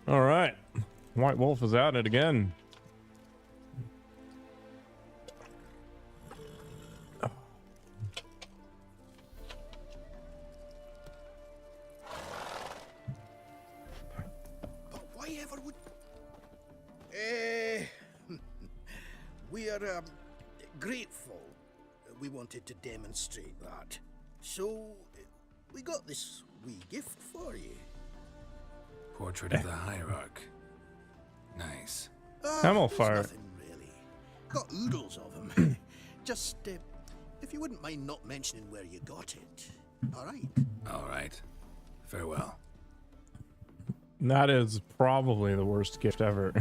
All right. White Wolf is at it again. But why ever would... we are grateful. We wanted to demonstrate that. So, we got this wee gift for you. Portrait of the Hierarch. Nice. Camel There's fire. nothing really. Got oodles of them. Just, if you wouldn't mind not mentioning where you got it. Alright? Alright. Farewell. That is probably the worst gift ever.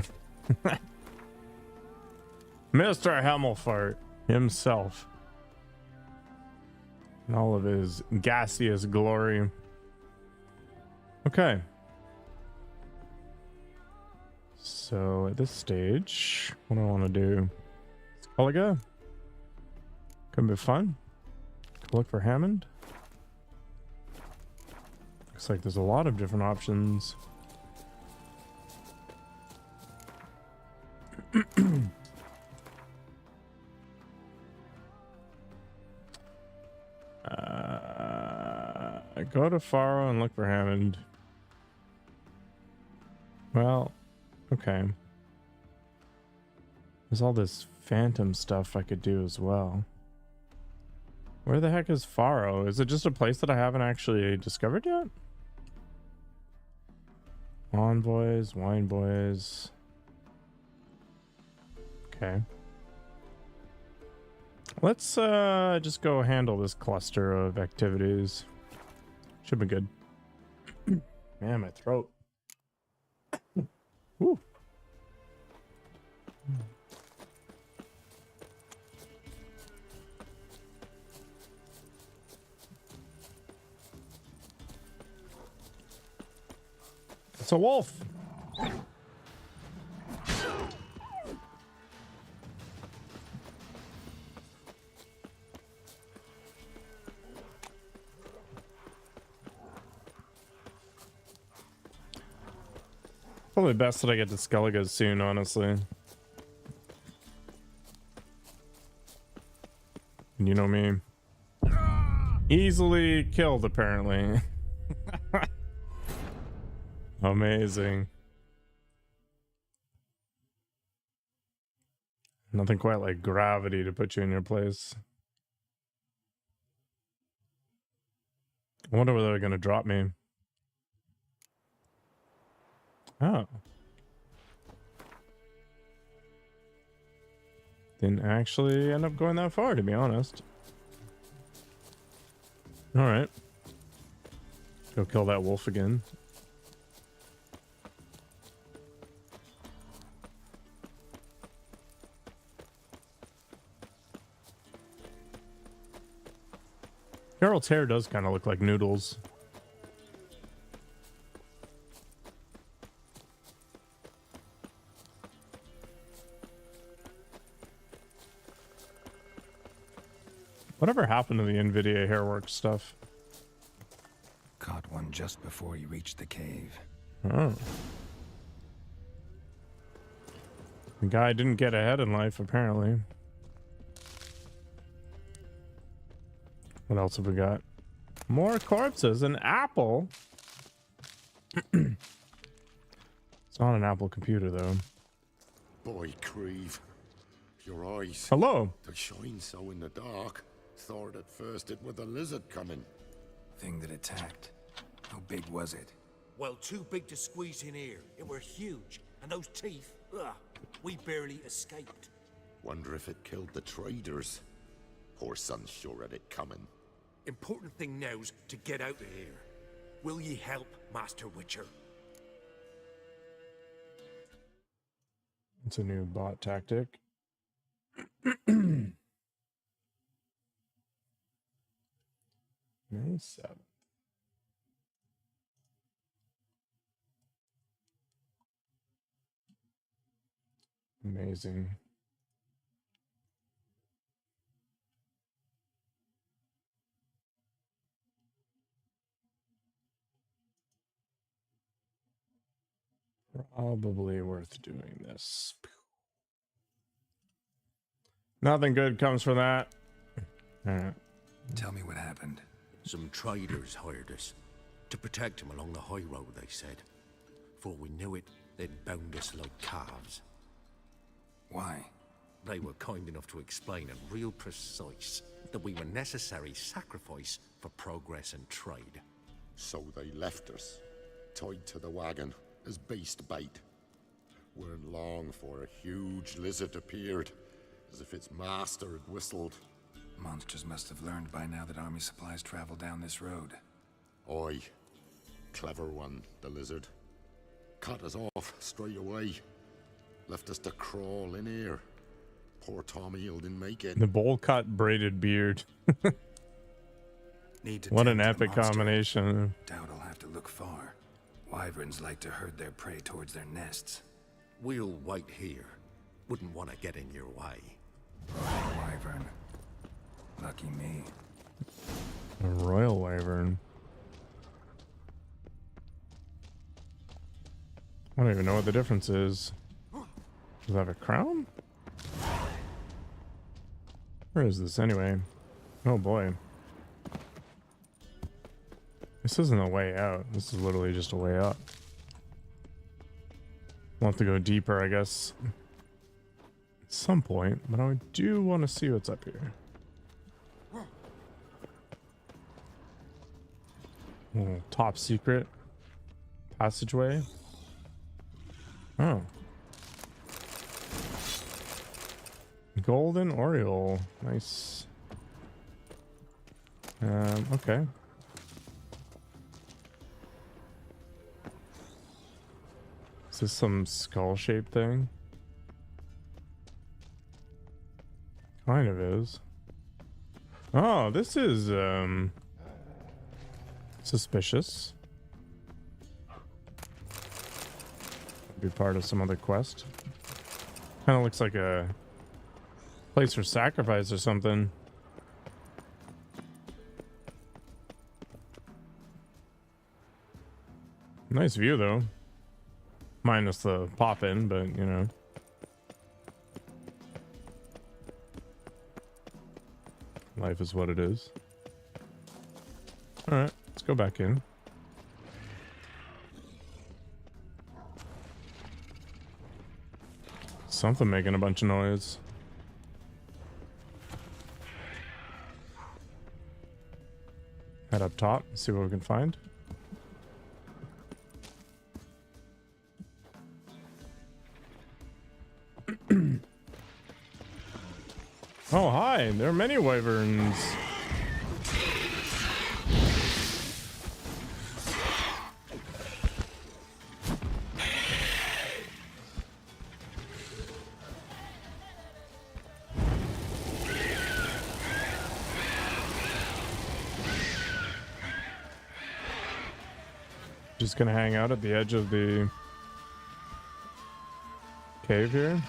Mr. Hemmelfart himself. In all of his gaseous glory. Okay. So at this stage, what do I want to do? Skulliga? Could be fun. Look for Hammond. Looks like there's a lot of different options. Go to Faro and look for Hammond. Well, okay. There's all this phantom stuff I could do as well. Where the heck is Faro? Is it just a place that I haven't actually discovered yet? Envoys, wine boys. Okay. Let's just go handle this cluster of activities. Should be good. Man, my throat. Woo. It's a wolf. Probably best that I get to Skellige soon, honestly. And you know me. Easily killed, apparently. Amazing. Nothing quite like gravity to put you in your place. I wonder whether they're going to drop me. Oh. Didn't actually end up going that far, to be honest. Alright. Go kill that wolf again. Geralt's hair does kind of look like noodles. Whatever happened to the NVIDIA Hairworks stuff? Caught one just before you reached the cave. Oh. The guy didn't get ahead in life, apparently. What else have we got? More corpses. An apple? It's not an Apple computer, though. Boy, Creve. Your eyes. Hello. They shine so in the dark. Thought at first it was a lizard coming. Thing that attacked. How big was it? Well, too big to squeeze in here. It were huge. And those teeth, ugh, we barely escaped. Wonder if it killed the traders. Poor son's sure had it coming. Important thing now's to get out of here. Will ye help, Master Witcher? It's a new bot tactic. May 7th. Amazing. Probably worth doing this. Nothing good comes from that. All right. Tell me what happened. Some traders hired us to protect them along the high road, they said. Before we knew it, they'd bound us like calves. Why? They were kind enough to explain and real precise that we were necessary sacrifice for progress and trade. So they left us, tied to the wagon, as beast bait. Weren't long for a huge lizard appeared, as if its master had whistled. Monsters must have learned by now that army supplies travel down this road. Oi. Clever one, the lizard. Cut us off straight away. Left us to crawl in here. Poor Tommy didn't make it. The bowl cut braided beard. Need to What an tend the epic monster. combination. Doubt I'll have to look far. Wyverns like to herd their prey towards their nests. We'll wait here. Wouldn't want to get in your way. Wyvern. Lucky me. A royal wyvern. I don't even know what the difference is. Does it have a crown? Where is this anyway? Oh boy. This isn't a way out. This is literally just a way up. We'll have to go deeper, I guess, at some point, but I do want to see what's up here. Oh, top secret passageway. Oh. Golden Oriole. Nice. Okay. Is this some skull-shaped thing? Kind of is. Oh, this is, suspicious. Be part of some other quest. Kind of looks like a place for sacrifice or something. Nice view though. Minus the pop-in, but you know. Life is what it is. Alright, let's go back in. Something making a bunch of noise. Head up top, see what we can find. Oh, hi. There are many wyverns. Just gonna hang out at the edge of the cave here.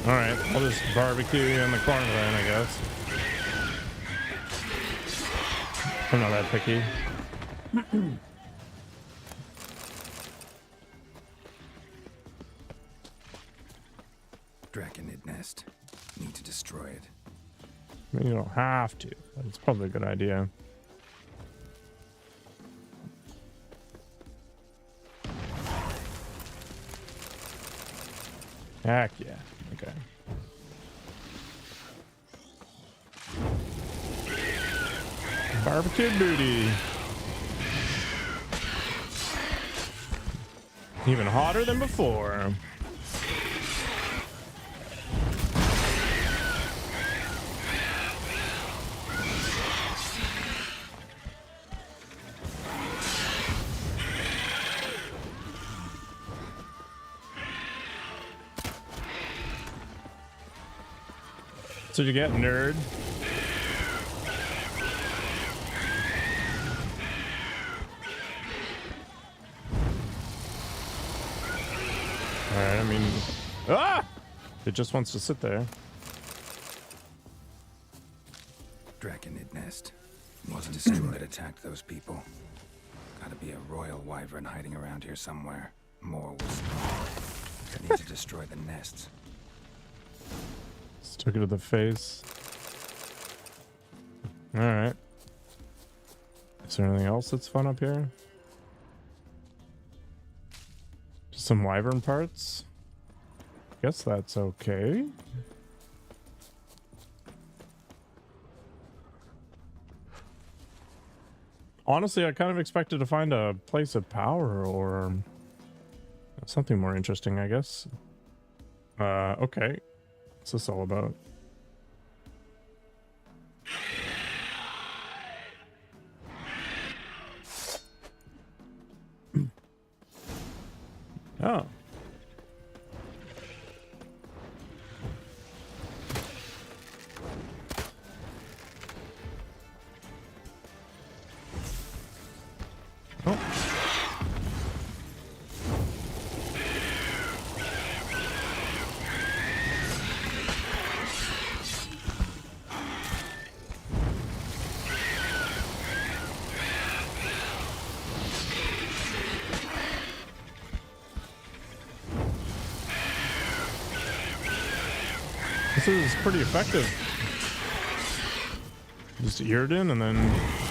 Alright, I'll just barbecue you in the corner then, I guess. I'm not that picky. Draconid nest. Need to destroy it. I mean, you don't have to, but it's probably a good idea. Heck yeah. Okay. Barbecue booty. Even hotter than before. So you get nerd. Alright, I mean... Ah! It just wants to sit there. Draconid nest. Wasn't destroyed that attacked those people. Gotta be a royal wyvern hiding around here somewhere. More was need to destroy the nests. Just took it to the face. Alright. Is there anything else that's fun up here? Just some wyvern parts? Guess that's okay. Honestly, I kind of expected to find a place of power or something more interesting, I guess. Okay. What's this all about? Oh. Oh. This is pretty effective. Just Irridan and then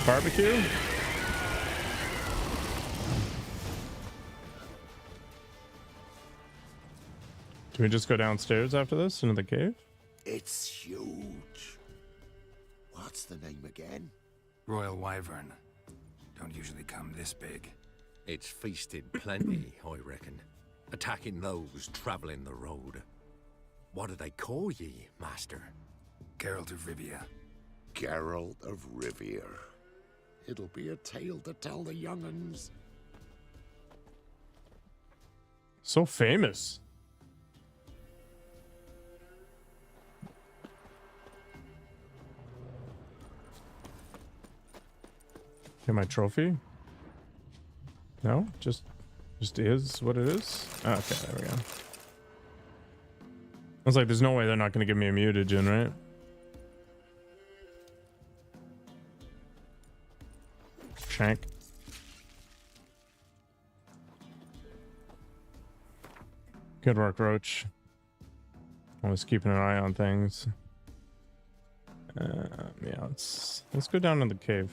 barbecue. Do we just go downstairs after this into the cave? It's huge. What's the name again? Royal wyvern. Don't usually come this big. It's feasted plenty, I reckon. Attacking those traveling the road. What do they call ye, master? Geralt of Rivia. Geralt of Rivia. It'll be a tale to tell the young'uns. So famous. Get my trophy? No, just is what it is. Okay, there we go. I was like, there's no way they're not going to give me a mutagen, right? Shank. Good work, Roach. Always keeping an eye on things. Yeah, let's go down to the cave.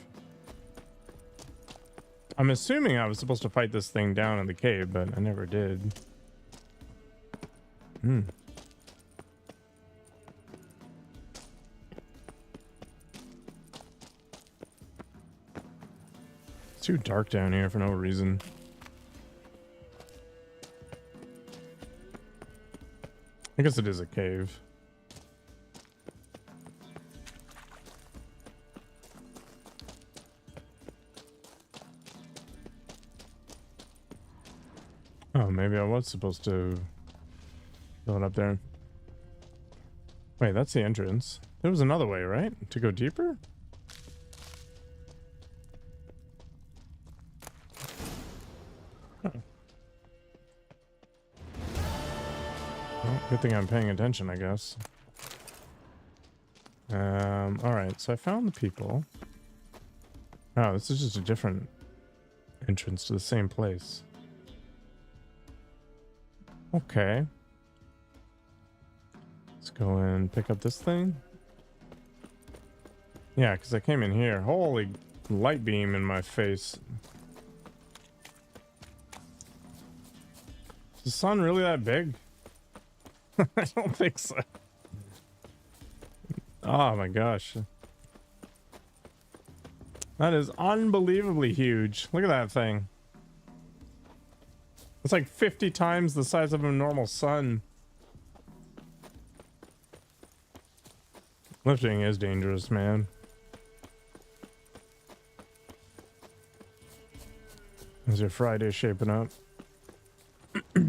I'm assuming I was supposed to fight this thing down in the cave, but I never did. It's too dark down here for no reason. I guess it is a cave. Oh, maybe I was supposed to go up there. Wait, that's the entrance. There was another way, right? To go deeper? Oh. Well, good thing I'm paying attention, I guess. Alright, so I found the people. Oh, this is just a different entrance to the same place. Okay. Let's go and pick up this thing. Yeah, because I came in here. Holy light beam in my face. Is the sun really that big? I don't think so. Oh my gosh. That is unbelievably huge. Look at that thing. It's like 50 times the size of a normal sun. Lifting is dangerous, man. How's your Friday shaping up? I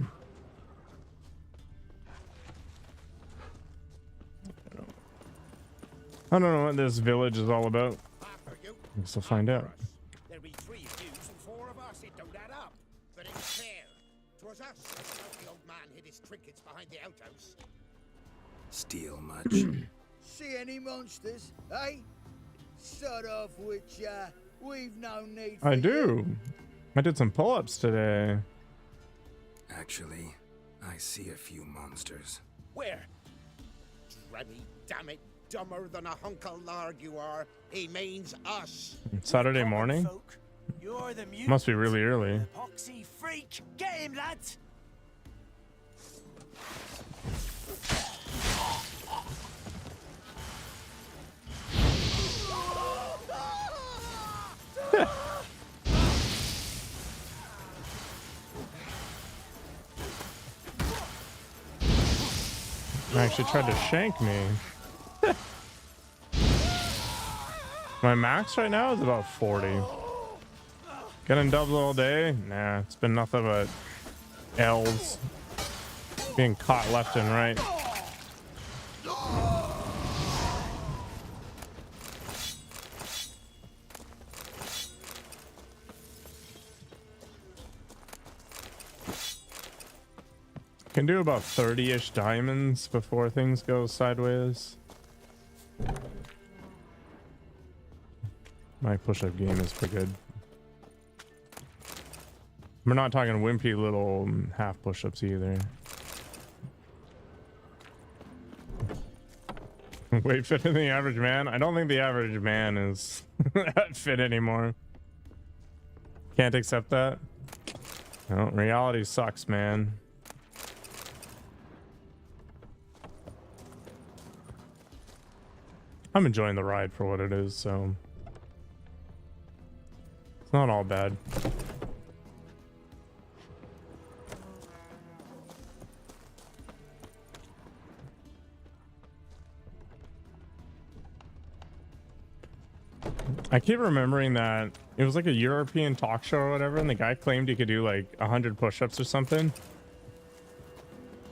don't know what this village is all about. I guess I'll find out. There'll be 3 of you and 4 of us. It don't add up. But it's fair. 'Twas us that felt the old man hid his trinkets behind the outhouse. Steal much? See any monsters, eh? Sort of which, we've no need for I you. do. I did some pull-ups today. Actually, I see a few monsters. Where? Dremmy, damn it, dumber than a hunk of lard you are. He means us. Saturday Common morning? folk. You're the mutant. Must be really early. Epoxy freak. Get him, lads. Actually tried to shank me. My max right now is about 40. Getting double all day? Nah, it's been nothing but L's. Being caught left and right. Can do about 30-ish diamonds before things go sideways. My push-up game is pretty good. We're not talking wimpy little half push-ups either. Weight fit in the average man? I don't think the average man is that fit anymore. Can't accept that. No, reality sucks, man. I'm enjoying the ride for what it is, so it's not all bad. I keep remembering that it was like a European talk show or whatever, and the guy claimed he could do like 100 push-ups or something.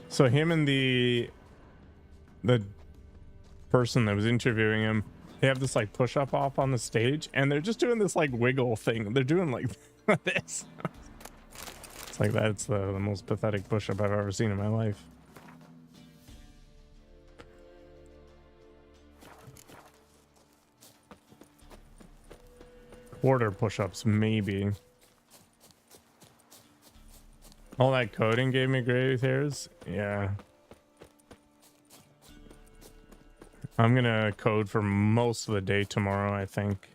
So him and the person that was interviewing him, they have this like push-up off on the stage, and they're just doing this like wiggle thing. They're doing like this. It's like that's the most pathetic push-up I've ever seen in my life. Quarter push-ups, maybe. All that coding gave me gray hairs. Yeah. I'm gonna code for most of the day tomorrow, I think.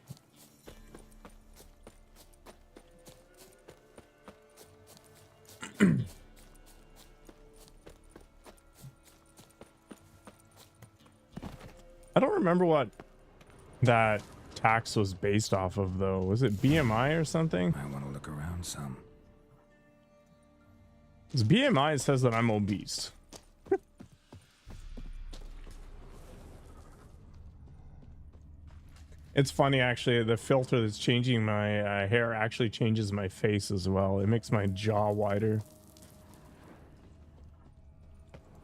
I don't remember what that tax was based off of, though. Was it BMI or something? I want to look around some. Because BMI says that I'm obese. It's funny, actually. The filter that's changing my hair actually changes my face as well. It makes my jaw wider.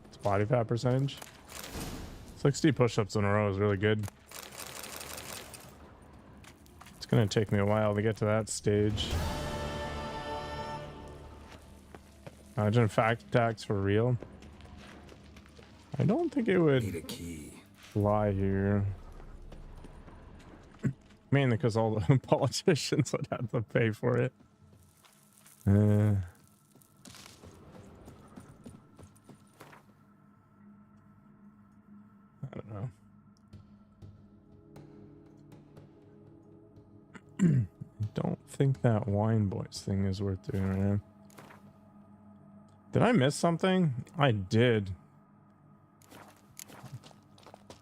It's body fat percentage. 60 push-ups in a row is really good. It's gonna take me a while to get to that stage. Imagine fact tax for real. I don't think it would Need a key. fly here. Mainly because all the politicians would have to pay for it. I don't know. I don't think that wine boys thing is worth doing right now. Did I miss something? I did.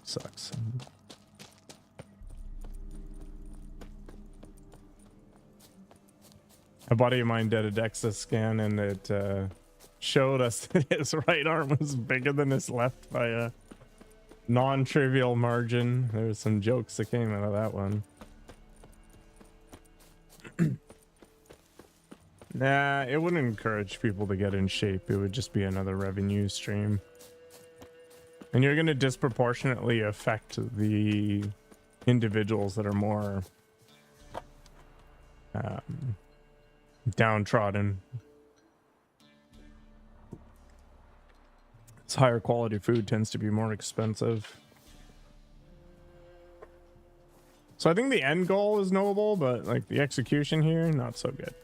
Sucks. A buddy of mine did a DEXA scan, and it showed us that his right arm was bigger than his left by a non-trivial margin. There was some jokes that came out of that one. Nah, it wouldn't encourage people to get in shape. It would just be another revenue stream. And you're going to disproportionately affect the individuals that are more downtrodden. It's higher quality food tends to be more expensive. So I think the end goal is noble, but like the execution here, not so good.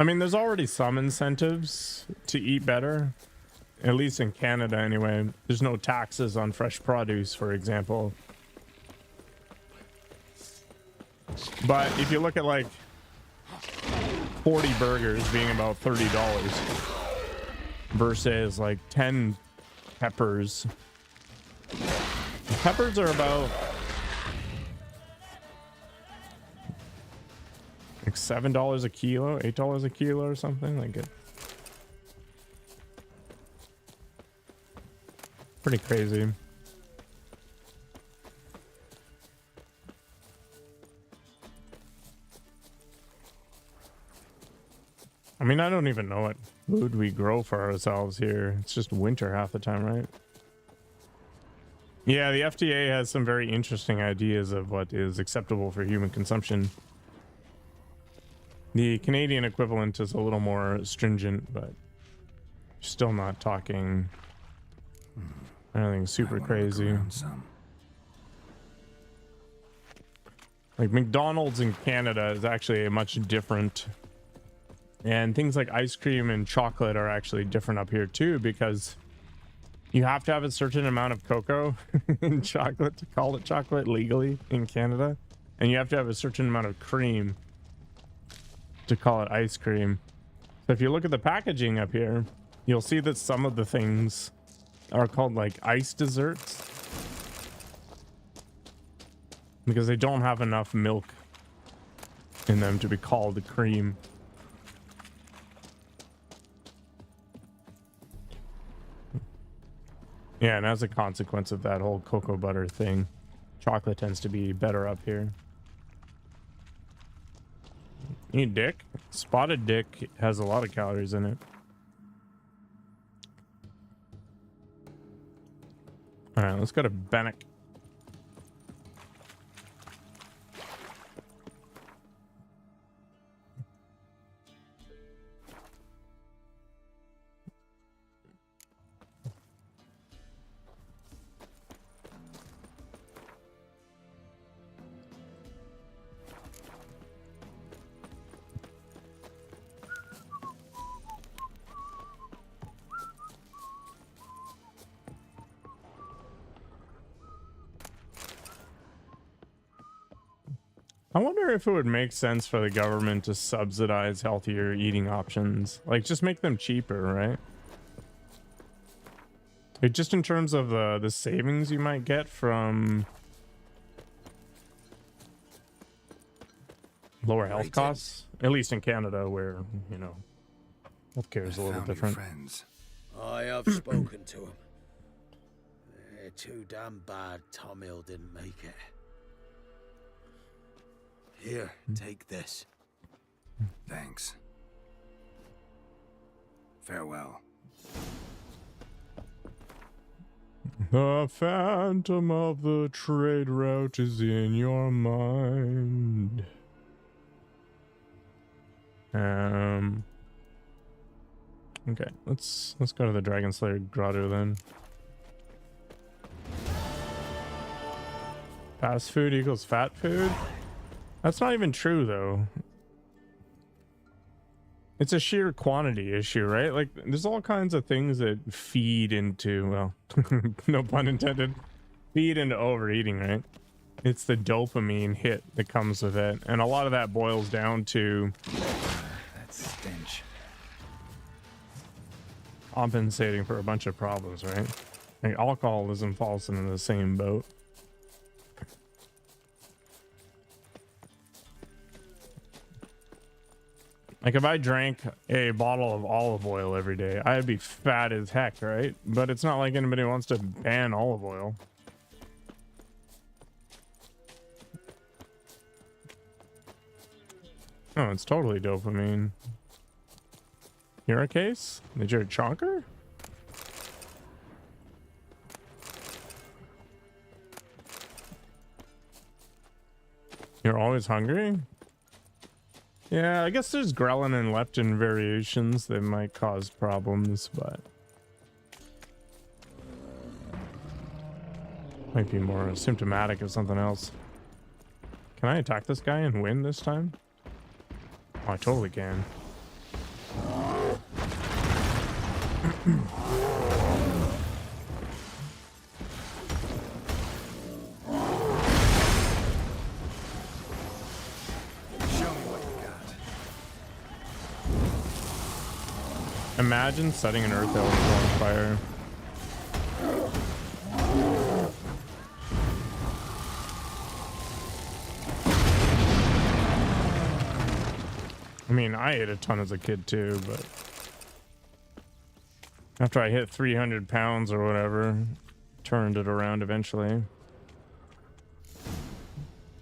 I mean, there's already some incentives to eat better, at least in Canada anyway. There's no taxes on fresh produce, for example. But if you look at like 40 burgers being about $30 versus like 10 peppers. Peppers are about like $7 a kilo, $8 a kilo or something like it. Pretty crazy. I mean, I don't even know what food we grow for ourselves here. It's just winter half the time, right? Yeah, the FDA has some very interesting ideas of what is acceptable for human consumption. The Canadian equivalent is a little more stringent, but still not talking anything super crazy. Like McDonald's in Canada is actually a much different, and things like ice cream and chocolate are actually different up here too, because you have to have a certain amount of cocoa in chocolate to call it chocolate legally in Canada, and you have to have a certain amount of cream to call it ice cream. So if you look at the packaging up here, you'll see that some of the things are called like ice desserts because they don't have enough milk in them to be called cream. Yeah, and as a consequence of that whole cocoa butter thing, chocolate tends to be better up here. Eat dick? Spotted dick has a lot of calories in it. All right, let's go to Bannock. I wonder if it would make sense for the government to subsidize healthier eating options. Like, just make them cheaper, right? Like, just in terms of the savings you might get from lower health costs. At least in Canada, where, you know, healthcare is a little different. I have spoken to him. They're too damn bad Tom Hill didn't make it. Here, take this. Thanks. Farewell. The phantom of the trade route is in your mind. Okay, let's go to the Dragon Slayer Grotto then. Fast food equals fat food? That's not even true though. It's a sheer quantity issue, right? Like, there's all kinds of things that feed into, well, no pun intended, feed into overeating, right? It's the dopamine hit that comes with it. And a lot of that boils down to that stench. Compensating for a bunch of problems, right? Like, alcoholism falls into the same boat. Like, if I drank a bottle of olive oil every day, I'd be fat as heck, right? But it's not like anybody wants to ban olive oil. Oh, it's totally dopamine. You're a case? Did you a chonker? You're always hungry? Yeah, I guess there's ghrelin and leptin variations that might cause problems, but might be more symptomatic of something else. Can I attack this guy and win this time? Oh, I totally can. Imagine setting an earth elemental on fire. I mean, I ate a ton as a kid too, but after I hit 300 pounds or whatever, turned it around eventually.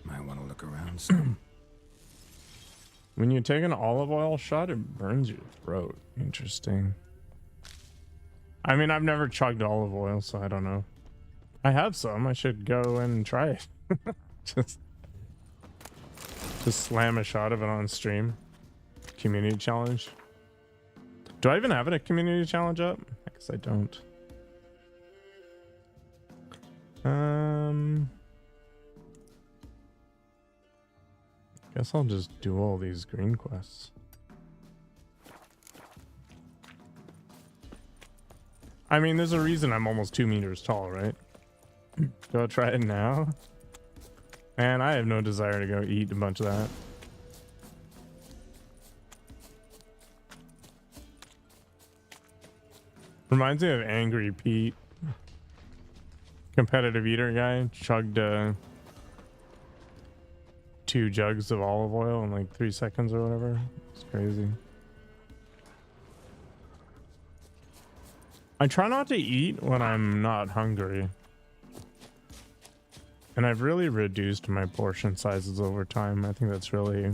Might want to look around some. When you take an olive oil shot, it burns your throat. Interesting. I mean, I've never chugged olive oil, so I don't know. I have some. I should go and try it. just slam a shot of it on stream. Community challenge. Do I even have a community challenge up? I guess I don't. Guess I'll just do all these green quests. I mean, there's a reason I'm almost 2 meters tall, right? Go try it now. And I have no desire to go eat a bunch of that. Reminds me of Angry Pete. Competitive eater guy. Chugged 2 jugs of olive oil in like 3 seconds or whatever. It's crazy. I try not to eat when I'm not hungry. And I've really reduced my portion sizes over time. I think that's really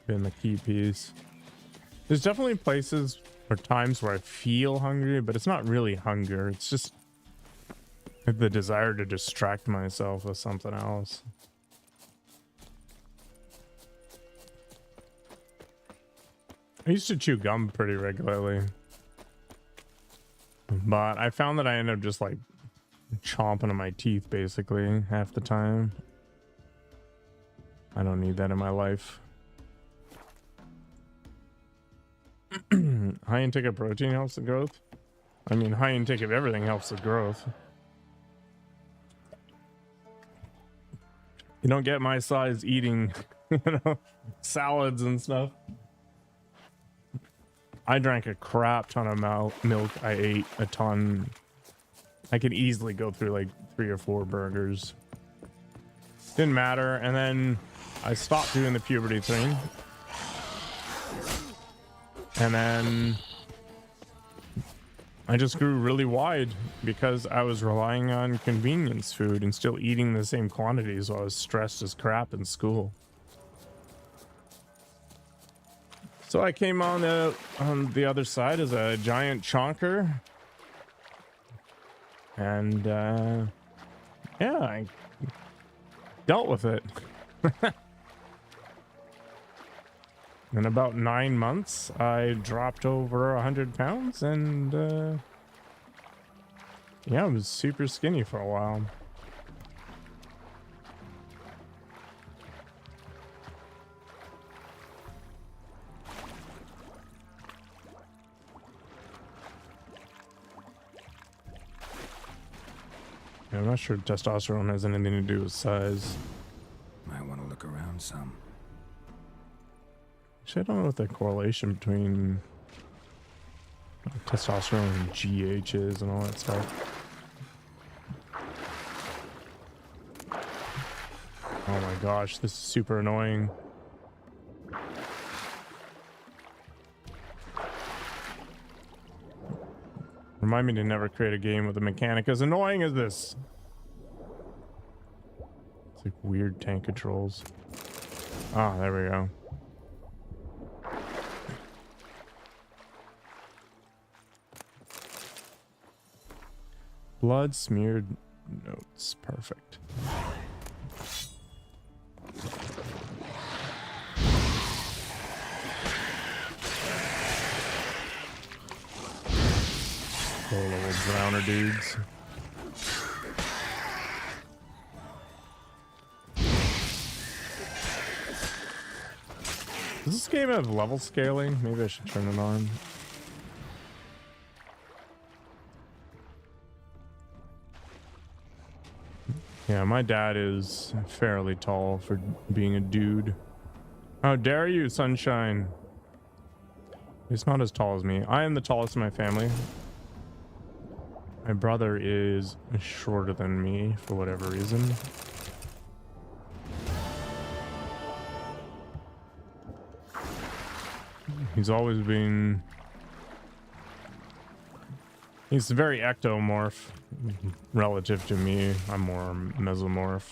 been the key piece. There's definitely places or times where I feel hungry, but it's not really hunger. It's just the desire to distract myself with something else. I used to chew gum pretty regularly, but I found that I end up just like chomping on my teeth basically half the time. I don't need that in my life. High intake of protein helps the growth. I mean, high intake of everything helps the growth. You don't get my size eating, you know, salads and stuff. I drank a crap ton of milk. I ate a ton. I could easily go through like 3 or 4 burgers. Didn't matter. And then I stopped doing the puberty thing. And then I just grew really wide because I was relying on convenience food and still eating the same quantities while I was stressed as crap in school. So I came on the other side as a giant chonker. And yeah, I dealt with it. In about 9 months, I dropped over 100 pounds and yeah, I was super skinny for a while. Yeah, I'm not sure testosterone has anything to do with size. Might want to look around some. Actually, I don't know what the correlation between testosterone and GH is and all that stuff. Oh my gosh, this is super annoying. Remind me to never create a game with a mechanic as annoying as this. It's like weird tank controls. Ah, there we go. Blood smeared notes. Perfect. Little drowner dudes. Does this game have level scaling? Maybe I should turn it on. Yeah, my dad is fairly tall for being a dude. How dare you, sunshine? He's not as tall as me. I am the tallest in my family. My brother is shorter than me for whatever reason. He's always been... He's very ectomorph relative to me. I'm more mesomorph.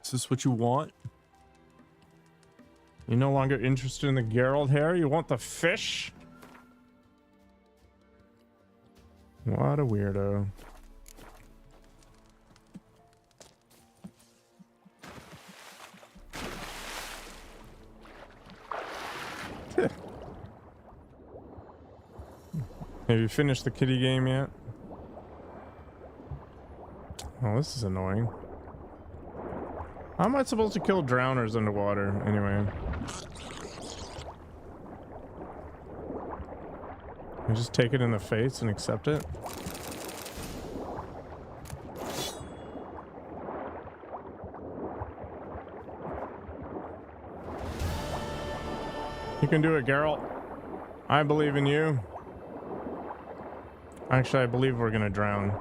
Is this what you want? You're no longer interested in the Geralt hair? You want the fish? What a weirdo. Have you finished the kitty game yet? Oh, this is annoying. How am I supposed to kill drowners underwater anyway? I just take it in the face and accept it? You can do it, Geralt. I believe in you. Actually, I believe we're gonna drown.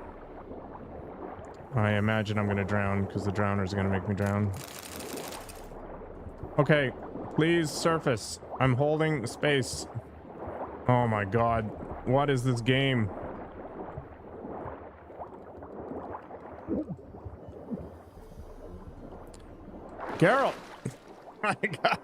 I imagine I'm gonna drown because the drowners are gonna make me drown. Okay, please surface. I'm holding space. Oh my god. What is this game? Geralt! My god.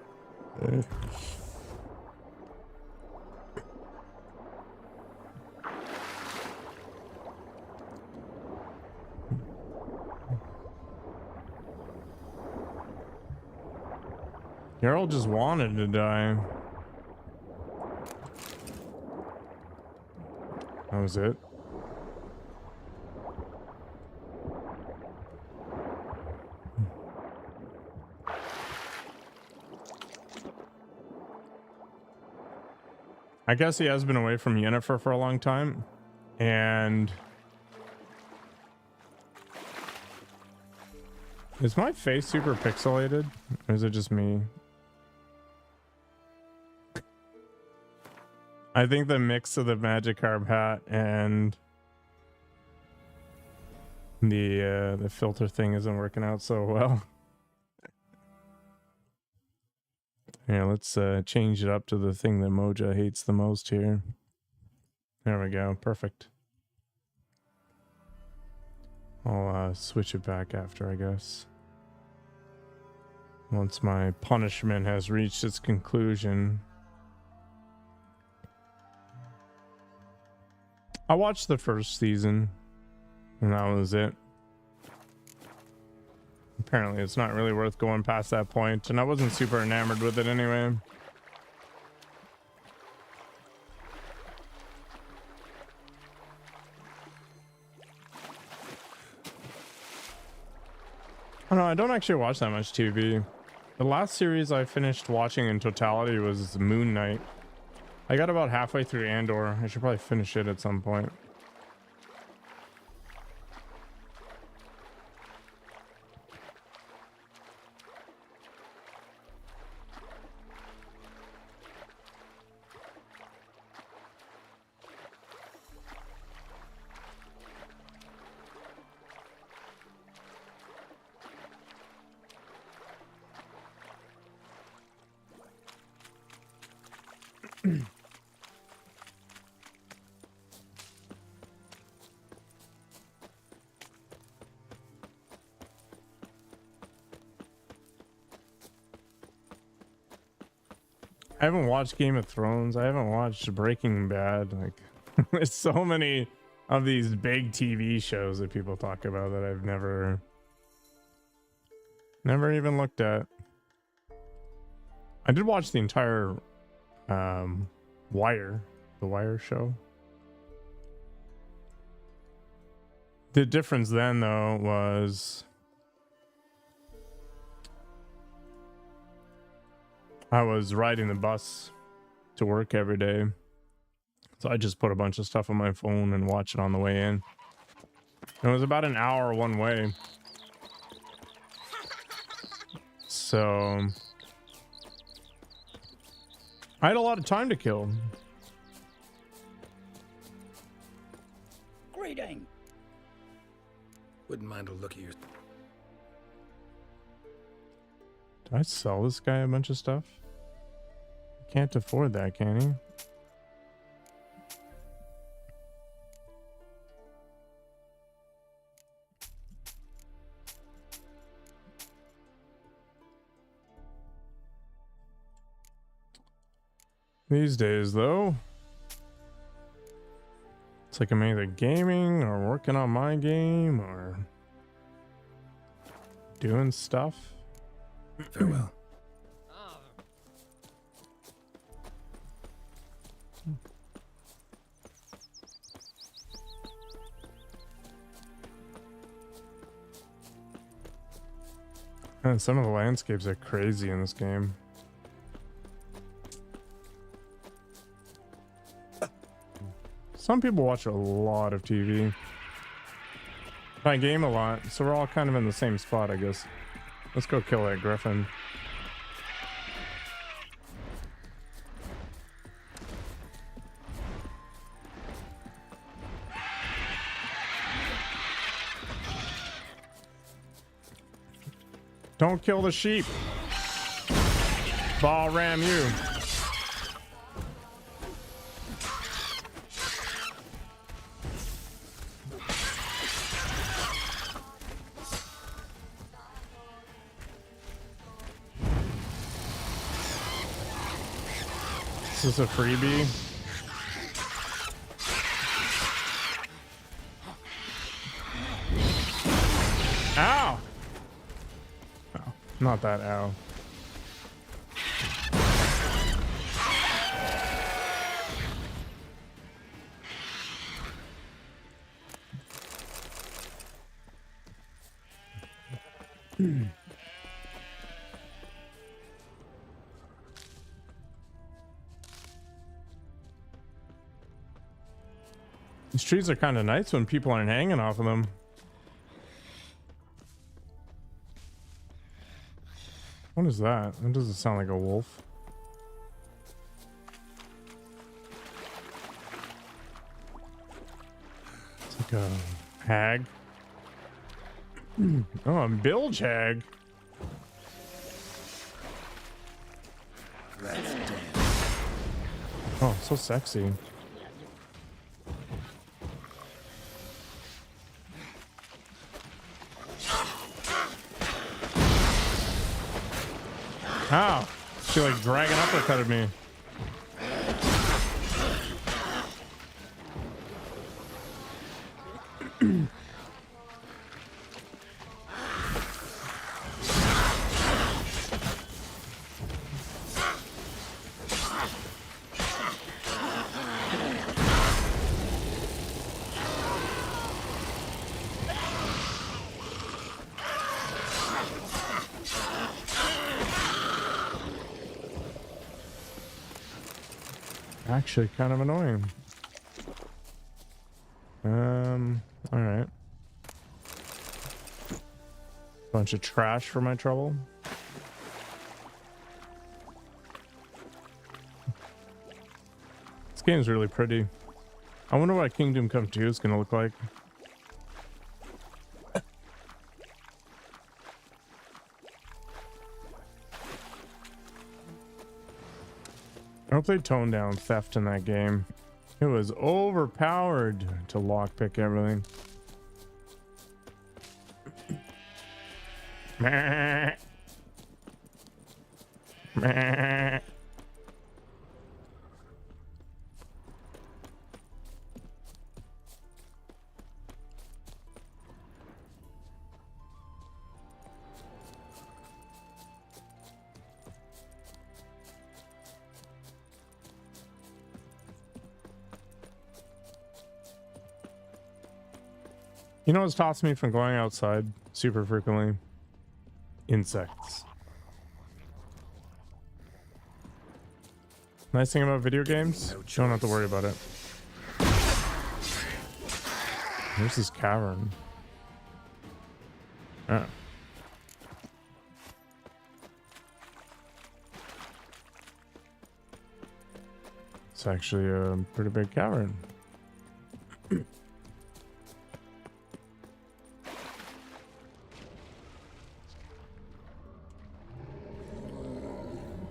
Geralt just wanted to die. That was it. I guess he has been away from Yennefer for a long time, and is my face super pixelated, or is it just me? I think the mix of the Magikarp hat and the filter thing isn't working out so well. Yeah, let's change it up to the thing that Moja hates the most here. There we go, perfect. I'll switch it back after, I guess. Once my punishment has reached its conclusion. I watched the first season, and that was it. Apparently, it's not really worth going past that point, and I wasn't super enamored with it anyway. I don't know, I don't actually watch that much TV. The last series I finished watching in totality was Moon Knight. I got about halfway through Andor. I should probably finish it at some point. I haven't watched Game of Thrones. I haven't watched Breaking Bad. Like, there's so many of these big TV shows that people talk about that I've never even looked at. I did watch the entire Wire, the Wire show. The difference then, though, was I was riding the bus to work every day. So I just put a bunch of stuff on my phone and watch it on the way in. It was about an hour one way. So I had a lot of time to kill. Greeting. Wouldn't mind a look at your... Did I sell this guy a bunch of stuff? Can't afford that, can he? These days, though, it's like I'm either gaming or working on my game or doing stuff. Farewell. And some of the landscapes are crazy in this game. Some people watch a lot of TV. I game a lot, so we're all kind of in the same spot, I guess. Let's go kill that griffin. Don't kill the sheep. Ball ram you. Is this a freebie? Ow! Oh, not that ow. These trees are kind of nice when people aren't hanging off of them. What is that? That doesn't sound like a wolf. It's like a hag. Oh, a bilge hag. Oh, so sexy. How? She like dragging uppercut at me. Actually kind of annoying. All right. Bunch of trash for my trouble. This game's really pretty. I wonder what Kingdom Come 2 is gonna look like. I hope they toned down theft in that game. It was overpowered to lockpick everything. Meh. Meh. You know what stops me from going outside super frequently? Insects. Nice thing about video games, you don't have to worry about it. There's this cavern. Oh. It's actually a pretty big cavern.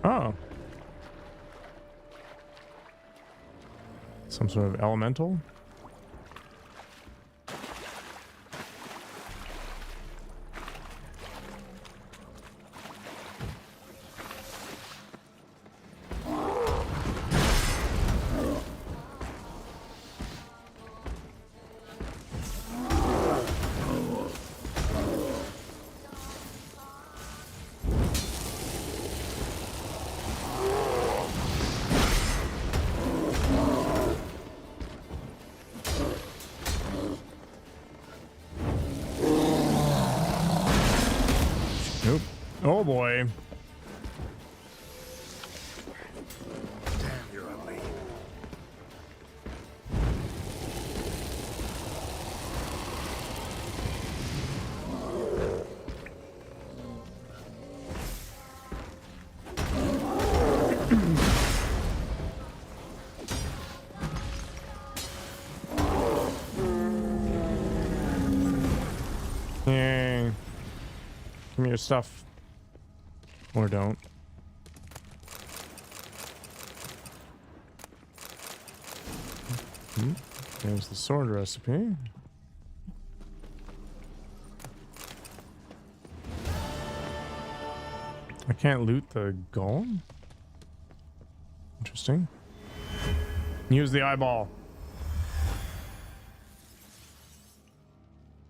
Oh. Some sort of elemental? Nope. Oh boy. Damn, you're ugly. Yay. Give me your stuff. Or don't. There's the sword recipe. I can't loot the golem? Interesting. Use the eyeball.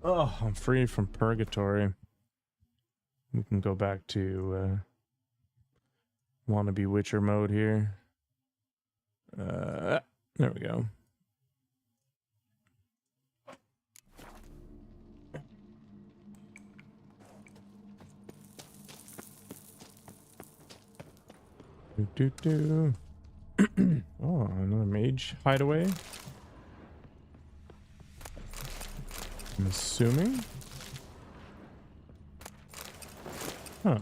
Oh, I'm free from purgatory. We can go back to wannabe Witcher mode here. There we go. Oh, another mage hideaway. I'm assuming. Huh.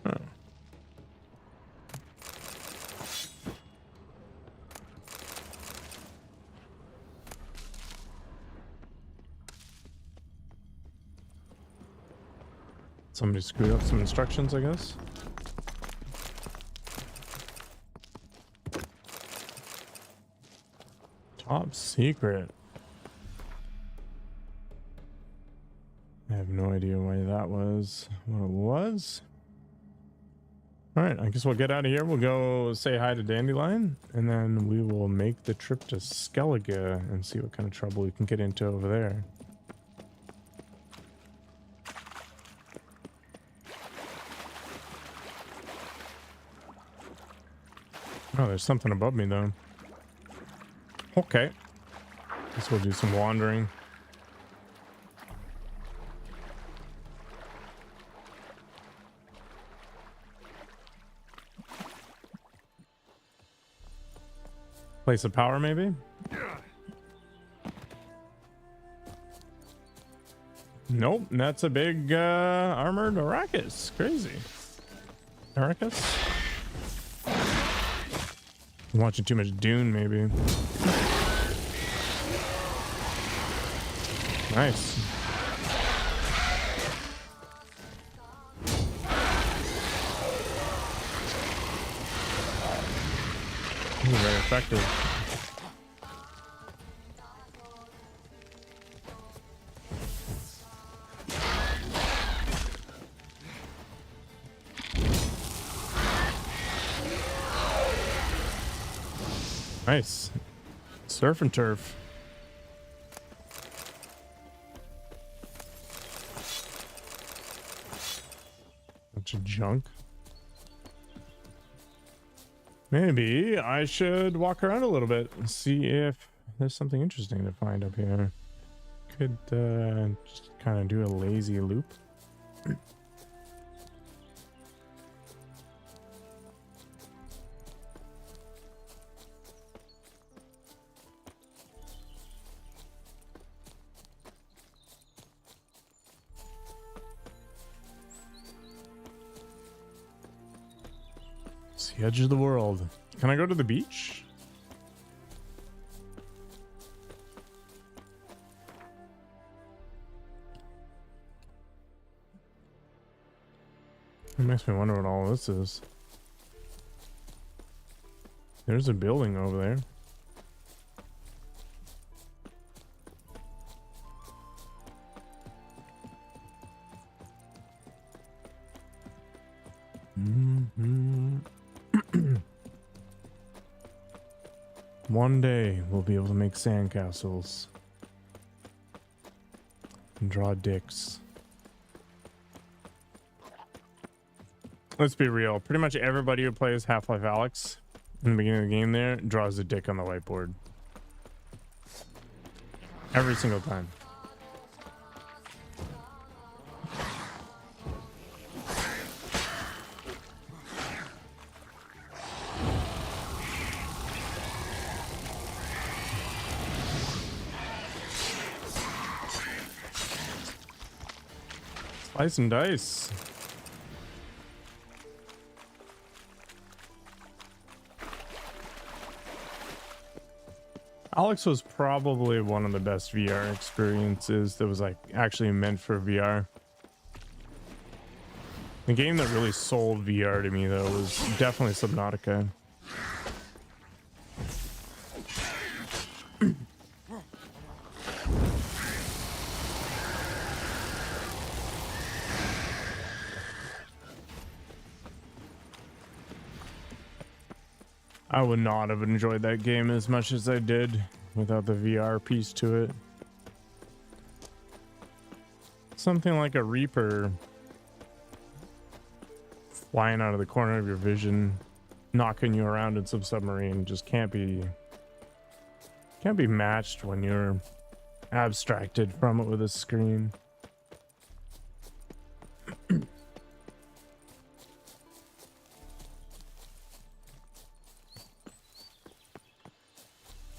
Huh. Somebody screwed up some instructions, I guess. Top secret. I have no idea why that was what it was. All right, I guess we'll get out of here. We'll go say hi to Dandelion, and then we will make the trip to Skellige and see what kind of trouble we can get into over there. Oh, there's something above me, though. Okay. Guess we'll do some wandering. Place of power, maybe? Nope, that's a big armored Arrakis. Crazy. Arrakis? I'm watching too much Dune, maybe. Nice. Ooh, very effective. Nice. Surf and turf. Bunch of junk. Maybe I should walk around a little bit and see if there's something interesting to find up here. Could just kind of do a lazy loop. It's the edge of the world. Can I go to the beach? It makes me wonder what all this is. There's a building over there. One day we'll be able to make sandcastles and draw dicks. Let's be real. Pretty much everybody who plays Half-Life Alyx in the beginning of the game there draws a dick on the whiteboard. Every single time. Slice and dice. Alyx was probably one of the best VR experiences that was like actually meant for VR. The game that really sold VR to me though was definitely Subnautica. I would not have enjoyed that game as much as I did without the VR piece to it. Something like a Reaper flying out of the corner of your vision, knocking you around in some submarine just can't be matched when you're abstracted from it with a screen.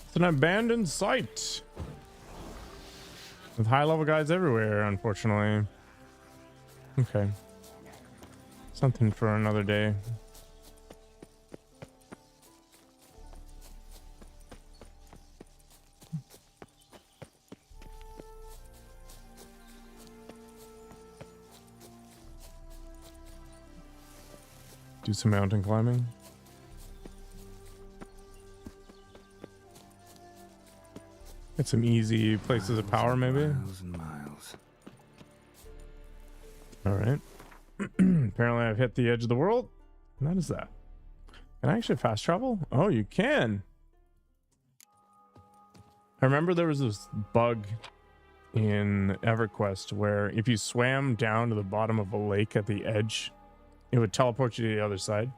It's an abandoned site with high-level guys everywhere, unfortunately. Okay. Something for another day. Do some mountain climbing. Get some easy places of power, maybe. Miles and miles. All right. Apparently, I've hit the edge of the world. And that is that. Can I actually fast travel? Oh, you can. I remember there was this bug in EverQuest where if you swam down to the bottom of a lake at the edge, it would teleport you to the other side.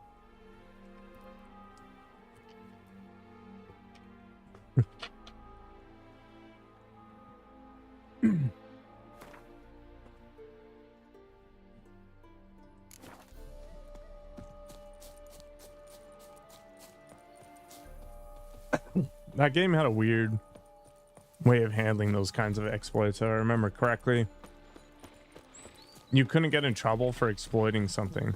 That game had a weird way of handling those kinds of exploits. If I remember correctly, you couldn't get in trouble for exploiting something,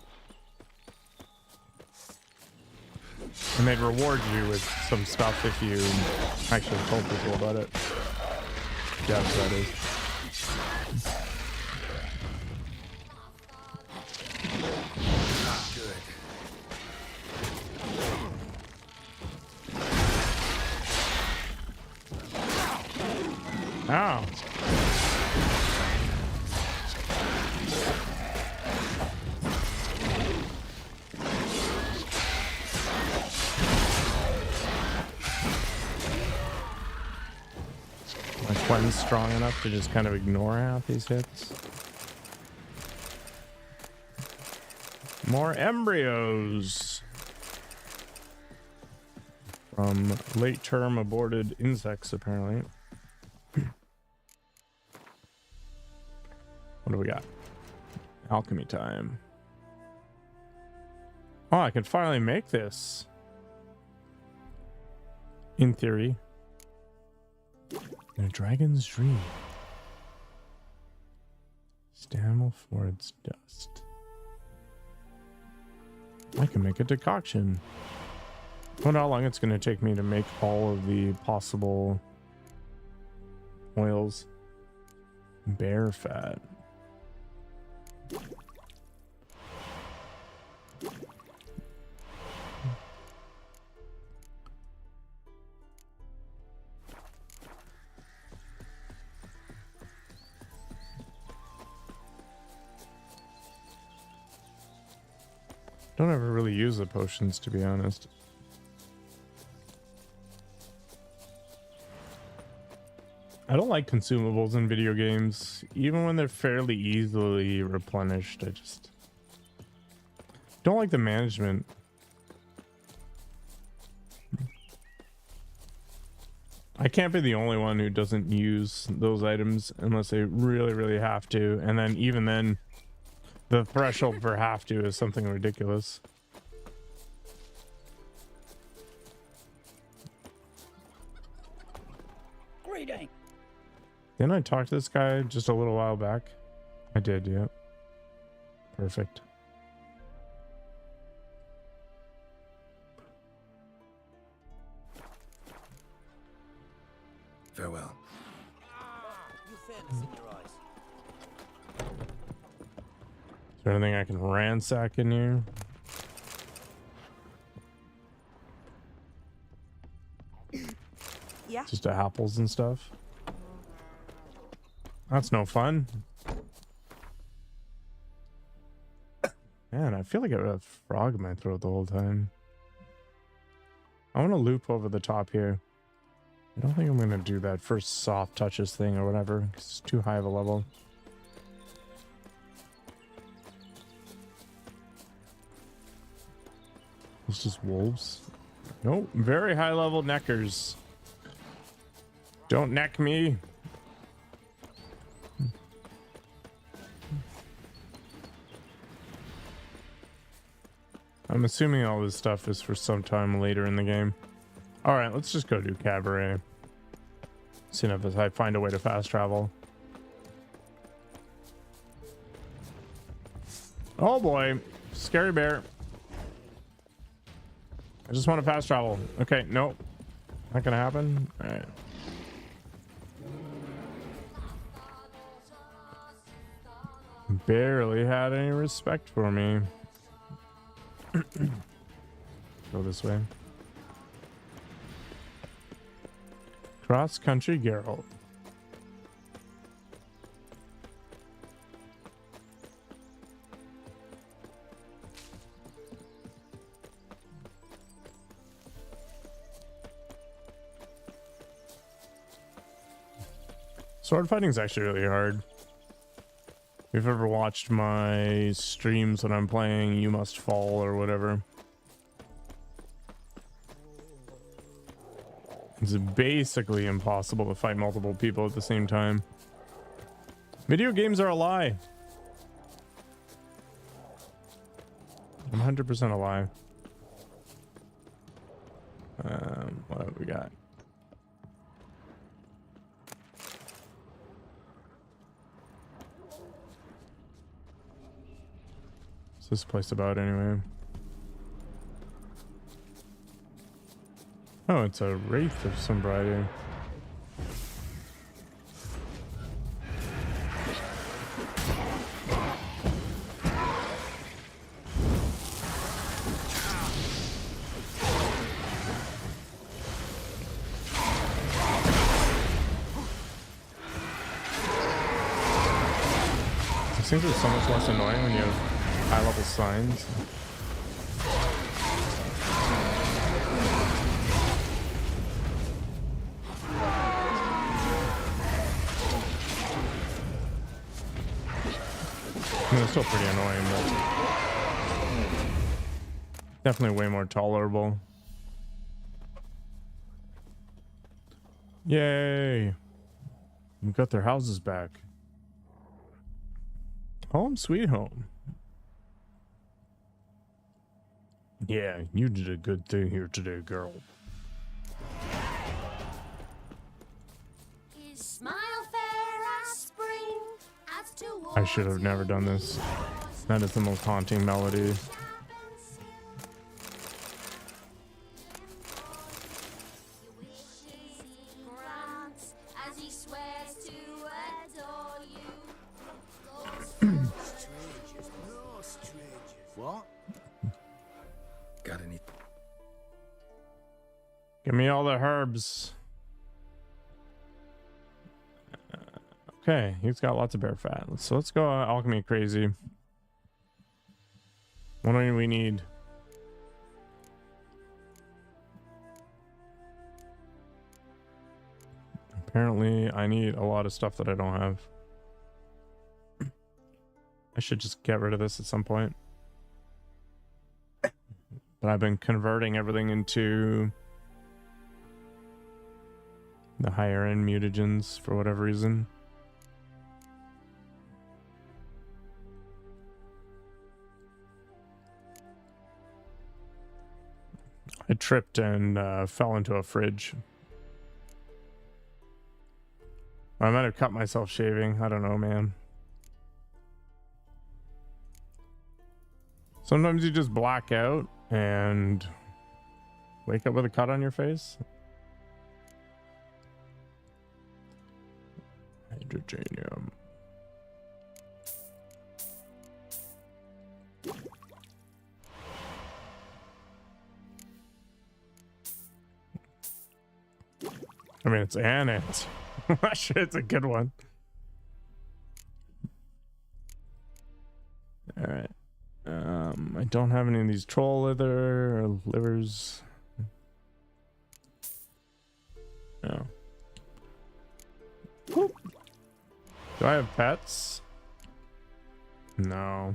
and they'd reward you with some stuff if you actually told people about it. Yeah, that's what that is. Ow. My Quentin's strong enough to just kind of ignore half these hits. More embryos. Late term aborted insects, apparently. What do we got? Alchemy time. Oh, I can finally make this. In theory. A dragon's dream. Stammelford's dust. I can make a decoction. I wonder how long it's going to take me to make all of the possible oils. Bear fat. Don't ever really use the potions, to be honest. I don't like consumables in video games, even when they're fairly easily replenished. I just don't like the management. I can't be the only one who doesn't use those items unless they really, really have to. And then even then, the threshold for have to is something ridiculous. Greeting. Didn't I talk to this guy just a little while back? I did, yeah. Perfect. Farewell. You fairness in your eyes. Is there anything I can ransack in here? Yeah. Just apples and stuff. That's no fun. Man, I feel like I have a frog in my throat the whole time. I want to loop over the top here. I don't think I'm going to do that first soft touches thing or whatever. It's too high of a level. It's just wolves. Nope, very high level neckers. Don't neck me. I'm assuming all this stuff is for some time later in the game. All right, let's just go do Cabaret. See if I find a way to fast travel. Oh boy, scary bear. I just want to fast travel. Okay, nope. Not gonna happen. All right. Barely had any respect for me. Go this way. Cross country Geralt. Sword fighting is actually really hard. If you've ever watched my streams when I'm playing You Must Fall or whatever, it's basically impossible to fight multiple people at the same time. Video games are a lie. 100% a lie. What have we got? What's this place about anyway? Oh, it's a wraith of some variety. These things are so much less annoying when you have high level signs. I mean, it's still pretty annoying, but definitely way more tolerable. Yay! We got their houses back. Home sweet home. Yeah, you did a good thing here today, girl. His smile fair as spring, as towards I should have never done this. That is the most haunting melody. as he swears to adore you. Strangers, no strangers. What? Got any? Give me all the herbs. Okay, he's got lots of bear fat. So let's go alchemy crazy. What do we need? Apparently, I need a lot of stuff that I don't have. I should just get rid of this at some point. But I've been converting everything into the higher end mutagens for whatever reason. I tripped and fell into a fridge. I might have cut myself shaving. I don't know, man. Sometimes you just black out and wake up with a cut on your face. Hydrogenium. I mean, it's Annette. Shit, it's a good one. All right. I don't have any of these troll leather or livers. No. Whoop. Do I have pets? No.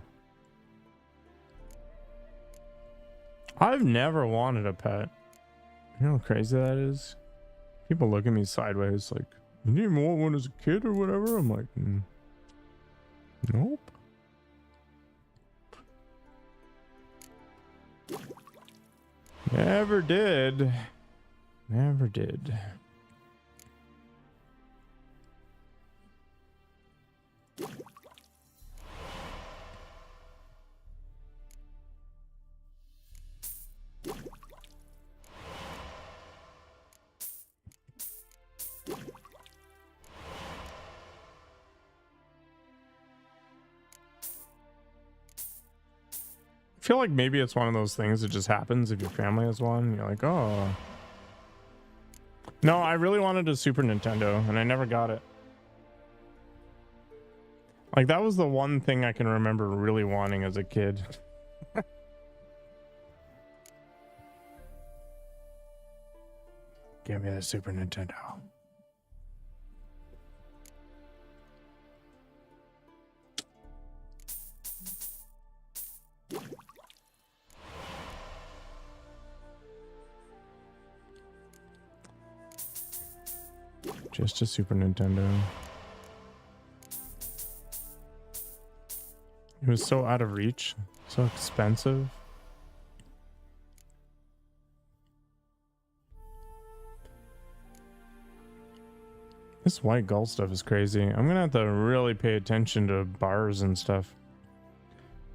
I've never wanted a pet. You know how crazy that is? People look at me sideways like, you didn't want one as a kid or whatever? I'm like, nope. Never did. Never did. I feel like maybe it's one of those things that just happens if your family has one. You're like, oh. No, I really wanted a Super Nintendo and I never got it. Like, that was the one thing I can remember really wanting as a kid. Give me the Super Nintendo. Just a Super Nintendo. It was so out of reach, so expensive. This white gold stuff is crazy. I'm gonna have to really pay attention to bars and stuff.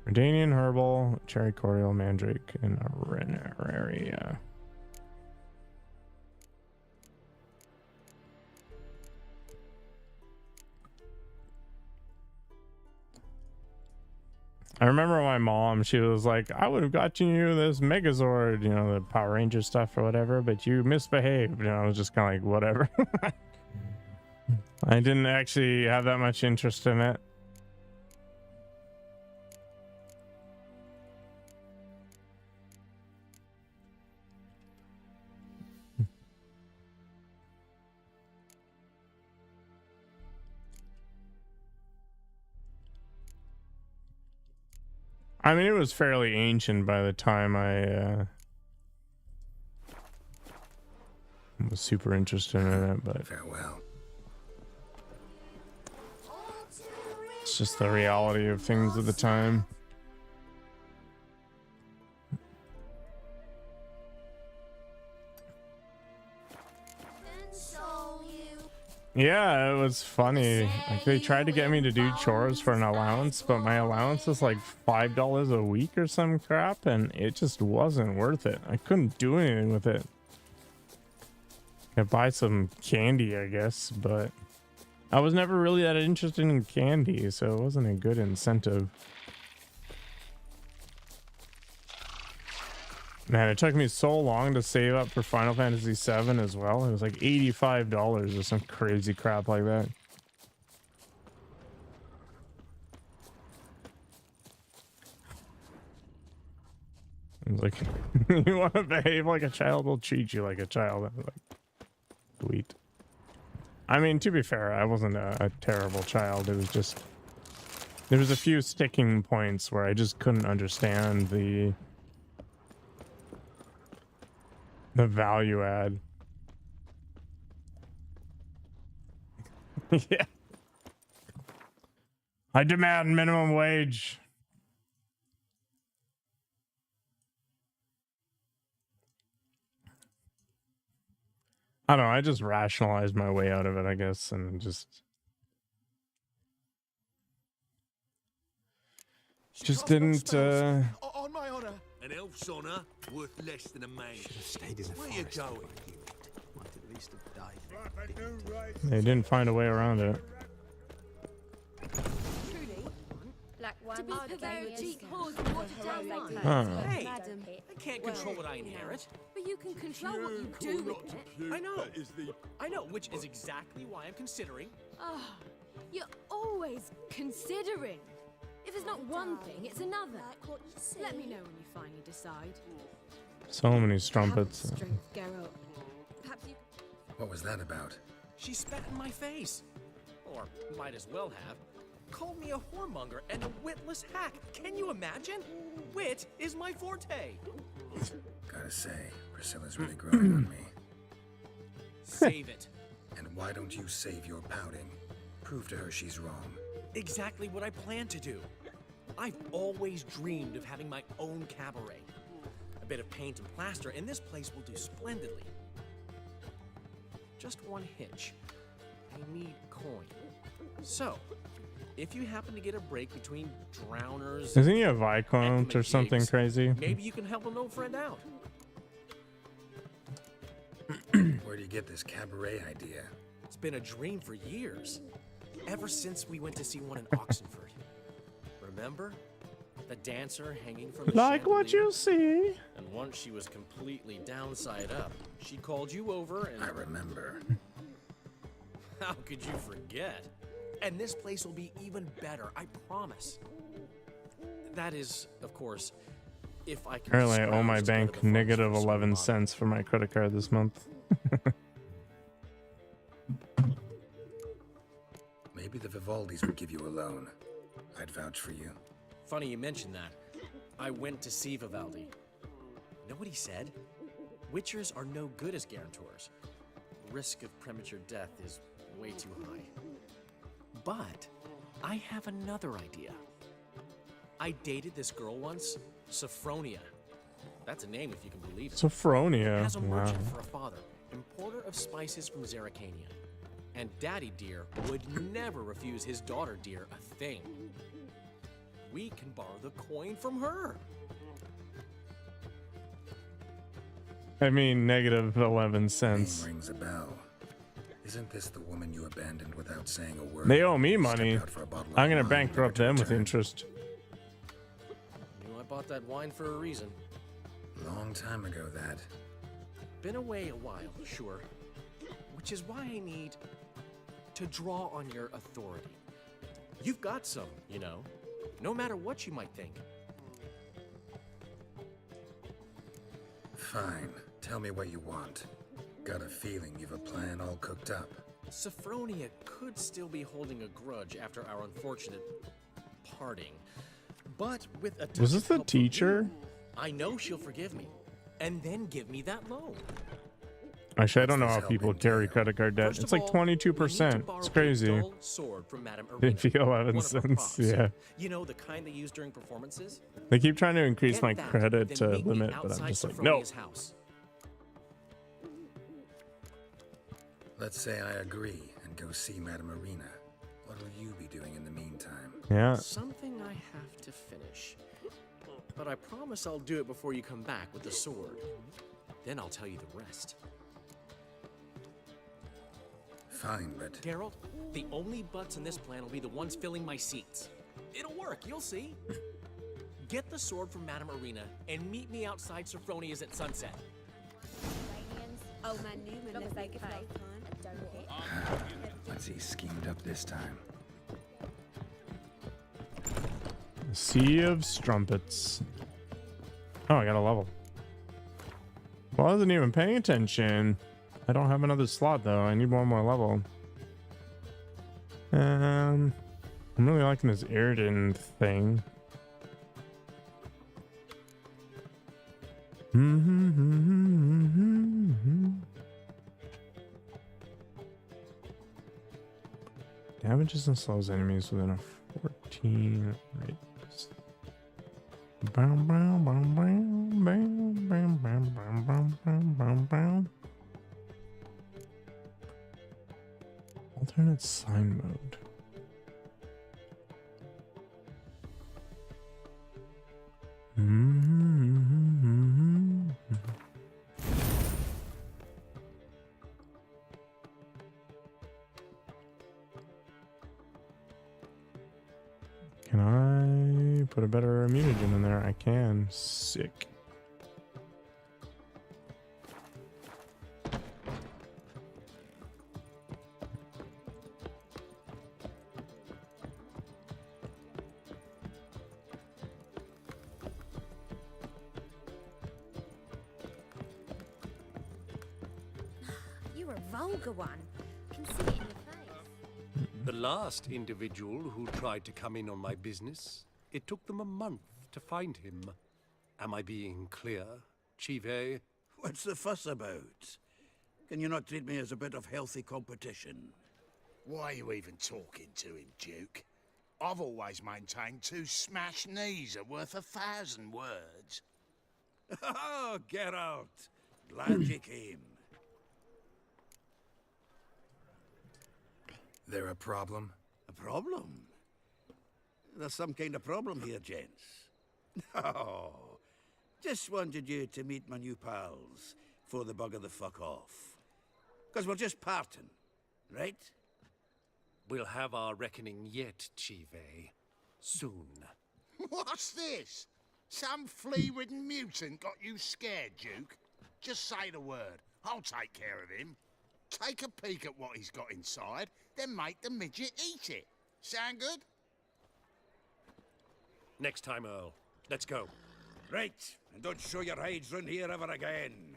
Redanian herbal, cherry cordial, mandrake, and arenaria. I remember my mom, she was like, I would have gotten you this Megazord, you know, the Power Ranger stuff or whatever, but you misbehaved. And I was just kind of like, whatever. I didn't actually have that much interest in it. I mean, it was fairly ancient by the time I was super interested in it, but Farewell. it's just the reality of things at the time. Yeah, it was funny. Like they tried to get me to do chores for an allowance, but my allowance was like $5 a week or some crap, and it just wasn't worth it. I couldn't do anything with it. I could buy some candy, I guess, but I was never really that interested in candy, so it wasn't a good incentive. Man, it took me so long to save up for Final Fantasy VII as well. It was like $85 or some crazy crap like that. I was like, you want to behave like a child, we'll treat you like a child. I was like, sweet. I mean, to be fair, I wasn't a terrible child. It was just, there was a few sticking points where I just couldn't understand the value add. Yeah. I demand minimum wage. I don't know, I just rationalized my way out of it, I guess, and just didn't On my honor. An elf's honor worth less than a man. Should have stayed in the Where you forest. going? Might at least have died. they didn't find a way around it. To be prepared to eat cause and water down line. Huh. Hey, Madam, I can't control what I inherit. but you can control what you do with it. I know, which is exactly why I'm considering. Oh, you're always considering. If it's not one thing, it's another. Let me know when you finally decide. So many Have strumpets. the strength, Geralt. Perhaps you. What was that about? She spat in my face. Or might as well have. Called me a whoremonger and a witless hack. Can you imagine? Wit is my forte. Gotta say, Priscilla's really growing on me. Save it. And why don't you save your pouting? Prove to her she's wrong. Exactly what I plan to do. I've always dreamed of having my own cabaret. A bit of paint and plaster, and this place will do splendidly. Just one hitch. I need coin. So, if you happen to get a break between drowners, Isn't he a Viscount or something gigs, crazy? maybe you can help an old friend out. Where do you get this cabaret idea? It's been a dream for years. Ever since we went to see one in Oxenford. Remember? The dancer hanging from the Like what chandelier? you see. And once she was completely downside up, she called you over and... I remember. How could you forget? And this place will be even better, I promise. That is, of course, if I can... Apparently I owe my scrounge together bank the funds negative for a 11 small cents for my credit card this month. Maybe the Vivaldis would give you a loan. I'd vouch for you. Funny you mention that. I went to see Vivaldi. Know what he said? Witchers are no good as guarantors. Risk of premature death is way too high. But I have another idea. I dated this girl once, Sophronia. That's a name if you can believe it. Sophronia. Has a Wow. merchant for a father, importer of spices from Zerrikania. And Daddy Dear would never refuse his daughter Dear a thing. We can borrow the coin from her. I mean, negative 11 cents. Name rings a bell. Isn't this the woman you abandoned without saying a word? They owe me Stepped money. out for a bottle of I'm gonna wine, bankrupt never to them with return. interest. Knew I bought that wine for a reason. Long time ago, that. Been away a while, sure. Which is why I need to draw on your authority. You've got some, you know. No matter what you might think. Fine. Tell me what you want. Got a feeling you've a plan all cooked up. Sophronia could still be holding a grudge after our unfortunate parting. But with a touch Was this of the help from teacher? you, I know she'll forgive me. And then give me that loan. Actually, I don't know What's how this people help carry entail? credit card debt. First It's of like all, we need to 22%. borrow It's a crazy. dull sword from Madame Didn't Arena, feel 11 one of her cents. props. Yeah. You know, the kind they use during performances? They keep trying to increase Get my that, credit then meet me limit, but I'm outside just like, no. Sophronia's house. Let's say I agree and go see Madame Arena. What will you be doing in the meantime? Yeah. Something I have to finish. But I promise I'll do it before you come back with the sword. Then I'll tell you the rest. Fine, but Geralt, the only butts in this plan will be the ones filling my seats. It'll work, you'll see. Get the sword from Madame Arena and meet me outside Sophronia's at sunset. Old man Newman lives like a lifetime. what's he schemed up this time? Sea of Strumpets. Oh, I got a level. Well, I wasn't even paying attention. I don't have another slot though. I need one more level. I'm really liking this Airden thing. Damages and slows enemies within a 14 radius. Bam, bam, bam, bam, bam, bam, bam, bam, bam, bam, bam, bam. Alternate sign mode. Can I put a better immunity in there? I can. Sick. You're a vulgar one. Can see it in your face. The last individual who tried to come in on my business, it took them a month to find him. Am I being clear, Chive? What's the fuss about? Can you not treat me as a bit of healthy competition? Why are you even talking to him, Duke? I've always maintained 2 smashed knees are worth 1,000 words. Oh, Geralt. Glad you came. There a problem? A problem? There's some kind of problem here, gents. Oh, just wanted you to meet my new pals before they bugger the fuck off. Because we're just parting, right? We'll have our reckoning yet, Chive. Soon. What's this? Some flea-ridden mutant got you scared, Duke? Just say the word. I'll take care of him. Take a peek at what he's got inside, then make the midget eat it. Sound good? Next time, Earl. Let's go. Right, and don't show your hides round here ever again.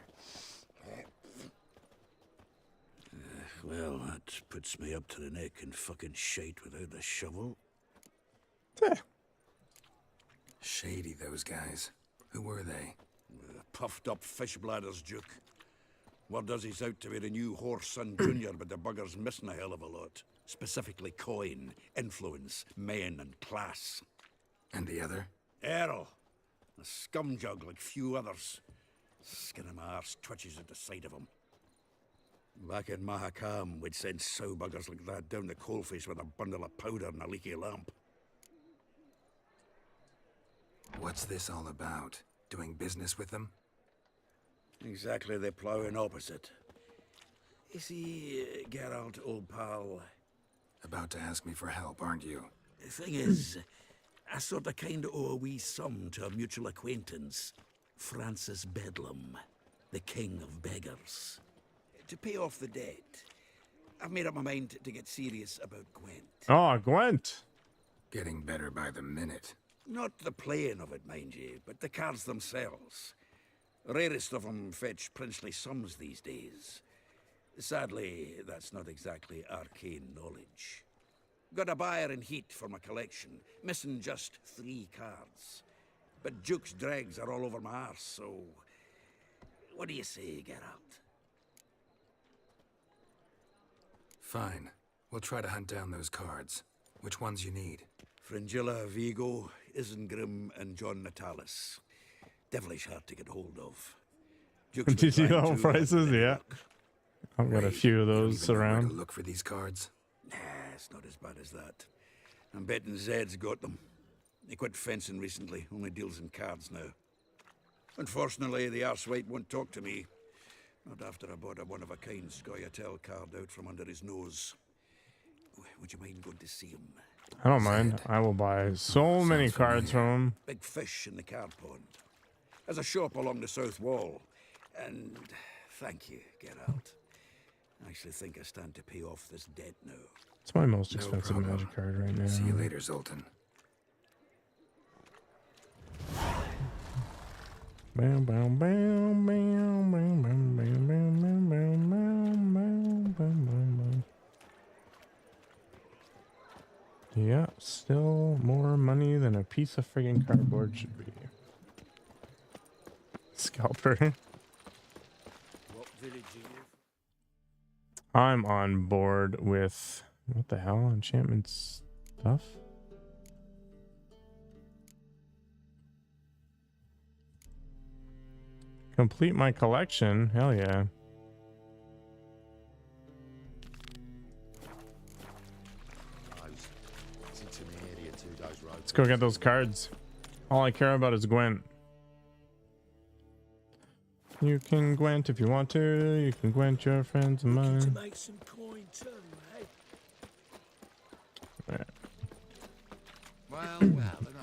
Well, that puts me up to the neck in fucking shite without a shovel. Shady, those guys. Who were they? Puffed up fish bladders, Duke. Word does he's out to be the new Whoreson Jr., but the bugger's missing a hell of a lot. Specifically coin, influence, men, and class. And the other? Earl. A scumjug like few others. Skin of my arse twitches at the sight of him. Back in Mahakam, we'd send sow buggers like that down the coalface with a bundle of powder and a leaky lamp. What's this all about? Doing business with them? Exactly the ploughing opposite. You see, Geralt, old pal, About to ask me for help, aren't you? the thing is, I sort of kind of owe a wee sum to a mutual acquaintance, Francis Bedlam, the king of beggars. To pay off the debt, I've made up my mind to get serious about Gwent. Oh, Gwent. Getting better by the minute. Not the playing of it, mind you, but the cards themselves. Rarest of them fetch princely sums these days. Sadly, that's not exactly arcane knowledge. Got a buyer in heat for my collection, missing just 3 cards. But Duke's dregs are all over my arse, so... What do you say, Geralt? Fine. We'll try to hunt down those cards. Which ones you need? Fringilla, Vigo, Isengrim, and John Natalis. Devilish hard to get hold of. Duke's Did you see the declined whole to, prices? any Yeah. luck. I've got a Wait, few of you don't those even know where to around. look for these cards? Nah, it's not as bad as that. I'm betting Zed's got them. He quit fencing recently, only deals in cards now. Unfortunately, the arsewite won't talk to me. Not after I bought a one-of-a-kind Scoia'tael card out from under his nose. Would you mind going to see him? I don't mind. I will buy so many cards from him. Big fish in the card pond. There's a shop along the south wall. And thank you, Geralt. I actually think I stand to pay off this debt now. It's my most No expensive problem. magic card right now. See you later, Zoltan. Bam, bam, bam, bam, bam, bam, bam, bam, bam, bam, bam, bam, bam, bam. Yeah, still more money than a piece of friggin' cardboard should be. Scalper. What village are you? I'm on board with what the hell? Enchantment stuff? Complete my collection. Hell yeah. Let's go get those cards. All I care about is Gwent. You can Gwent if you want to. You can Gwent your friends and mine. To make some coin too, eh?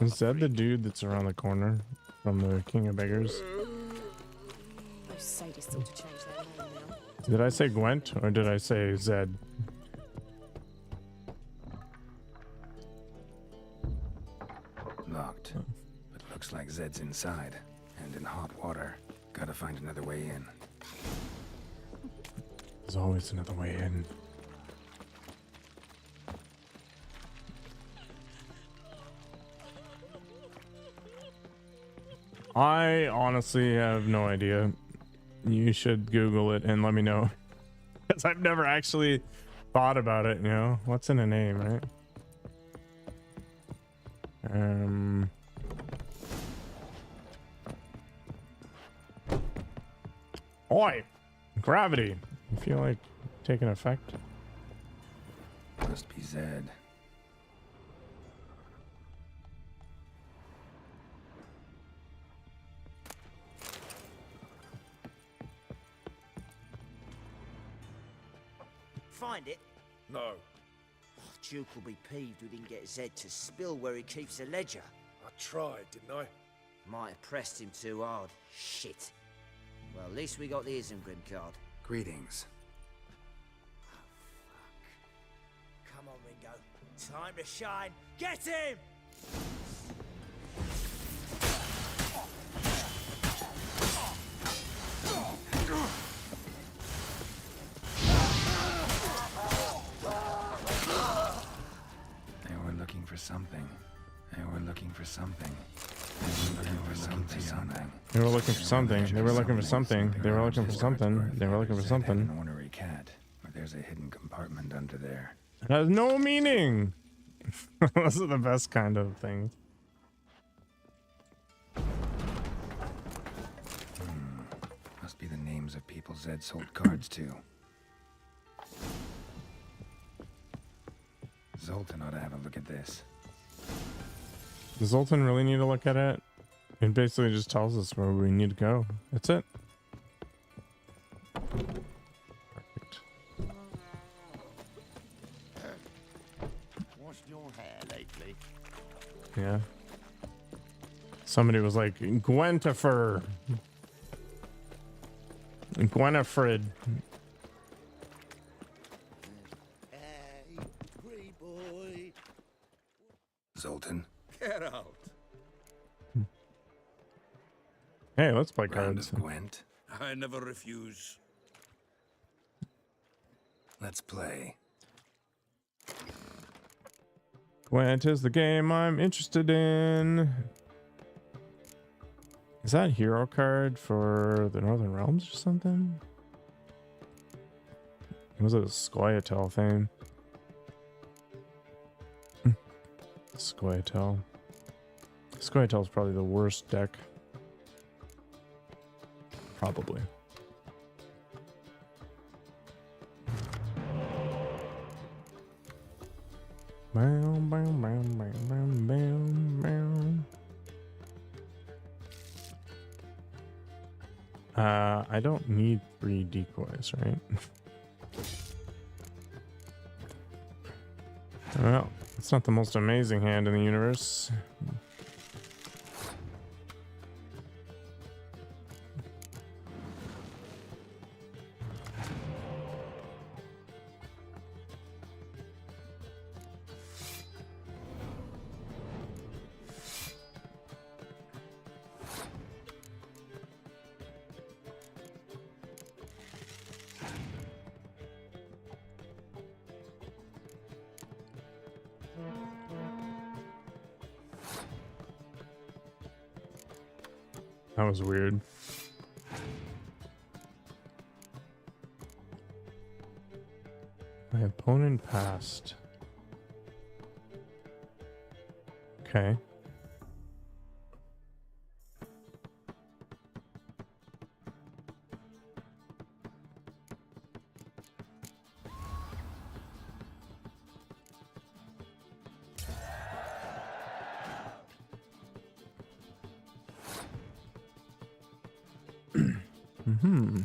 Is that the dude that's around the corner from the King of Beggars? Those sadists ought to change their name now. Did I say Gwent or did I say Zed? Locked. But looks like Zed's inside. And in hot water. Gotta find another way in. There's always another way in. I honestly have no idea. You should Google it and let me know. Because I've never actually thought about it, you know? What's in a name, right? Oi! Gravity. You feel like taking effect? Must be Zed. Find it? No. Oh, Duke will be peeved we didn't get Zed to spill where he keeps the ledger. I tried, didn't I? Might have pressed him too hard. Shit. Well, at least we got the Isengrim card. Greetings. Come on, Ringo. Time to shine. Get him! They were looking for something. They were looking for something. They were looking for something. They were looking for something. They were looking for something. They were looking for something. They were looking for Zed had something. an ornery cat, but there's a hidden compartment under there. It has no meaning. Those are the best kind of things. Must be the names of people Zed sold cards to. Zoltan ought to have a look at this. Does Zoltan really need to look at it? It basically just tells us where we need to go. That's it. Perfect. Washed your hair lately? Yeah. Somebody was like, Gwentifer. Gwenifred. Hey, free boy. Zoltan, Get out. Hey, let's play round cards. of Gwent. I never refuse. Let's play. Gwent is the game I'm interested in. Is that hero card for the Northern Realms or something? Was it a Scoia'tael thing? Scoia'tael. Scoia'tael's probably the worst deck. Probably. Bam, bam, bam, bam, bam, bam, bam. I don't need 3 decoys, right? Well, it's not the most amazing hand in the universe. That was weird. My opponent passed. Okay. Mm-hmm.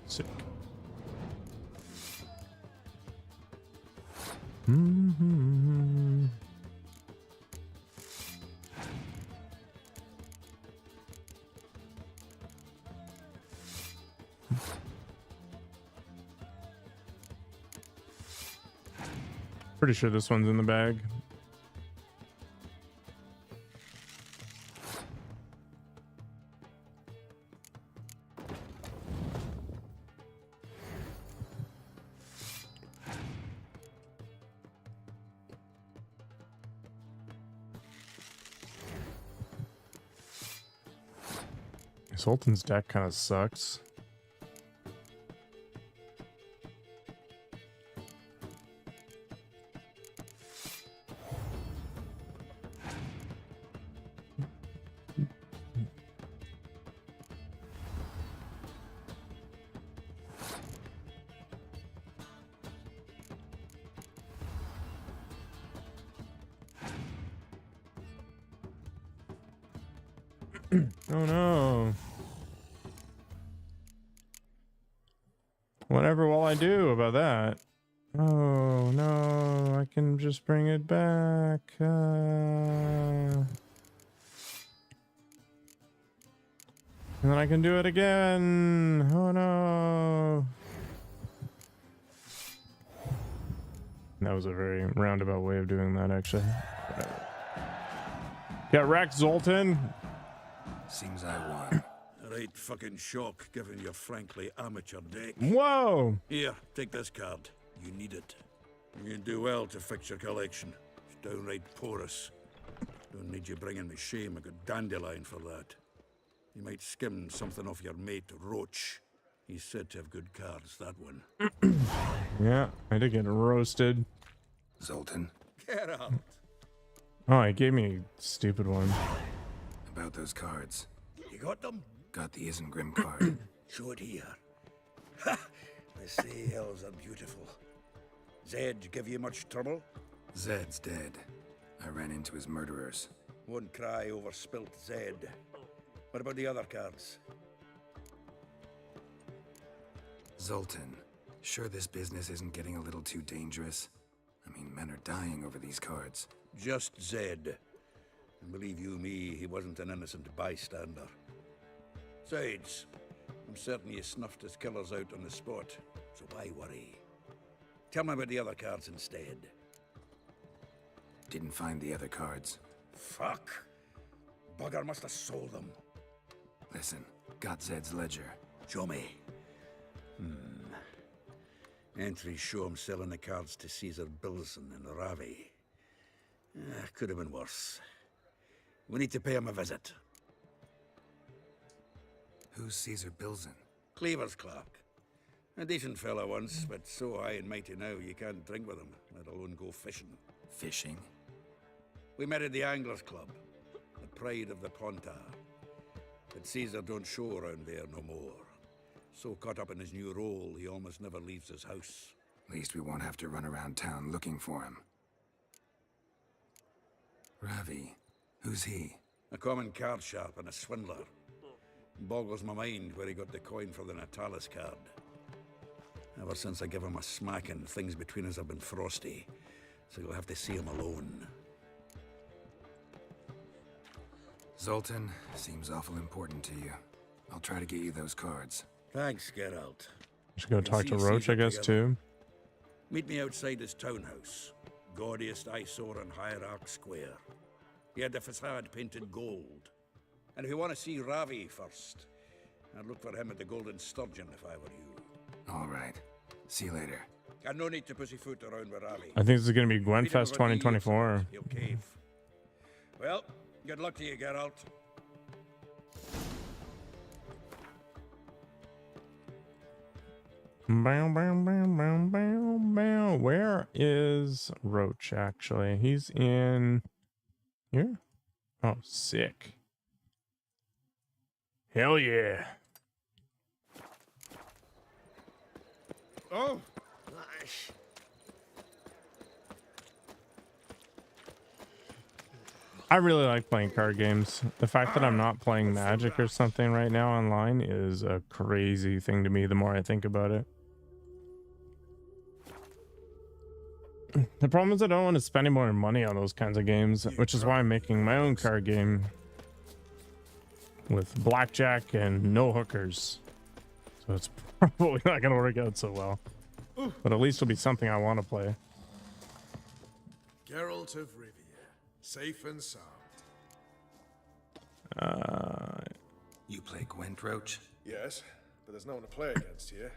Sick. Mm-hmm. Pretty sure this one's in the bag. Sultan's deck kind of sucks. Oh no. Whatever will I do about that? Oh no, I can just bring it back. And then I can do it again. Oh no. That was a very roundabout way of doing that, actually. Get wrecked, Zoltan. Seems I won. Right fucking shock, given your frankly amateur deck. Whoa! Here, take this card. You need it. You can do well to fix your collection. It's downright porous. Don't need you bringing me shame. I got dandelion for that. You might skim something off your mate, Roach. He's said to have good cards, that one. Yeah, I did get roasted. Zoltan, Get out. Oh, he gave me a stupid one. about those cards. You got them? Got the Isengrim card. Show it here. Ha! They say elves are beautiful. Zed give you much trouble? Zed's dead. I ran into his murderers. Won't cry over spilt Zed. What about the other cards? Zoltan, sure this business isn't getting a little too dangerous? I mean, men are dying over these cards. Just Zed. And believe you me, he wasn't an innocent bystander. Besides, I'm certain you snuffed his killers out on the spot, so why worry? Tell me about the other cards instead. Didn't find the other cards. Fuck! Bugger must have sold them. Listen, got Zed's ledger. Show me. Entries show him selling the cards to Caesar Bilson and Ravi. Could have been worse. We need to pay him a visit. Who's Caesar Bilson? Cleaver's clerk. A decent fellow once, but so high and mighty now you can't drink with him, let alone go fishing. Fishing? We met at the Anglers Club, the pride of the Pontar. But Caesar don't show around there no more. So caught up in his new role, he almost never leaves his house. At least we won't have to run around town looking for him. Ravi, who's he? A common card sharp and a swindler. Boggles my mind where he got the coin for the Natalis card. Ever since I gave him a smacking, things between us have been frosty. So you'll have to see him alone. Zoltan seems awful important to you. I'll try to get you those cards. Thanks, Geralt. Should go talk to Roach, I guess, too. Meet me outside his townhouse. Gaudiest eyesore on Hierarch Square. He had the facade painted gold. And if you want to see Ravi first, I'd look for him at the Golden Sturgeon if I were you. All right. See you later. And no need to pussyfoot around with Ravi. I think this is going to be Gwenfest 2024. He'll cave. Well, good luck to you, Geralt. Bow, bow, bow, bow, bow, bow. Where is Roach, actually? He's in here? Oh, sick. Hell yeah. Oh! I really like playing card games. The fact that I'm not playing Magic or something right now online is a crazy thing to me the more I think about it. The problem is I don't want to spend any more money on those kinds of games, which is why I'm making my own card game with blackjack and no hookers. So it's probably not going to work out so well. But at least it'll be something I want to play. Geralt of Rivia, safe and sound. You play Gwent, Roach? Yes, but there's no one to play against here.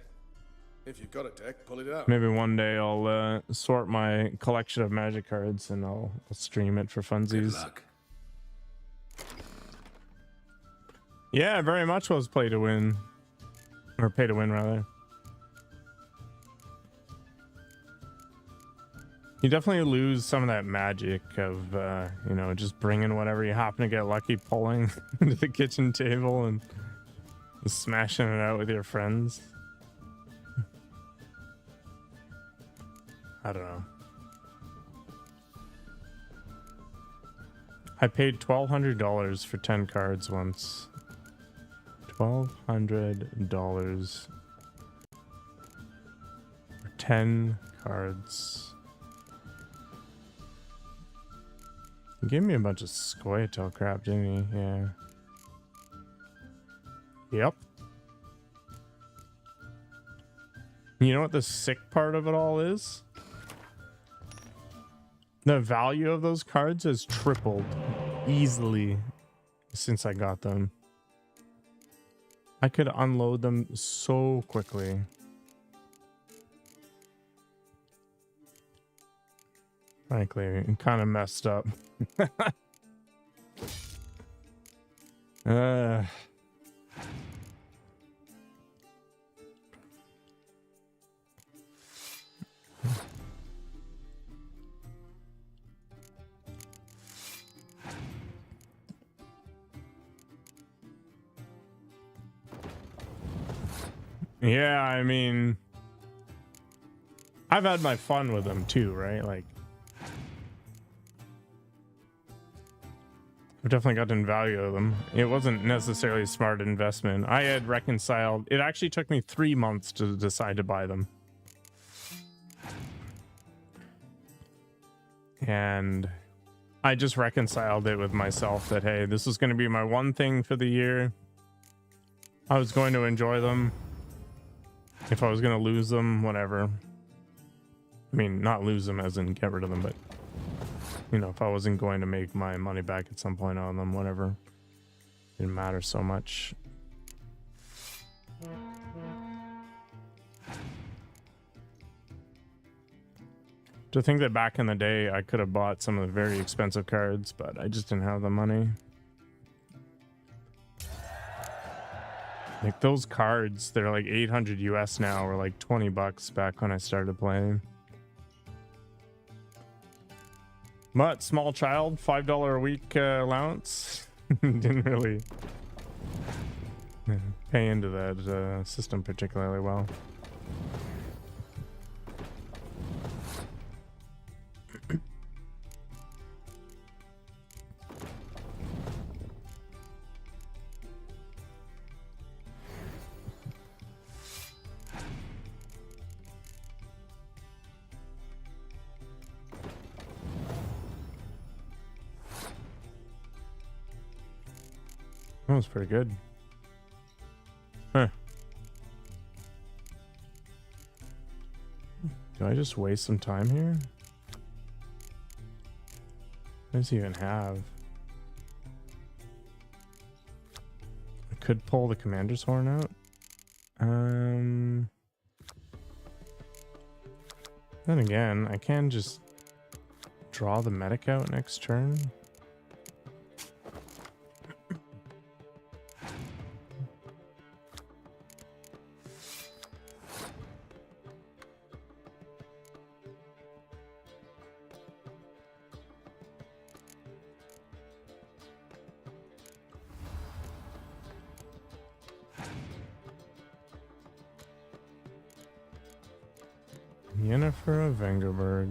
If you've got a deck, pull it out. Maybe one day I'll sort my collection of Magic cards and I'll stream it for funsies. Good luck. Yeah, very much was play to win. Or pay to win, rather. You definitely lose some of that magic of, you know, just bringing whatever you happen to get lucky pulling into the kitchen table and smashing it out with your friends. I don't know. I paid $1,200 for 10 cards once. $1,200 for 10 cards. He gave me a bunch of Squirtle crap, didn't he? Yeah. Yep. You know what the sick part of it all is? The value of those cards has tripled easily since I got them. I could unload them so quickly. Frankly, I'm kind of messed up. Yeah, I mean, I've had my fun with them too, right? Like, I've definitely gotten value of them. It wasn't necessarily a smart investment. I had reconciled. It actually took me 3 months to decide to buy them. And I just reconciled it with myself that, hey, this is going to be my one thing for the year. I was going to enjoy them. If I was going to lose them, whatever. I mean, not lose them as in get rid of them, but, you know, if I wasn't going to make my money back at some point on them, whatever. Didn't matter so much. To think that back in the day I could have bought some of the very expensive cards, but I just didn't have the money. Like those cards, they're like 800 US now, or like 20 bucks back when I started playing. But small child, $5 a week allowance. Didn't really pay into that system particularly well. That was pretty good. Huh. Do I just waste some time here? What does he even have? I could pull the commander's horn out. Then again, I can just draw the medic out next turn. Yennefer of Vengerberg.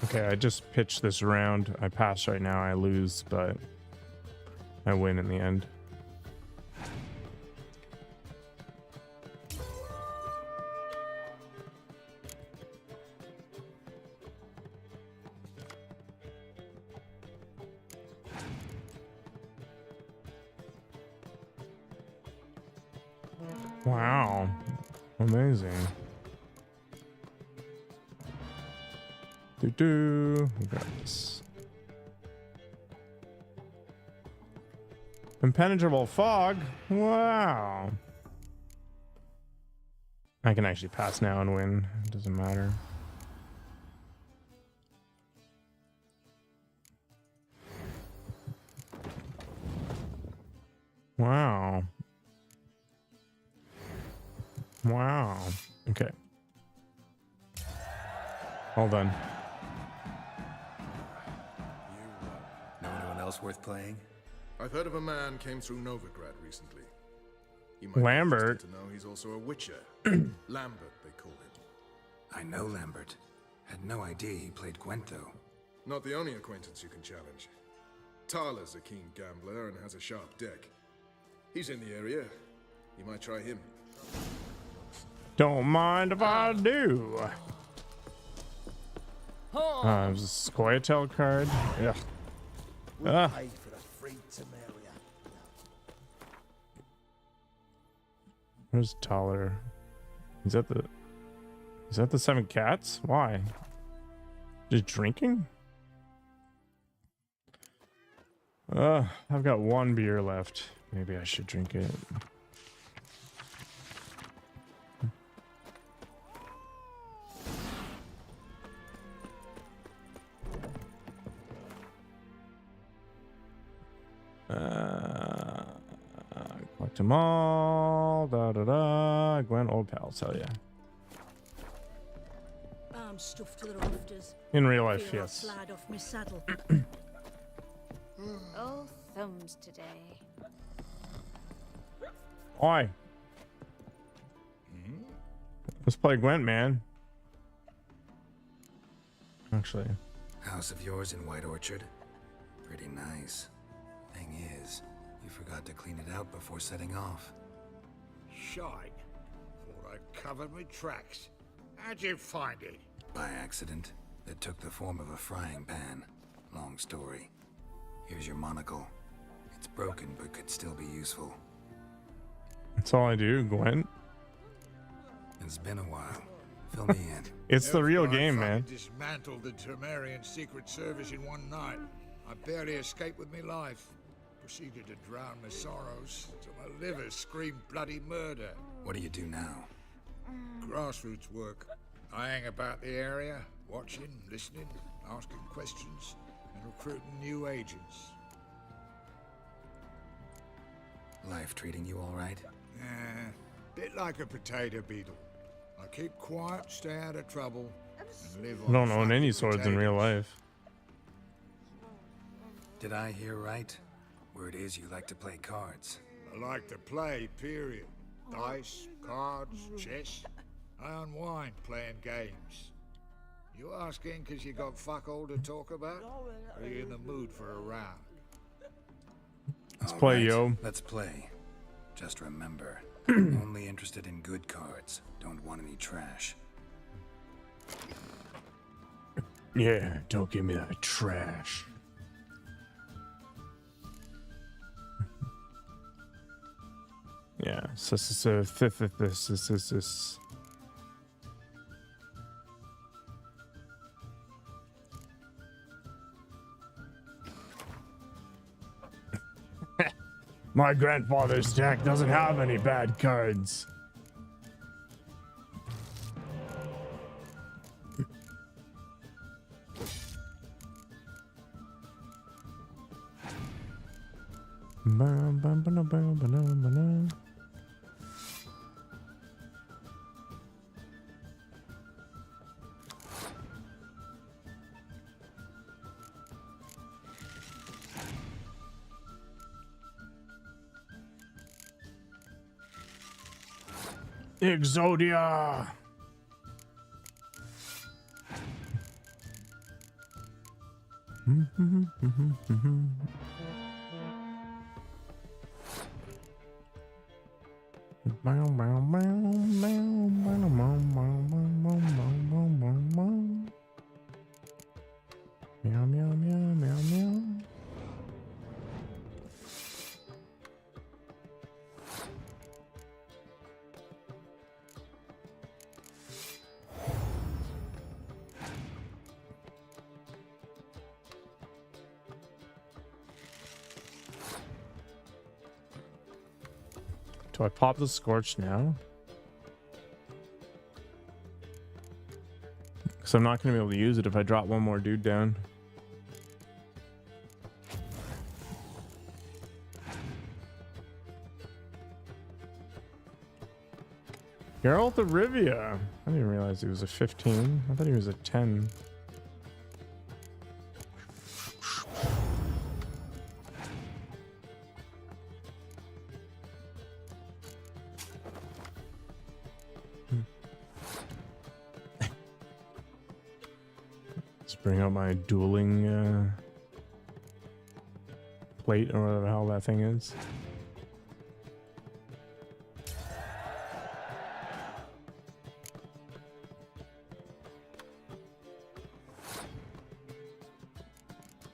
Okay, I just pitched this round. I pass right now, I lose, but I win in the end. Wow. Amazing. We got this. Impenetrable fog. Wow. I can actually pass now and win. It doesn't matter. Wow. Wow. Okay. All done. Know anyone else worth playing? I've heard of a man came through Novigrad recently. You might Lambert. be interested to know he's also a witcher. Lambert, they call him. I know Lambert. Had no idea he played Gwent, though. Not the only acquaintance you can challenge. Tala's a keen gambler and has a sharp deck. He's in the area. You might try him. Don't mind if I do. It was a Scoia'tael card. Yeah. Paid for the free Temeria. Where's Taller? Is that the Seven Cats? Why? Just drinking? I've got one beer left. Maybe I should drink it. Collect them all. Da da da. Gwen, old pals. Hell yeah. I'm stuffed to the rafters. In real life, Feel I'll yes. slide off my saddle. All thumbs today. Oi. Let's play Gwent, man. Actually. House of yours in White Orchard? Pretty nice. Thing is, you forgot to clean it out before setting off. Shite. Thought I covered my tracks. How'd you find it? By accident. It took the form of a frying pan. Long story. Here's your monocle. It's broken, but could still be useful. That's all I do, Gwent. It's been a while. Fill me in. It's the real Elfguard game, fucking man. Dismantled the Temerian Secret Service in one night. I barely escaped with my life. Proceeded to drown my sorrows till my liver screamed bloody murder. What do you do now? Grassroots work. I hang about the area, watching, listening, asking questions, and recruiting new agents. Life treating you all right? Bit like a potato beetle. I keep quiet, stay out of trouble, and live I on don't own any fucking swords in real potatoes. life. Did I hear right? Word is you like to play cards. I like to play, period. Dice, cards, chess. I unwind playing games. You asking because you got fuck all to talk about? Or are you in the mood for a round? Let's All play, right, yo. Let's play. Just remember, only interested in good cards. Don't want any trash. Yeah, don't give me that trash. Yeah, this. My grandfather's deck doesn't have any bad cards. Exodia. Meow, meow, meow, meow, meow. Do I pop the Scorch now? Because I'm not going to be able to use it if I drop one more dude down. Geralt of Rivia. I didn't realize he was a 15. I thought he was a 10. Let's bring out my dueling plate or whatever the hell that thing is.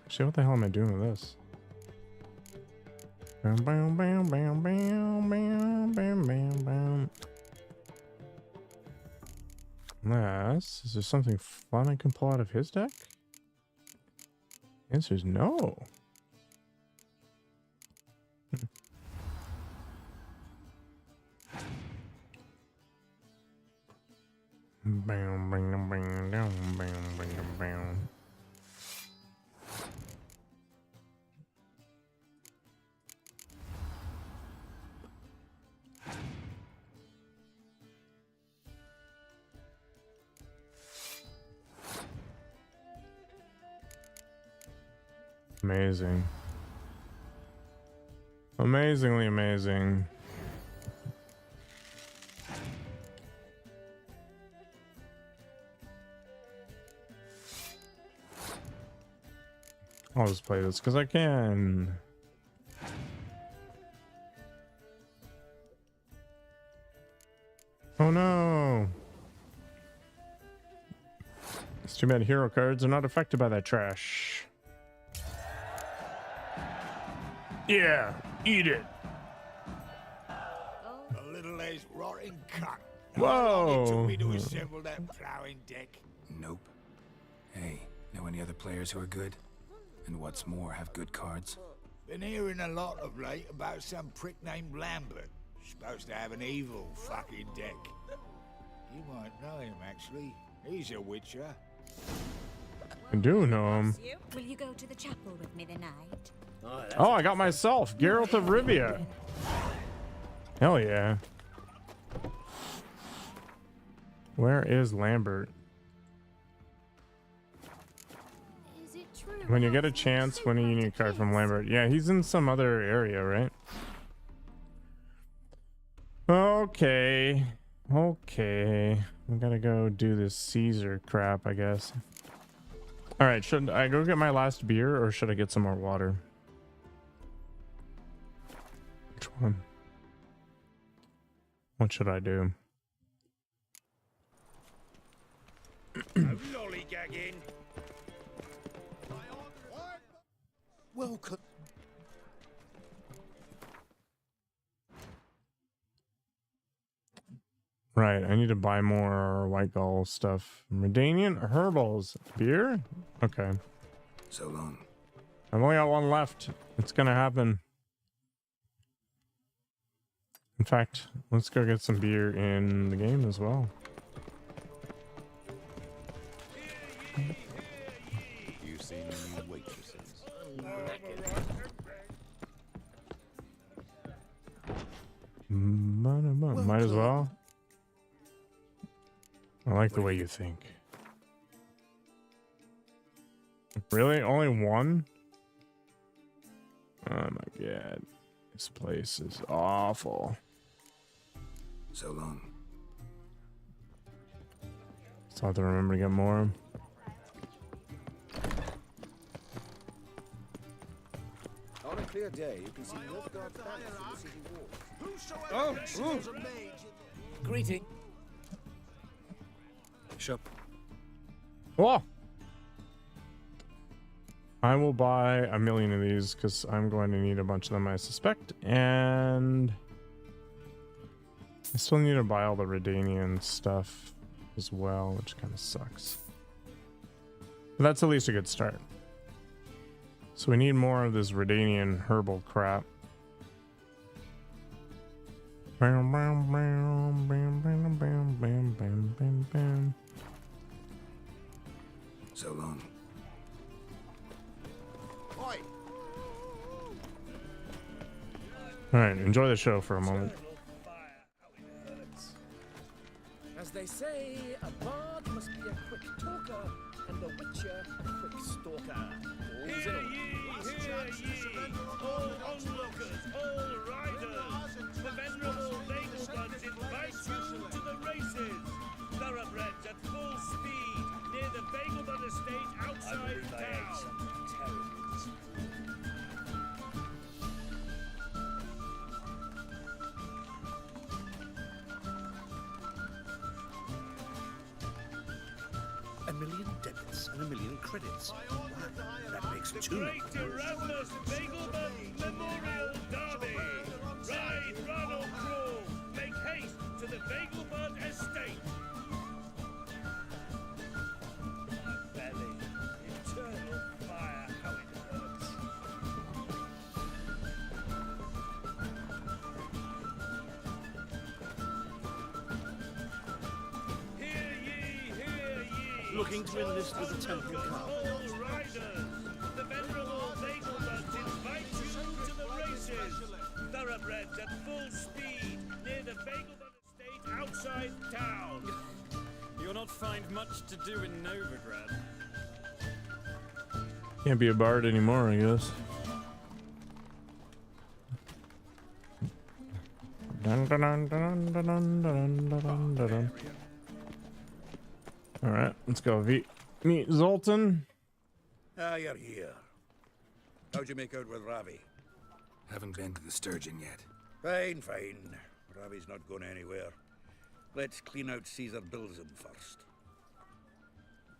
Actually, what the hell am I doing with this? Bam, bam, bam, bam, bam, bam, bam, bam, bam. Unless, is there something fun I can pull out of his deck? The answer is no. Bam, bam, bam, down, bam, bam, bam. Amazing. Amazingly amazing. I'll just play this because I can. Oh no! It's too bad hero cards are not affected by that trash. Yeah, eat it. A little less rotting cunt. Whoa. How long it took me to assemble that ploughing deck? Nope. Hey, know any other players who are good? And what's more, have good cards? Been hearing a lot of late about some prick named Lambert. Supposed to have an evil fucking deck. You might know him, actually. He's a witcher. I do know him. Will you go to the chapel with me tonight? Oh, I got myself, Geralt of Rivia. Hell yeah. Where is Lambert? Is it true? When you get a chance, win a unique card from Lambert. Yeah, he's in some other area, right? Okay. Okay. I gotta go do this Caesar crap, I guess. Alright, should I go get my last beer or should I get some more water? Which one? What should I do? Lollygagging. Welcome. Right, I need to buy more White Gull stuff. Redanian herbals. Beer? Okay. So long. I've only got one left. It's gonna happen. In fact, let's go get some beer in the game as well. You seen any new waitresses? Might as well. I like the way you think. Really? Only one? Oh my god. This place is awful. So long. Still have to remember to get more. On a clear day, you can see Nilfgaard's banners in the city walls. Oh, Greeting. Shop. Oh! I will buy a million of these because I'm going to need a bunch of them, I suspect. And I still need to buy all the Redanian stuff as well, which kind of sucks. But that's at least a good start. So we need more of this Redanian herbal crap. Bam, bam, bam, bam, bam, bam, bam, bam, bam, bam. So long. Alright, enjoy the show for a moment. As they say, a bard must be a quick talker, and a witcher a quick stalker. All's in all. All onlookers, all riders, the venerable Nagelbuds invite you to the races. Thoroughbreds at full speed near the Bagelbud estate outside town. A million debits and a million credits. Wow, that makes two. Great Erasmus Bagelbud Memorial Derby. Ride, run or crawl. Make haste to the Bagelbud estate. My belly, eternal fire, how it hurts. Hear ye, hear ye. Looking to enlist with the temple cup. All riders, the venerable Bagelbuds invite you to the races. Thoroughbreds at full speed near the Bagelbud estate outside town. You'll not find much to do in Novigrad. Can't be a bard anymore, I guess. Dun, dun, dun, dun, dun, dun, dun, dun, dun, dun. All right, let's go. Meet Zoltan. Ah, you're here. How'd you make out with Ravi? Haven't been to the Sturgeon yet. Fine, fine. Ravi's not going anywhere. Let's clean out Caesar Bilzum first.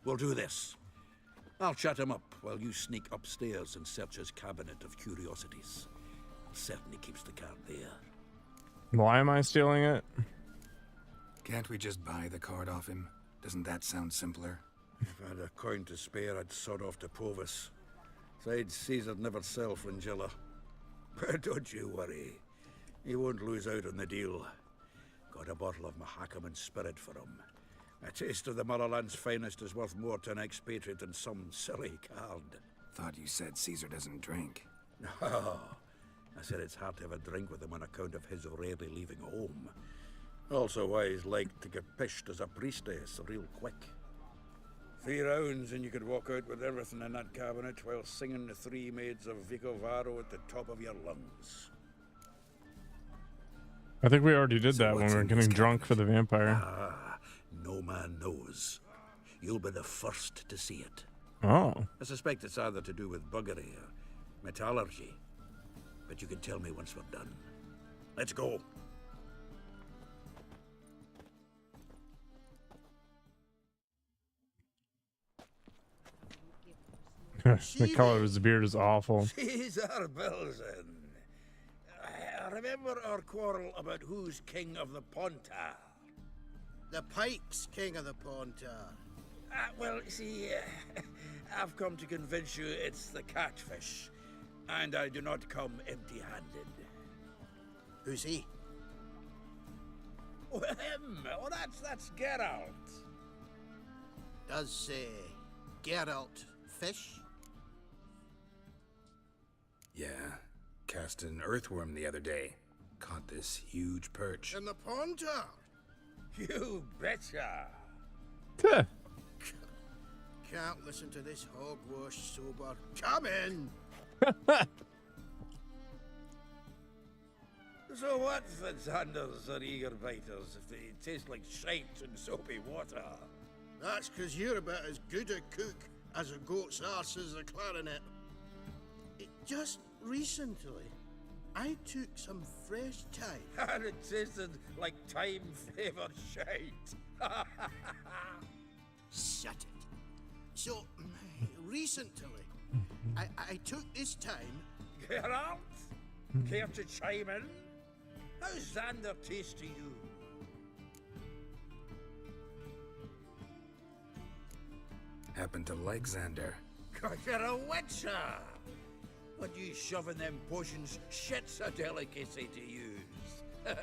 We'll do this. I'll chat him up while you sneak upstairs and search his cabinet of curiosities. Certainly keeps the card there. Why am I stealing it? Can't we just buy the card off him? Doesn't that sound simpler? If I had a coin to spare, I'd sod off to Provis. Besides, Caesar'd never sell Fringilla. But don't you worry. He won't lose out on the deal. Got a bottle of Mahakaman spirit for him. A taste of the motherland's finest is worth more to an expatriate than some silly card. Thought you said Caesar doesn't drink. No. I said it's hard to have a drink with him on account of his rarely leaving home. Also why he's like to get pished as a priestess real quick. 3 rounds and you could walk out with everything in that cabinet while singing the 3 maids of Vicovaro at the top of your lungs. I think we already did that when we were getting drunk for the vampire. Ah, no man knows. You'll be the first to see it. Oh. I suspect it's either to do with buggery or metallurgy. But you can tell me once we're done. Let's go. The color of his beard is awful. Caesar Belzen. I remember our quarrel about who's king of the Pontar. The Pike's king of the Pontar. Well, see, I've come to convince you it's the catfish. And I do not come empty-handed. Who's he? Oh, him! Oh, that's Geralt. Does, Geralt fish? Yeah. Cast an earthworm the other day. Caught this huge perch. In the Pontar? You betcha. Can't listen to this hogwash sober. Come in! So what for Xanders or eager biters if they taste like shite and soapy water? That's 'cause you're about as good a cook as a goat's arse is a clarinet. Just recently, I took some fresh thyme. And it tasted like thyme-flavored shite. Shut it. So, recently, I took this thyme. Geralt? Care to chime in? How's Xander taste to you? Happen to like Xander. 'Cause you're a witcher. But you shoving them potions, shit's a delicacy to use. A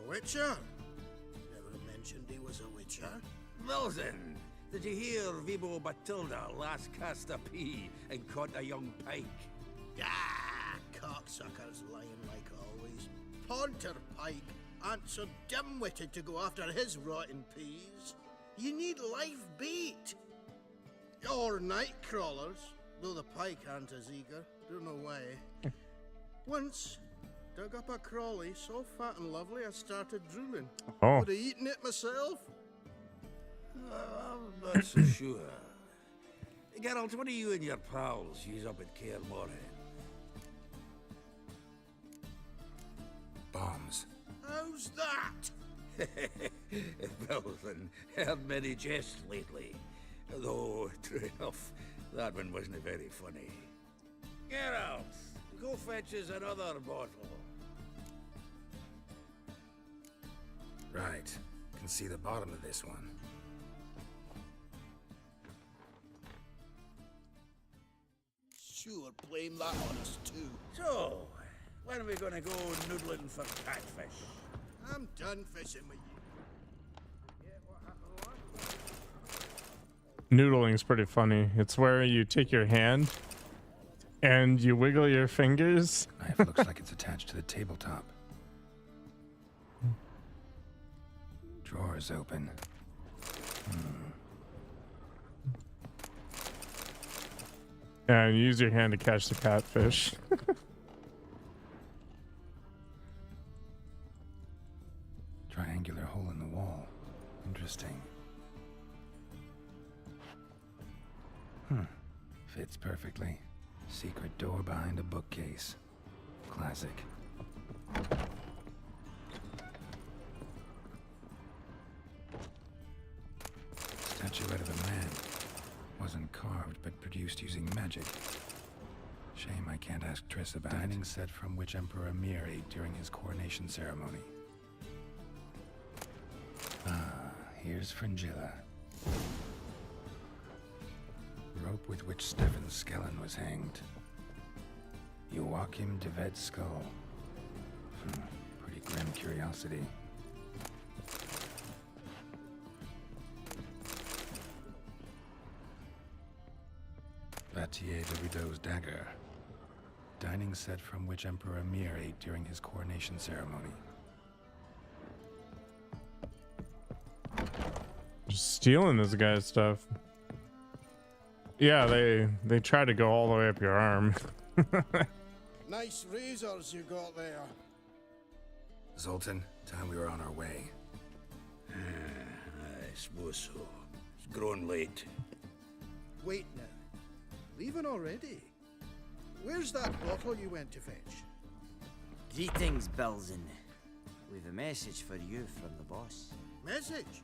witcher? Never mentioned he was a witcher. Wilson, did you hear Vibo Batilda last cast a pea and caught a young pike? Ah, cocksuckers lying like always. Pontar Pike aren't so dim-witted to go after his rotten peas. You need live bait. Or night crawlers, though the pike aren't as eager. Don't know why. Once, dug up a crawly so fat and lovely I started drooling. Oh. Would have eaten it myself. I'm not so sure. Geralt, what do you and your pals use up at Kaer Morhen? Bombs. How's that? Wilson, heard many jests lately. Though, true enough, that one wasn't very funny. Geralt, go fetch us another bottle. Right. Can see the bottom of this one. Sure, blame that on us too. So, when are we gonna go noodling for catfish? I'm done fishing with you. Noodling is pretty funny. It's where you take your hand and you wiggle your fingers. Knife looks like it's attached to the tabletop. Drawers open. And use your hand to catch the catfish. Triangular hole in the wall. Interesting. Fits perfectly. Secret door behind a bookcase. Classic. Statuette of a man. Wasn't carved, but produced using magic. Shame I can't ask Triss about dining set from which Emperor Emir ate during his coronation ceremony. Ah, here's Fringilla. Rope with which Stefan Skellen was hanged. Joachim de Ved's skull. Pretty grim curiosity. Vatier de Rideau's dagger. Dining set from which Emperor Emir ate during his coronation ceremony. Just stealing this guy's stuff. Yeah, they try to go all the way up your arm. Nice razors you got there. Zoltan, time we were on our way. I suppose so. It's growing late. Wait now. Leaving already? Where's that bottle you went to fetch? Greetings, Belzen. We've a message for you from the boss. Message?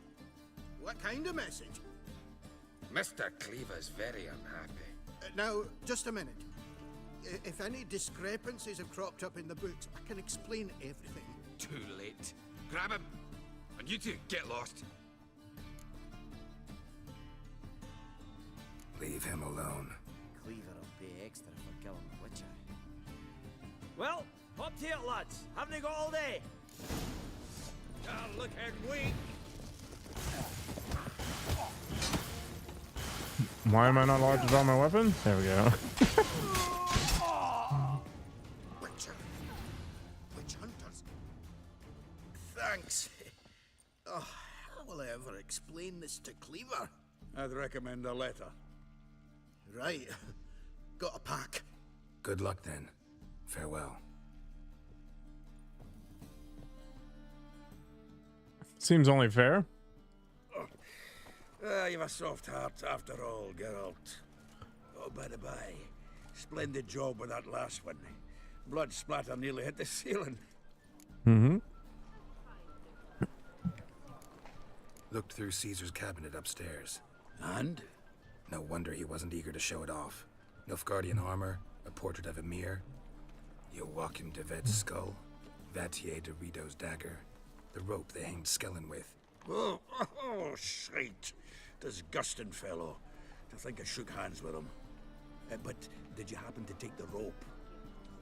What kind of message? Mr. Cleaver's very unhappy. Now, just a minute. If any discrepancies have cropped up in the books, I can explain everything. Too late. Grab him! And you two, get lost. Leave him alone. Cleaver will pay extra for killing the Witcher. Well, up to it, lads. Haven't you got all day? Looking weak. Why am I not allowed to draw my weapon? There we go. Witch hunters. Thanks. Oh, how will I ever explain this to Cleaver? I'd recommend a letter. Right. Got a pack. Good luck then. Farewell. Seems only fair. You've a soft heart after all, Geralt. Oh, by the by, splendid job with that last one. Blood splatter nearly hit the ceiling. Mm-hmm. Looked through Caesar's cabinet upstairs. And? No wonder he wasn't eager to show it off. Nilfgaardian armor, a portrait of Emir, Joachim de Ved's skull, Vatier de Rideau's dagger, the rope they hanged Skellen with. Oh, shite. Disgusting fellow. To think I shook hands with him. But did you happen to take the rope?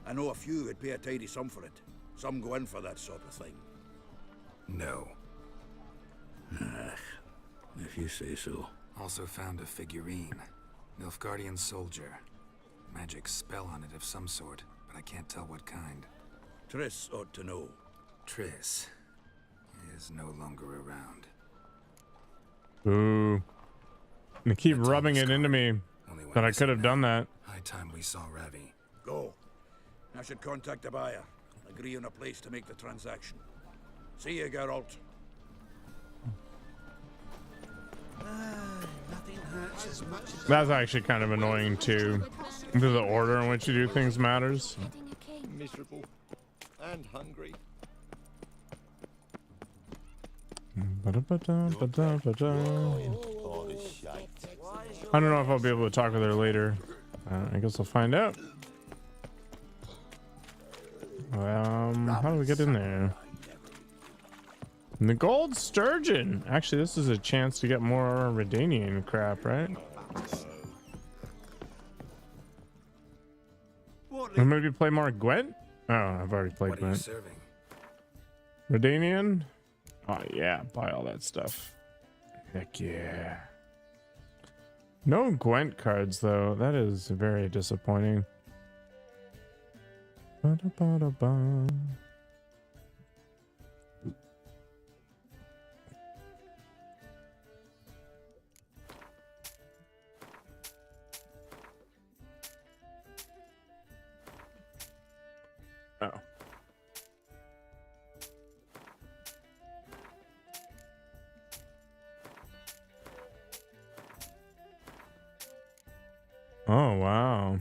I know a few would pay a tidy sum for it. Some go in for that sort of thing. No. If you say so. Also found a figurine. Nilfgaardian soldier. Magic spell on it of some sort, but I can't tell what kind. Triss ought to know. Triss is no longer around. Ooh. They keep rubbing it into me that I could have done that. High time we saw Ravi. Go. I should contact the buyer. Agree on a place to make the transaction. See you, Geralt. Nothing hurts as much as... That's actually kind of annoying too. The order in which you do things matters. Miserable and hungry. I don't know if I'll be able to talk with her later. I guess I'll find out. How do we get in there? The gold sturgeon. Actually, this is a chance to get more Redanian crap, right? Or maybe play more Gwent? Oh, I've already played What are you Gwent. serving? Redanian? Oh yeah, buy all that stuff. Heck yeah. No Gwent cards though. That is very disappointing. Ba-da-ba-da-ba. Oh. Oh, wow.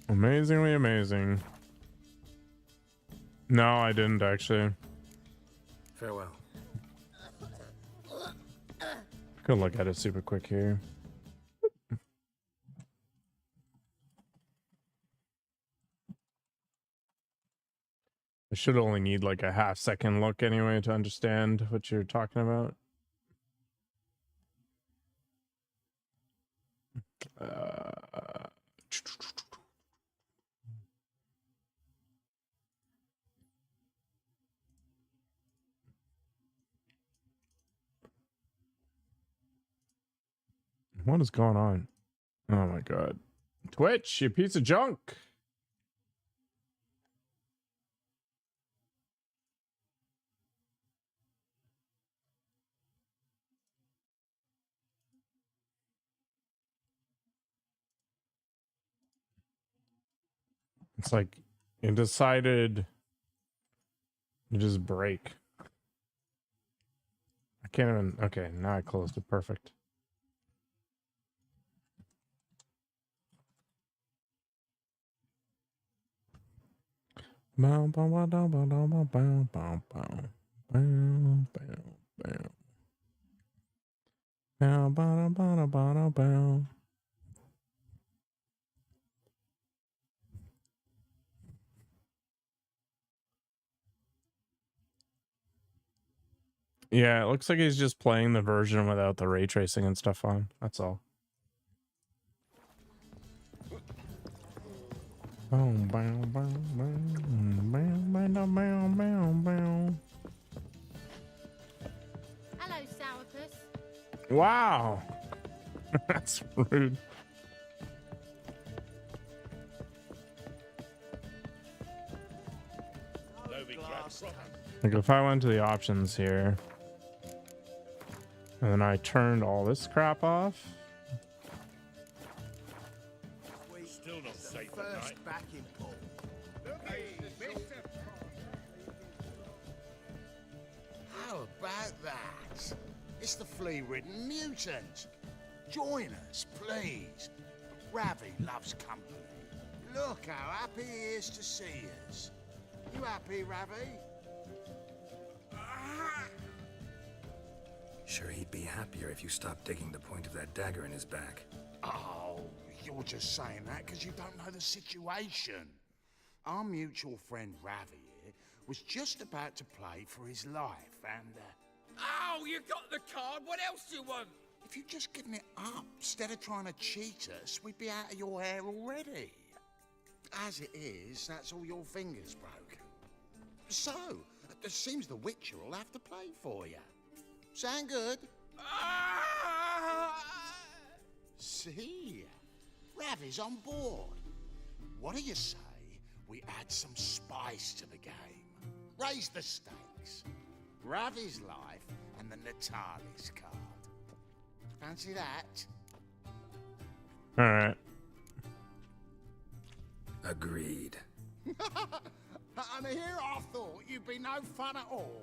Amazingly amazing. No, I didn't actually. Farewell. Go look at it super quick here. I should only need like a half-second look anyway to understand what you're talking about. What is going on? Oh my god. Twitch, you piece of junk. It's like it decided to just break. I can't even. Okay, now I closed it. Perfect. Bow, bow, bow, bow, bow, bow, bow, bow, bow, bow, bow, bow. Bow, bow, bow, bow, bow, bow. Yeah, it looks like he's just playing the version without the ray tracing and stuff on. That's all. Bow, bow, bow, bow, bow, bow, bow, bow, bow. Hello, Sourpuss. Wow. That's rude. Like if I went to the options here and then I turned all this crap off. Still not safe at night. How about that? It's the flea-ridden mutant. Join us, please. Ravi loves company. Look how happy he is to see us. You happy, Ravi? Sure, he'd be happier if you stopped digging the point of that dagger in his back. Oh, you're just saying that because you don't know the situation. Our mutual friend Ravi here was just about to play for his life and... Oh, you got the card. What else do you want? If you'd just given it up instead of trying to cheat us, we'd be out of your hair already. As it is, that's all your fingers broken. So, it seems the Witcher will have to play for you. Sound good? See? Ravi's on board. What do you say we add some spice to the game? Raise the stakes. Ravi's life and the Natalis card. Fancy that? All right. Agreed. And here I thought you'd be no fun at all.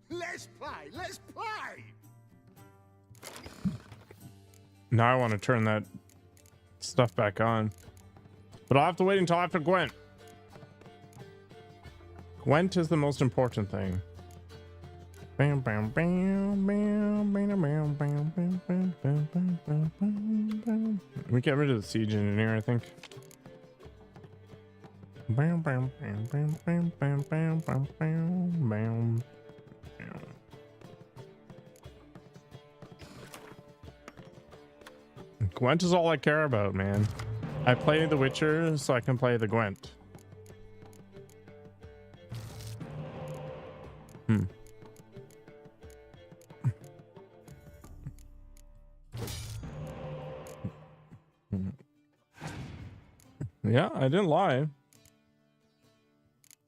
Let's play, let's play! Now I want to turn that stuff back on. But I'll have to wait until after Gwent. Gwent is the most important thing. Bam, bam, bam, bam, bam, bam, bam, bam, bam, bam, bam, bam, bam. We get rid of the siege engineer, I think. Bam, bam, bam, bam, bam, bam, bam, bam, bam, bam. Gwent is all I care about, man. I play The Witcher so I can play the Gwent. Yeah, I didn't lie.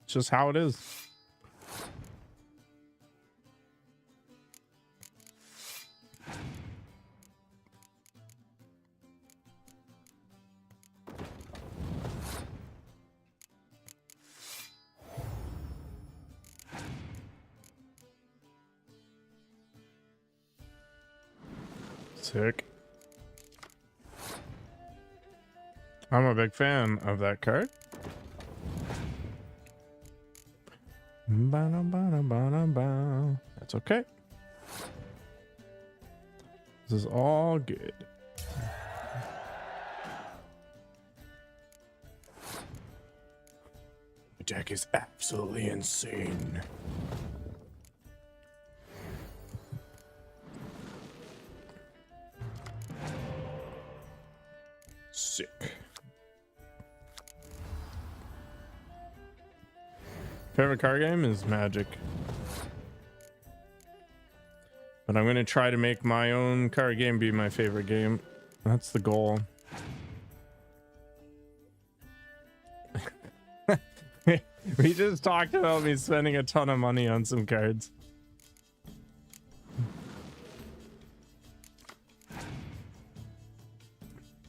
It's just how it is. Sick. I'm a big fan of that card. That's okay. This is all good. The deck is absolutely insane. Sick. Favorite card game is Magic. But I'm gonna try to make my own card game be my favorite game. That's the goal. We just talked about me spending a ton of money on some cards.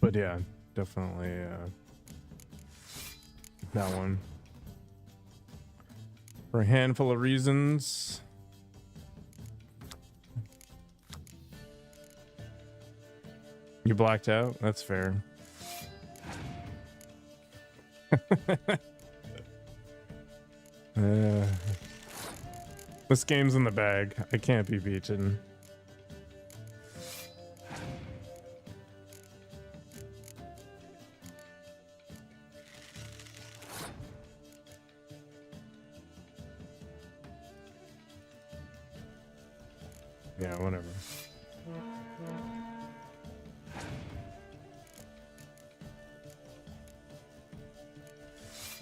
But yeah, definitely that one. For a handful of reasons. You blacked out? That's fair. This game's in the bag. I can't be beaten. Yeah, whatever.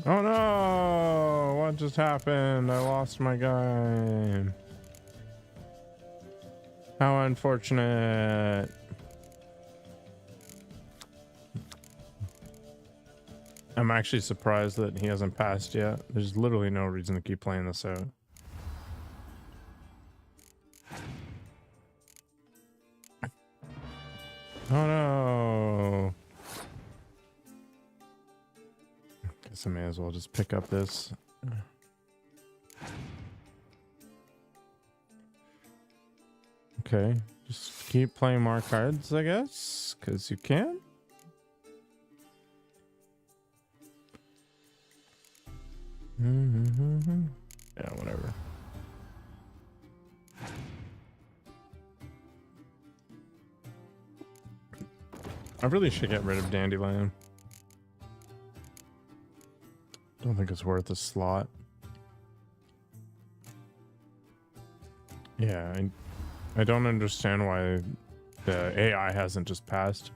Oh no! What just happened? I lost my guy. How unfortunate. I'm actually surprised that he hasn't passed yet. There's literally no reason to keep playing this out. Oh no. Guess I may as well just pick up this. Okay, just keep playing more cards, I guess, because you can. Yeah, whatever. I really should get rid of Dandelion. Don't think it's worth a slot. Yeah, I don't understand why the AI hasn't just passed.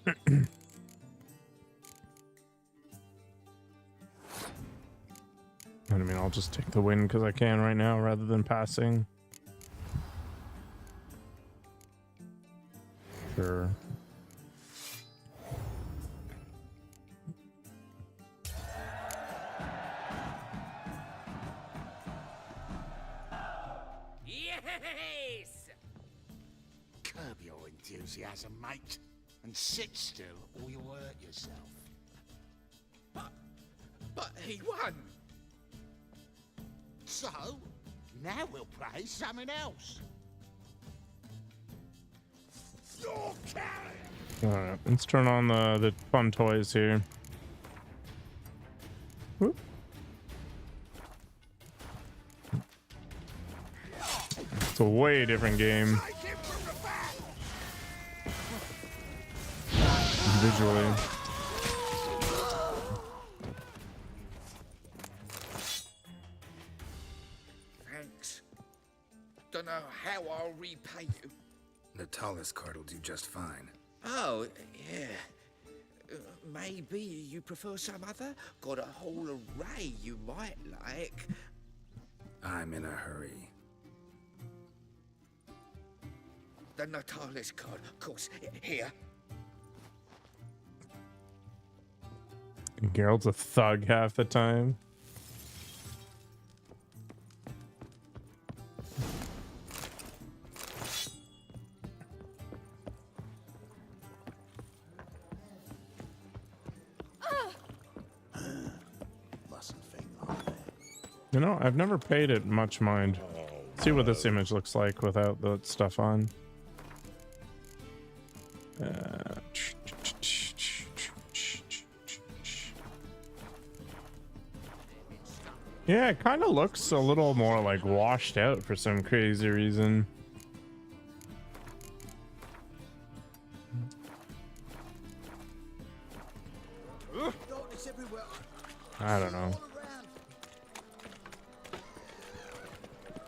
I mean, I'll just take the win because I can right now rather than passing. Sure. Yes! Curb your enthusiasm, mate, and sit still or you'll hurt yourself. But he won! So, now we'll play something else. Your carrot! Alright, let's turn on the fun toys here. Whoop. It's a way different game. Visually. Thanks. Don't know how I'll repay you. Natalis card will do just fine. Oh, yeah. Maybe you prefer some other? Got a whole array you might like. I'm in a hurry. The Natalis card, of course. Here. Geralt's a thug half the time. You know, I've never paid it much mind. See what this image looks like without the stuff on. Yeah, it kind of looks a little more like washed out for some crazy reason. I don't know.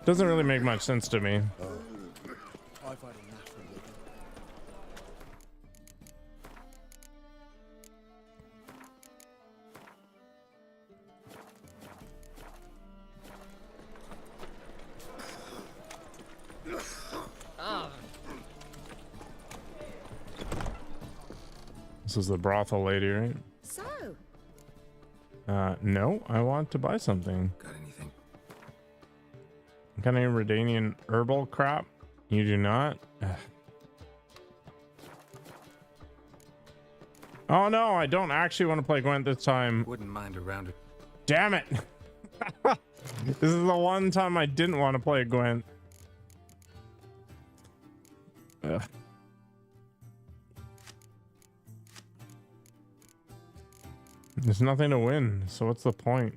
Doesn't really make much sense to me. I've had enough of it. This is the brothel lady, right? So, No, I want to buy something. Got anything? Got any Redanian herbal crap? You do not? Ugh. Oh no, I don't actually want to play Gwent this time. Wouldn't mind a round. Damn it! This is the one time I didn't want to play Gwent. Ugh. There's nothing to win, so what's the point?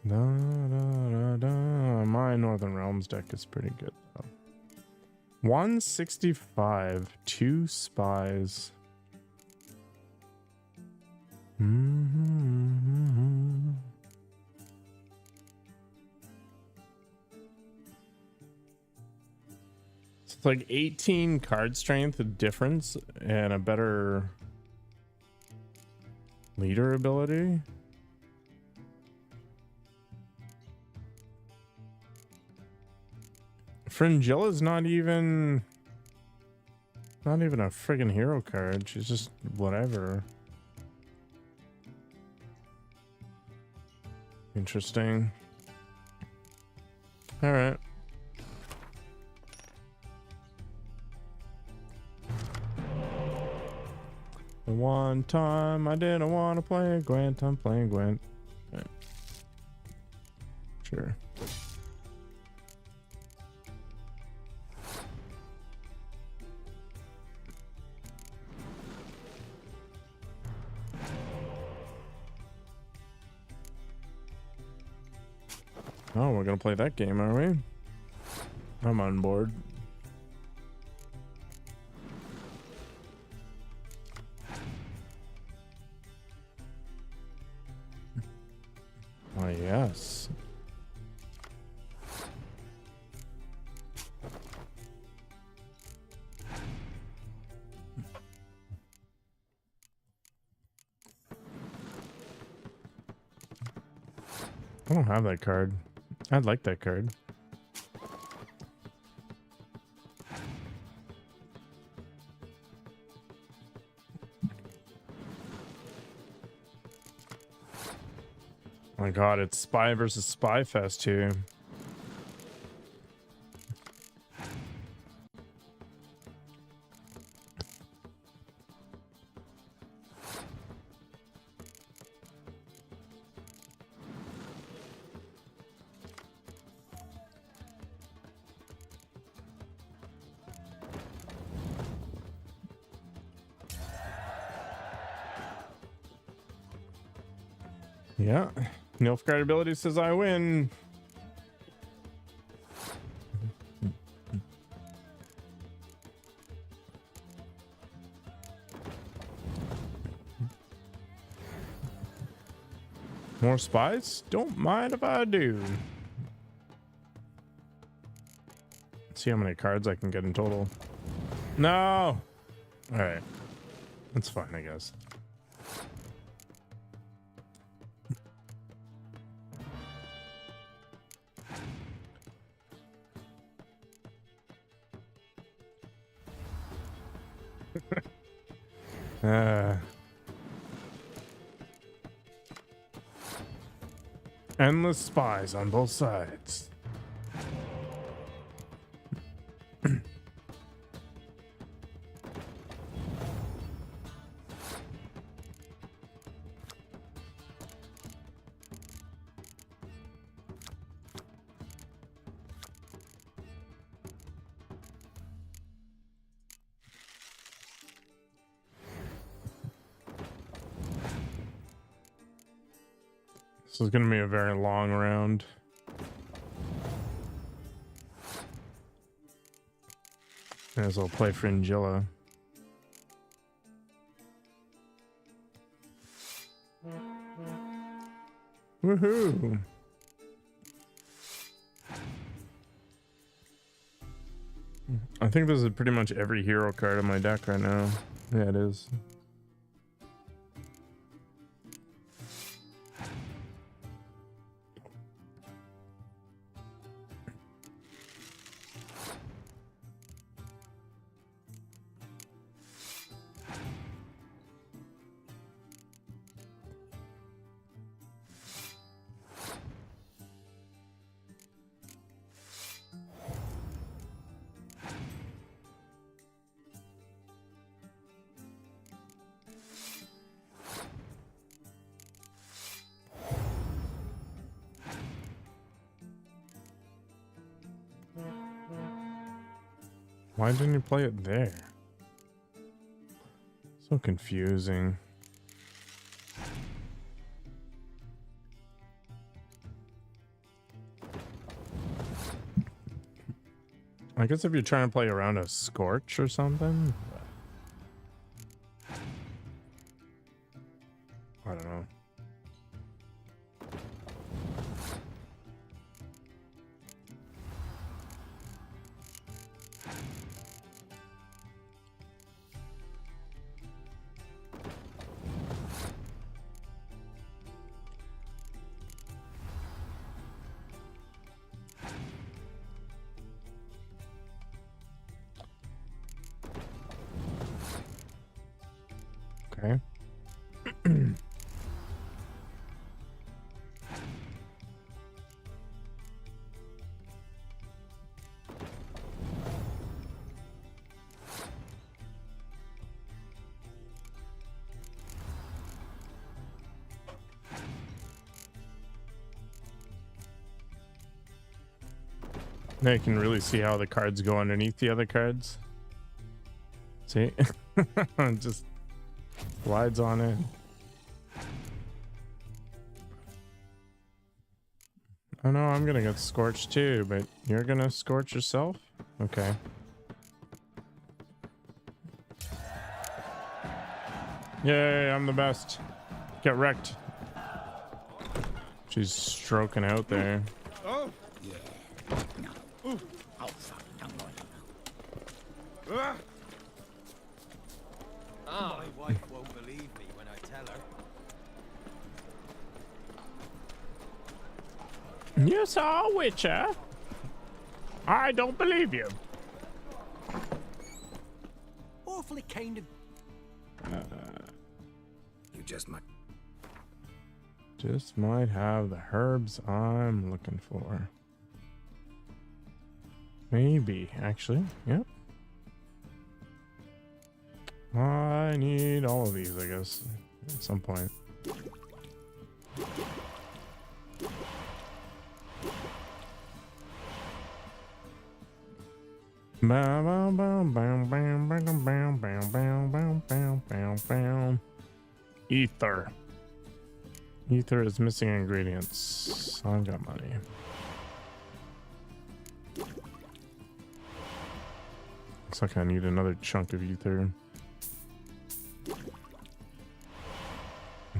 Da, da, da, da. My Northern Realms deck is pretty good though. 165, 2 spies. So it's like 18 card strength difference and a better leader ability. Fringilla's not even a friggin' hero card. She's just whatever. Interesting. All right. The one time I didn't want to play Gwent, I'm playing Gwent. Right. Sure. Oh, we're gonna play that game, are we? I'm on board. Oh, yes. I don't have that card. I'd like that card. Oh my god, it's Spy versus Spy Fest here. Yeah, Nilfgaard ability says I win. More spies? Don't mind if I do. Let's see how many cards I can get in total. No! Alright. That's fine, I guess. Endless spies on both sides. This is gonna be a very long round. May as well play Fringilla. Woohoo! I think this is pretty much every hero card on my deck right now. Yeah, it is. Why didn't you play it there? So confusing. I guess if you're trying to play around a Scorch or something. I don't know. Okay. Now you can really see how the cards go underneath the other cards. See? Just slides on it. Oh no, I'm gonna get scorched too, but you're gonna scorch yourself? Okay. Yay, I'm the best. Get wrecked. She's stroking out there. Oh! Ooh. Oh, fuck. Don't worry. My wife won't believe me when I tell her. You saw a Witcher? I don't believe you. Awfully kind of... You just might. Just might have the herbs I'm looking for. Maybe, actually. Yep. I need all of these, I guess, at some point. Ether. Ether is missing ingredients. I've got money. Looks like I need another chunk of ether.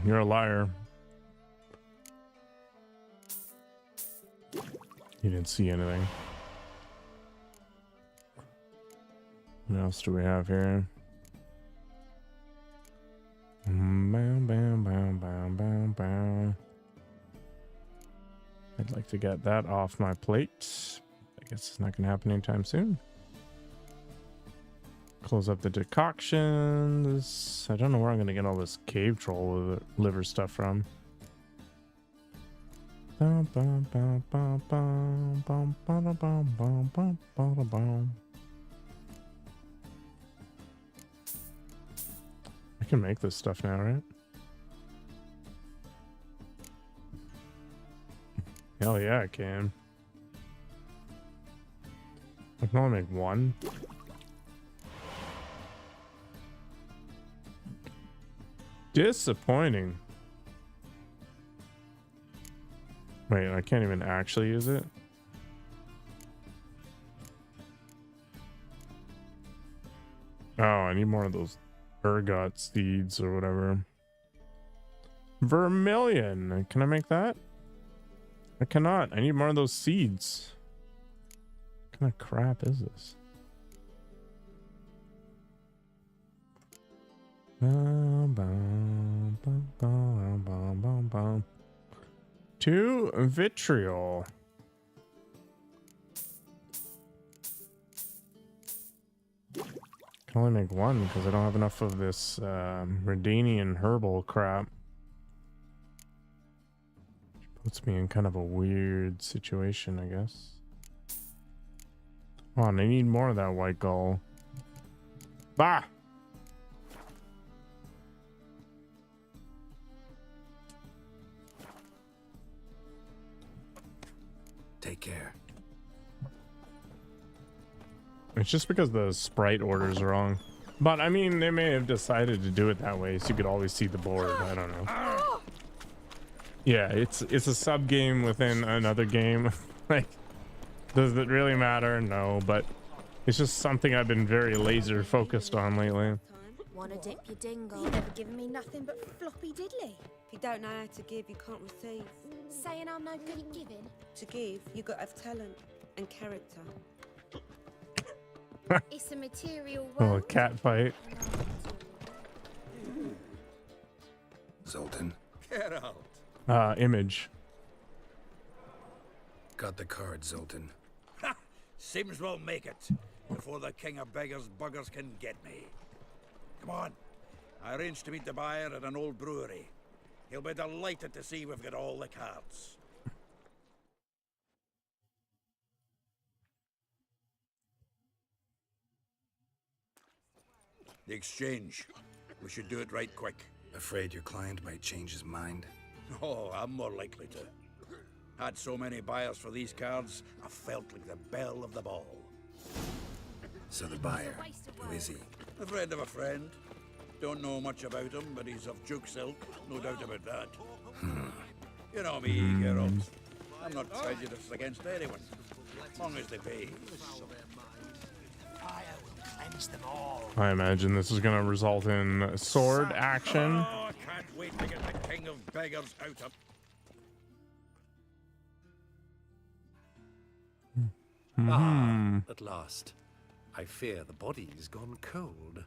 You're a liar. You didn't see anything. What else do we have here? Bam, bam, bam, bam, bam, bam. I'd like to get that off my plate. I guess it's not going to happen anytime soon. Close up the decoctions. I don't know where I'm going to get all this cave troll liver stuff from. I can make this stuff now, right? Hell yeah, I can. I can only make one. Disappointing. Wait, I can't even actually use it. Oh, I need more of those ergot seeds or whatever. Vermilion. Can I make that? I cannot. I need more of those seeds. What kind of crap is this? Bum, bum, bum, bum, bum, bum, bum. 2 vitriol. Can only make 1 because I don't have enough of this Redanian herbal crap. Puts me in kind of a weird situation, I guess. Come on, I need more of that white gull. Bah! Take care. It's just because the sprite order is wrong. But I mean, they may have decided to do it that way so you could always see the board. I don't know. Yeah, it's a sub game within another game. Like, does it really matter? No, but it's just something I've been very laser focused on lately. Wanna dip your dingle? You've never given me nothing but floppy diddly. If you don't know how to give, you can't receive. Saying I'm no good at giving? To give, you got to have talent and character. It's a material Oh, world. cat fight. Zoltan. Get out. Image. Got the card, Zoltan. Ha! Seems we'll make it before the king of beggars buggers can get me. Come on. I arranged to meet the buyer at an old brewery. He'll be delighted to see we've got all the cards. The exchange. We should do it right quick. Afraid your client might change his mind? Oh, I'm more likely to. Had so many buyers for these cards, I felt like the belle of the ball. So the buyer, who is he? A friend of a friend. Don't know much about him, but he's of Duke's ilk, no doubt about that. You know me, Geralt. I'm not prejudiced against anyone, as long as they pay. I imagine this is going to result in sword action. Oh, I can't wait to get the king of beggars out of... At last. I fear the body's gone cold.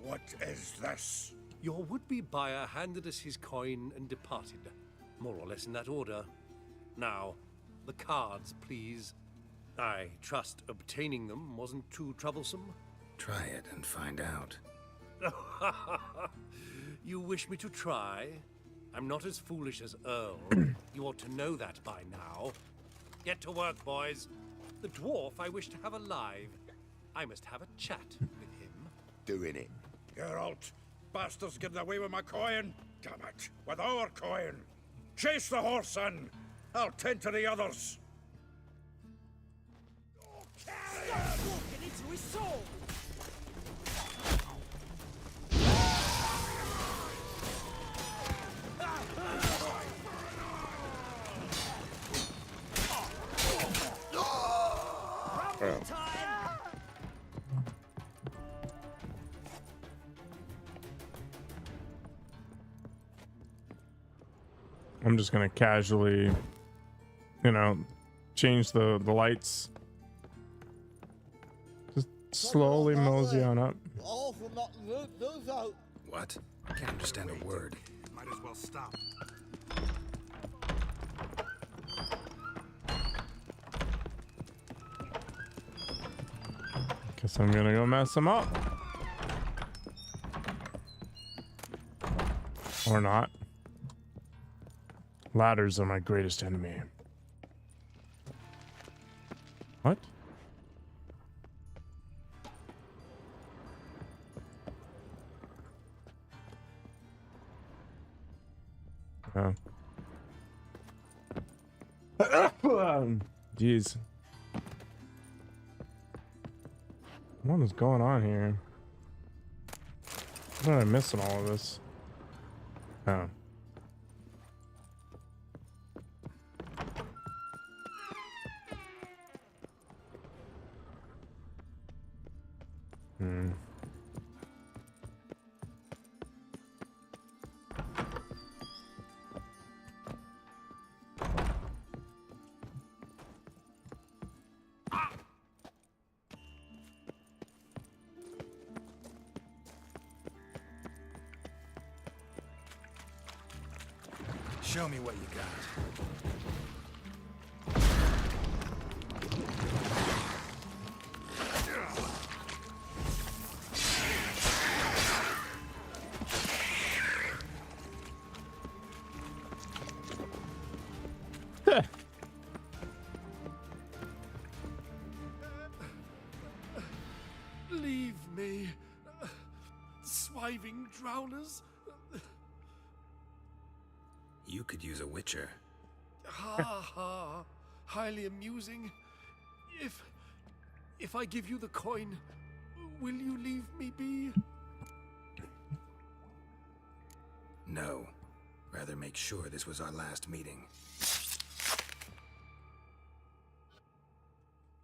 What is this? Your would-be buyer handed us his coin and departed. More or less in that order. Now, the cards, please. I trust obtaining them wasn't too troublesome. Try it and find out. You wish me to try? I'm not as foolish as Earl. You ought to know that by now. Get to work, boys. The dwarf I wish to have alive. I must have a chat with him. Doing it. Geralt, bastards getting away with my coin. Damn it, with our coin. Chase the horse, son. I'll tend to the others. Stop walking into his soul! I'm just gonna casually, you know, change the lights. Just slowly mosey on up. What? I can't understand a word. Might as well stop. Guess I'm gonna go mess them up. Or not. Ladders are my greatest enemy. What? Oh. Jeez. What is going on here? What am I missing all of this? Oh. Hmm. Show me what you got. Leave me, swiving drowners. You could use a witcher. Ha ha! Highly amusing. If I give you the coin, will you leave me be? No. Rather make sure this was our last meeting.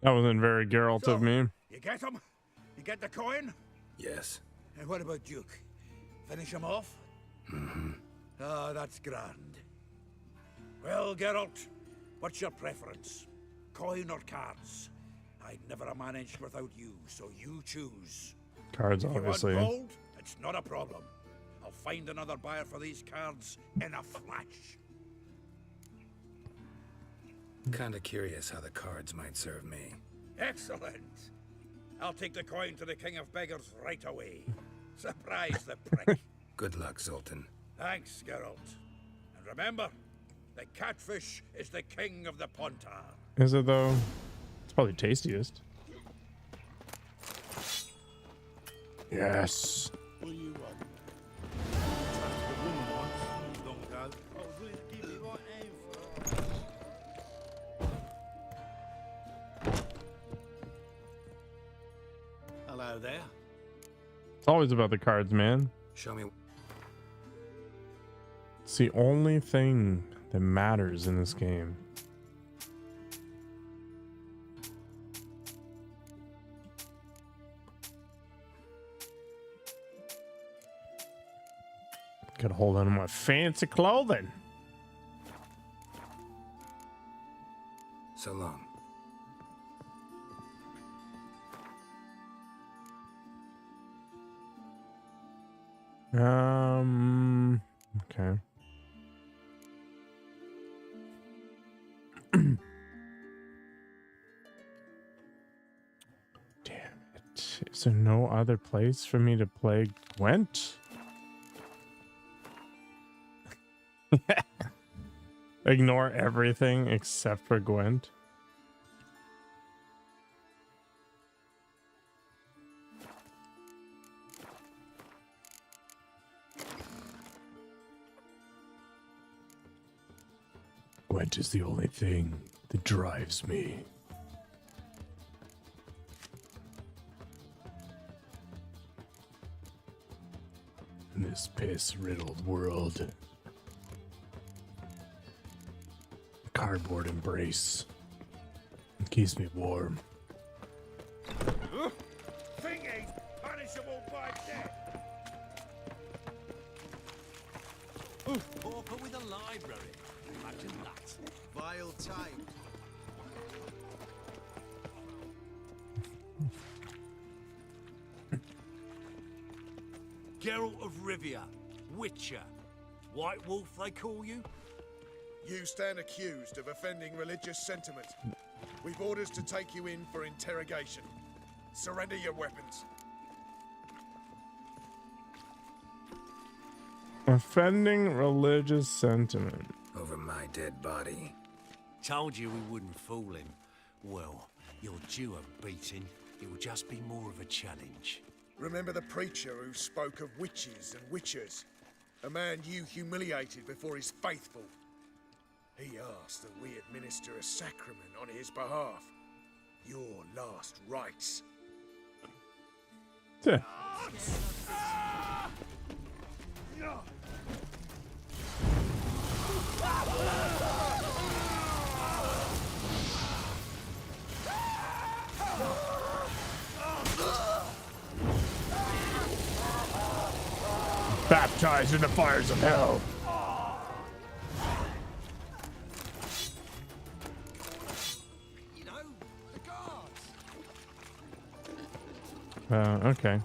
That wasn't very Geralt of me. You get him? You get the coin? Yes. And what about Duke? Finish him off? Mm-hmm. Ah, that's grand. Well, Geralt, what's your preference? Coin or cards? I'd never manage without you, so you choose. Cards, If you obviously. want gold, it's not a problem. I'll find another buyer for these cards in a flash. Kinda curious how the cards might serve me. Excellent. I'll take the coin to the King of Beggars right away. Surprise the prick. Good luck, Zoltan. Thanks, Geralt. And remember, the catfish is the king of the Pontar. Is it though? It's probably tastiest. Yes. What do you want? The woman once, long ago. I was willing to give you my hand for it. Hello there. It's always about the cards, man. Show me. It's the only thing that matters in this game. Gotta hold on to my fancy clothing. So long. Okay. Damn it. Is there no other place for me to play Gwent? Ignore everything except for Gwent. Gwent is the only thing that drives me. In this piss-riddled world. Cardboard embrace. It keeps me warm. Thingies punishable by death. Pauper with a library. Imagine that. Vile time. Geralt of Rivia, Witcher. White Wolf, they call you? You stand accused of offending religious sentiment. We've orders to take you in for interrogation. Surrender your weapons. Offending religious sentiment. Over my dead body. Told you we wouldn't fool him. Well, you're due a beating. It will just be more of a challenge. Remember the preacher who spoke of witches and witchers? A man you humiliated before his faithful. He asked that we administer a sacrament on his behalf. Your last rites. Yeah. Baptized in the fires of hell. You know, the guards. Okay.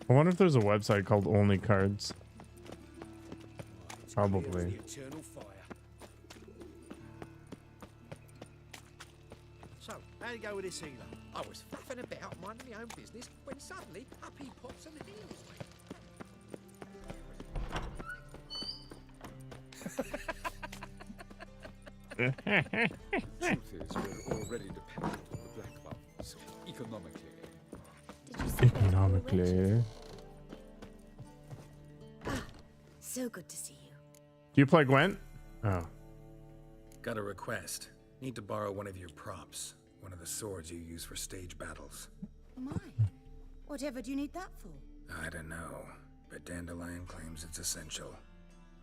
I wonder if there's a website called Only Cards. Probably. Eternal fire. So, how'd you go with this healer? I was faffing about minding my own business when suddenly up he pops and heals Truth is, we're already dependent on the Black Mountains, economically. Economically. So good to see you. Do you play Gwent? Oh. Got a request. Need to borrow one of your props. One of the swords you use for stage battles. My, whatever do you need that for? I don't know, but Dandelion claims it's essential.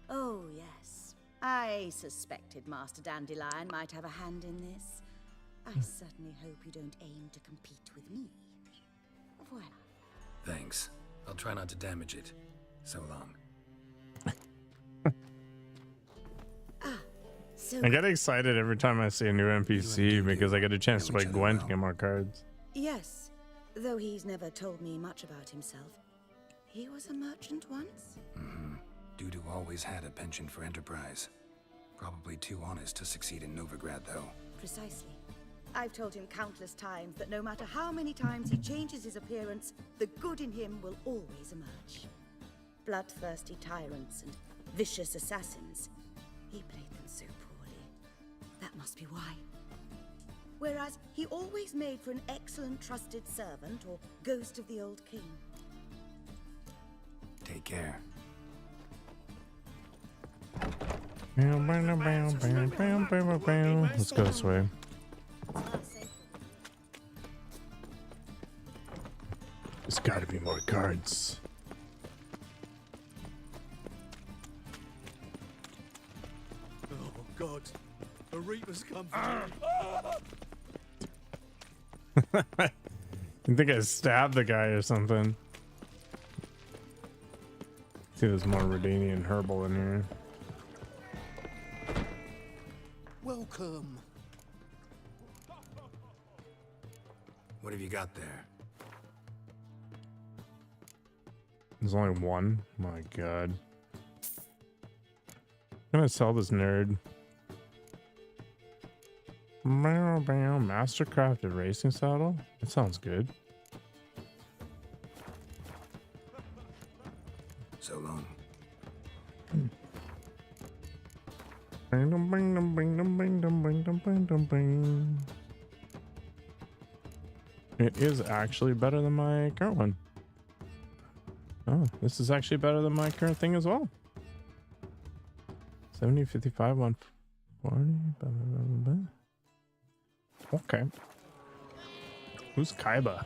Oh, yes. I suspected Master Dandelion might have a hand in this. I certainly hope you don't aim to compete with me. Voilà. Thanks. I'll try not to damage it. So long. I get excited every time I see a new NPC because I get a chance to play Gwent and get more cards. Yes, though he's never told me much about himself. He was a merchant once? Mm-hmm. Dudu always had a penchant for enterprise. Probably too honest to succeed in Novigrad, though. Precisely. I've told him countless times that no matter how many times he changes his appearance, the good in him will always emerge. Bloodthirsty tyrants and vicious assassins. He played them so poorly. That must be why. Whereas he always made for an excellent trusted servant or ghost of the old king. Take care. Let's go this way. There's gotta be more cards. Oh, God. The Reapers come for me. You think I stabbed the guy or something? See, there's more Redanian herbal in here. Welcome. What have you got there? There's only one? My god. I'm gonna sell this nerd. Mastercrafted racing saddle? That sounds good. So long. It is actually better than my current one. Oh, this is actually better than my current thing as well. 70, 55, 140. Blah, blah, blah, blah. Okay. Who's Kaiba?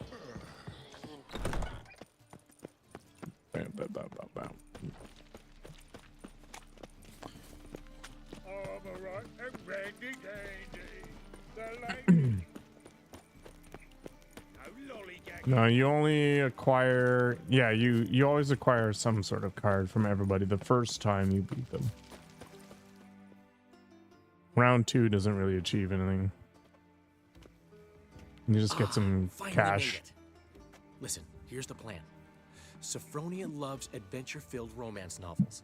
No, you only acquire, yeah, you always acquire some sort of card from everybody the first time you beat them. Round 2 doesn't really achieve anything. You just get some cash. Listen, here's the plan. Sophronia loves adventure-filled romance novels.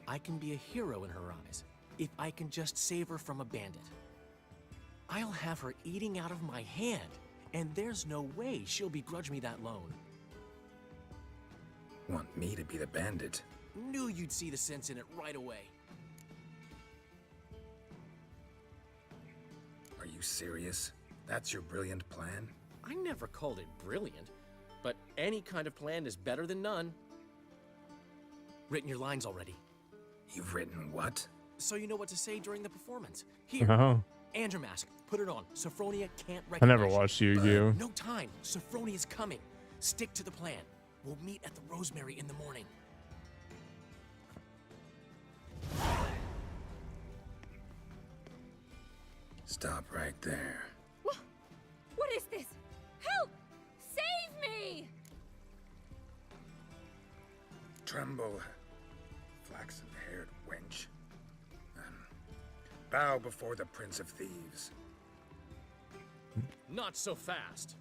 I can be a hero in her eyes if I can just save her from a bandit. I'll have her eating out of my hand, and there's no way she'll begrudge me that loan. Want me to be the bandit? Knew you'd see the sense in it right away. Are you serious? That's your brilliant plan? I never called it brilliant, but any kind of plan is better than none. Written your lines already. You've written what? So you know what to say during the performance. Here, Andrew Mask, put it on. Sophronia can't I recognize never watched Yu-Gi-Oh. No time. Sophronia's coming. Stick to the plan. We'll meet at the Rosemary in the morning. Stop right there. What is this? Help! Save me! Tremble, flaxen-haired wench. Bow before the Prince of Thieves. Not so fast.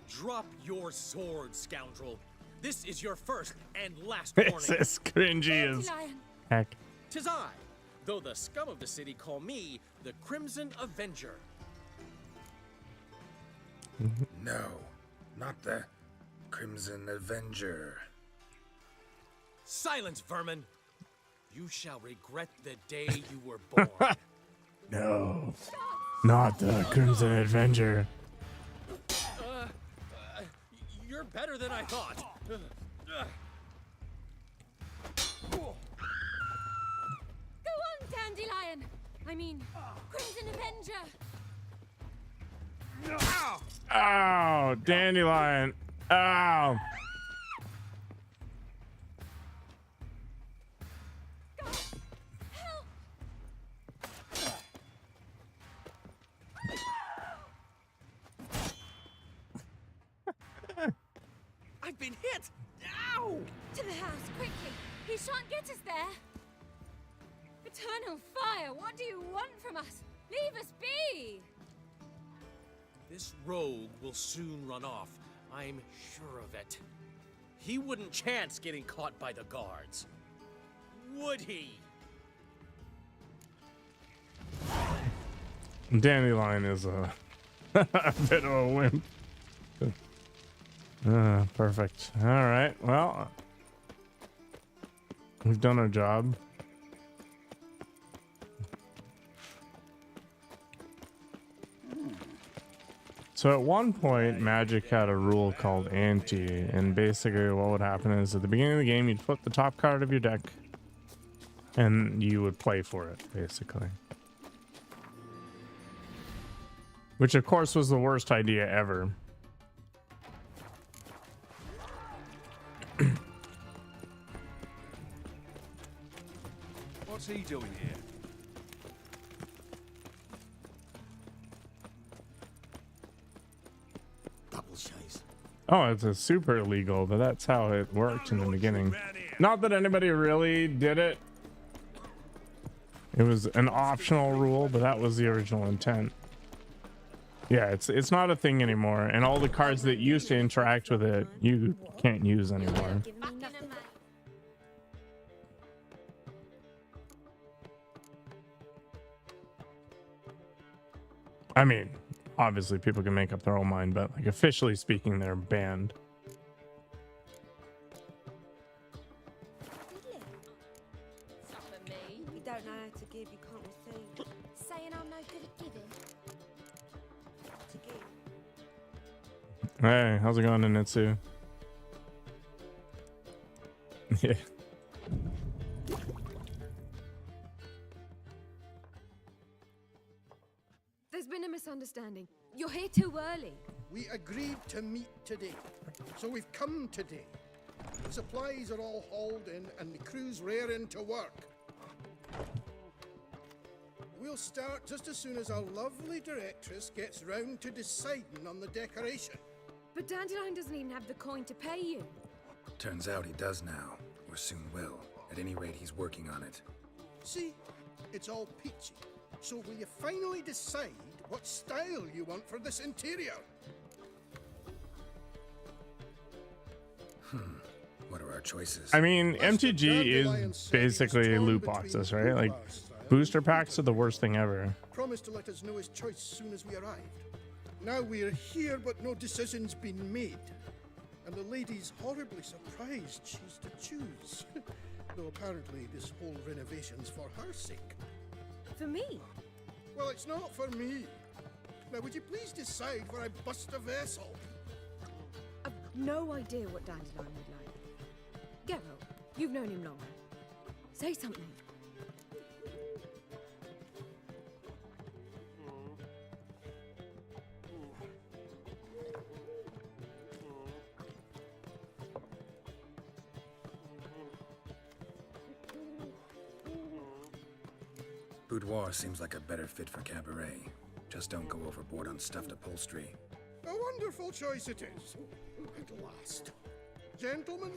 Drop your sword, scoundrel. This is your first and last warning. This is cringy as heck. 'Tis I, though the scum of the city call me the Crimson Avenger. No, not the Crimson Avenger. Silence, vermin! You shall regret the day you were born. No, not the Crimson Avenger. You're better than I thought. Go on, Dandelion! I mean, Crimson Avenger! Ow, Dandelion. Ow. I've been hit! Ow! To the house, quickly! He shan't get us there! Eternal fire, what do you want from us? Leave us be! This rogue will soon run off. I'm sure of it. He wouldn't chance getting caught by the guards. Would he? Dandelion is a, a bit of a wimp. Perfect. All right. Well, we've done our job. So at one point, Magic had a rule called Ante, and basically what would happen is at the beginning of the game, you'd put the top card of your deck, and you would play for it, basically. Which, of course, was the worst idea ever. What's he doing here? Double chase. Oh, it's a super illegal, but that's how it worked in the beginning. Not that anybody really did it. It was an optional rule, but that was the original intent. Yeah, it's not a thing anymore, and all the cards that used to interact with it, you can't use anymore. I mean, obviously people can make up their own mind, but like officially speaking, they're banned. You don't know how to give, you can't receive. Saying I'm no good at giving. To give. Hey, how's it going, Ninitsu? Yeah. There's been a misunderstanding. You're here too early. We agreed to meet today, so we've come today. Supplies are all hauled in and the crew's raring to work. We'll start just as soon as our lovely directress gets round to deciding on the decoration. But Dandelion doesn't even have the coin to pay you. Turns out he does now, or soon will. At any rate, he's working on it. See, it's all peachy. So will you finally decide what style you want for this interior? What are our choices? I mean, MTG is basically loot boxes, right? Like, booster packs are the worst thing ever. Promised to let us know his choice as soon as we arrived. Now we're here, but no decision's been made. And the lady's horribly surprised she's to choose. Though apparently this whole renovation's for her sake. For me? Well, it's not for me. Now, would you please decide where I bust a vessel? I've no idea what Dandelion would like. Geralt, you've known him longer. Say something. Boudoir seems like a better fit for cabaret. Just don't go overboard on stuffed upholstery. A wonderful choice it is. At last. Gentlemen,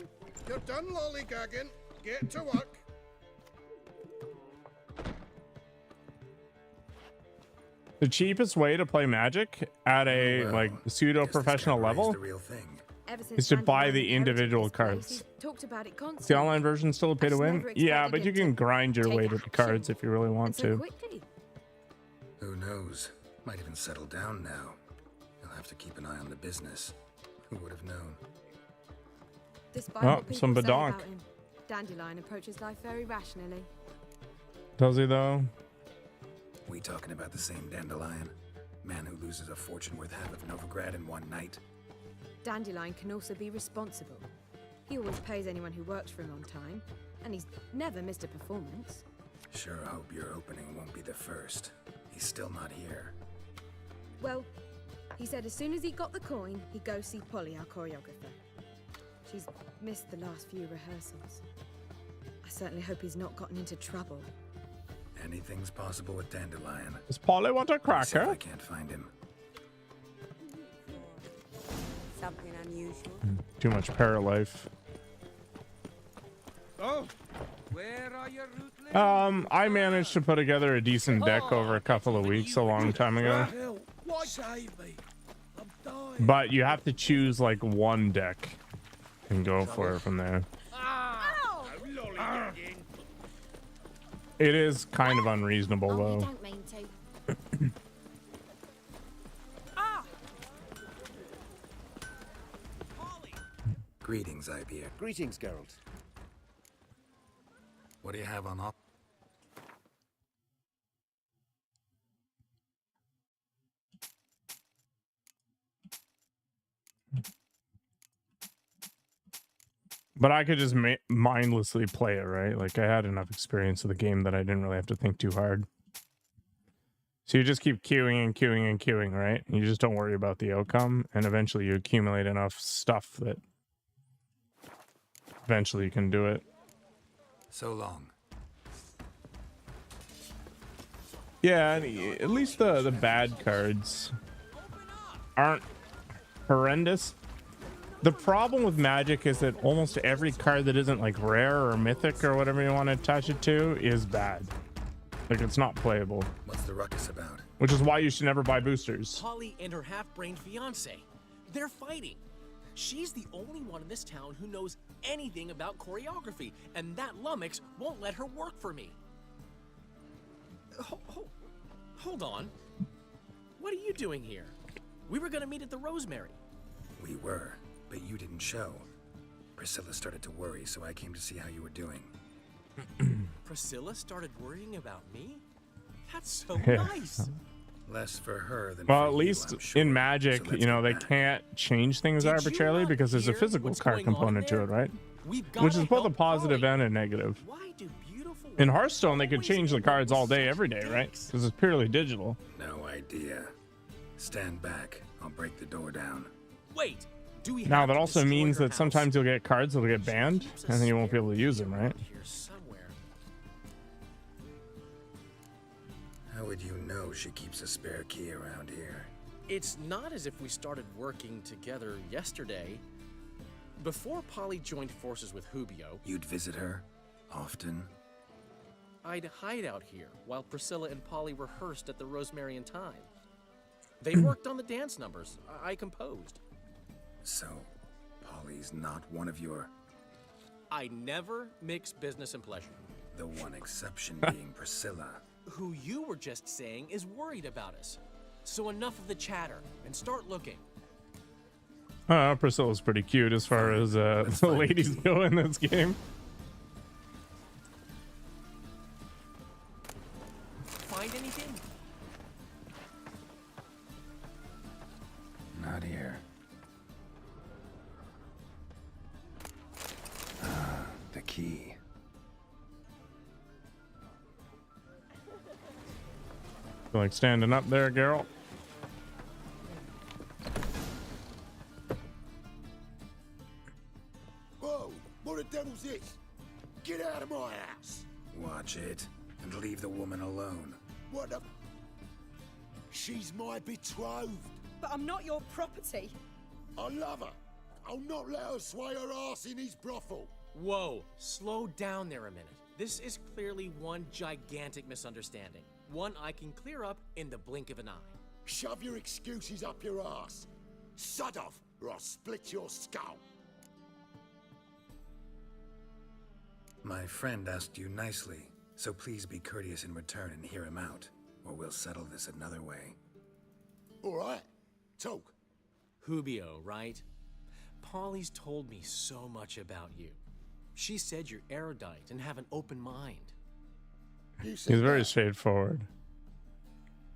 you're done lollygagging. Get to work. The cheapest way to play Magic at a like pseudo professional level The real thing. is to buy the individual cards. Talked about it Is constantly. the online version still a pay to win? never Yeah, expected but you it can to grind your take way to the cards if you really want so to. quickly. Who knows? Might even settle down now. You'll have to keep an eye on the business. Who would have known? Despite Oh, what people some say badonk. about him, Dandelion approaches life very rationally. Does he though? We talking about the same Dandelion? Man who loses a fortune worth half of Novigrad in one night? Dandelion can also be responsible. He always pays anyone who works for him on time, and he's never missed a performance. Sure hope your opening won't be the first. He's still not here. Well, he said as soon as he got the coin, he'd go see Polly, our choreographer. She's missed the last few rehearsals. I certainly hope he's not gotten into trouble. Anything's possible with Dandelion. Does Polly want a See if I cracker? can't find him. Something unusual. Too much paralife. Oh, where are your rootless? I managed to put together a decent deck over a couple of weeks a long time ago. Hell, save me. I'm dying. But you have to choose like one deck and go for it from there. It is kind of unreasonable Oh, you though. don't mean to. Greetings, Ibeer. Greetings, Geralt. What do you have on op? But I could just mindlessly play it, right? Like I had enough experience with the game that I didn't really have to think too hard. So you just keep queuing and queuing and queuing, right? And you just don't worry about the outcome, and eventually you accumulate enough stuff that eventually you can do it. So long. Yeah, and at least the bad cards aren't horrendous. The problem with Magic is that almost every card that isn't like rare or mythic or whatever you want to attach it to is bad. Like it's not playable. What's the ruckus about? Which is why you should never buy boosters. Polly and her half-brained fiance. They're fighting. She's the only one in this town who knows anything about choreography, and that lummox won't let her work for me. Hold on. What are you doing here? We were gonna meet at the Rosemary. We were, but you didn't show. Priscilla started to worry, so I came to see how you were doing. Priscilla started worrying about me? That's so Yeah. nice. Less for her than Well, for at you, least I'm sure. in Magic, So let's you know, get they back. can't change things Did you arbitrarily not because there's a hear physical what's card going on component to there? it, right? We've Which gotta is both a help positive Polly. and a negative. Why do beautiful In Hearthstone, they could change the cards all day, every day, right? Because it's purely digital. No idea. Stand back. I'll break the door down. Wait, do we Now, have that to also destroy means her that house? sometimes you'll get cards that'll get banned, Keeps and then you won't be able to use them, right? Here somewhere. How would you know she keeps a spare key around here? It's not as if we started working together yesterday. Before Polly joined forces with Hubio, You'd visit her? Often? I'd hide out here while Priscilla and Polly rehearsed at the Rosemary and Thyme. They worked on the dance numbers I composed. So, Polly's not one of your... I never mix business and pleasure. The one exception being Priscilla. Who you were just saying is worried about us. So enough of the chatter and start looking. Priscilla's pretty cute as far as the find ladies the key. go in this game. Find anything? Not here. Ah, the key. Feel like standing up there, Geralt. Whoa, what the devil's this? Get out of my house! Watch it, and leave the woman alone. What the... She's my betrothed. But I'm not your property. I love her. I'll not let her sway her ass in his brothel. Whoa, slow down there a minute. This is clearly one gigantic misunderstanding. One I can clear up in the blink of an eye. Shove your excuses up your ass. Sod off, or I'll split your skull. My friend asked you nicely, so please be courteous in return and hear him out, or we'll settle this another way. All right, talk. Hubio, right? Polly's told me so much about you. She said you're erudite and have an open mind. He's very straightforward.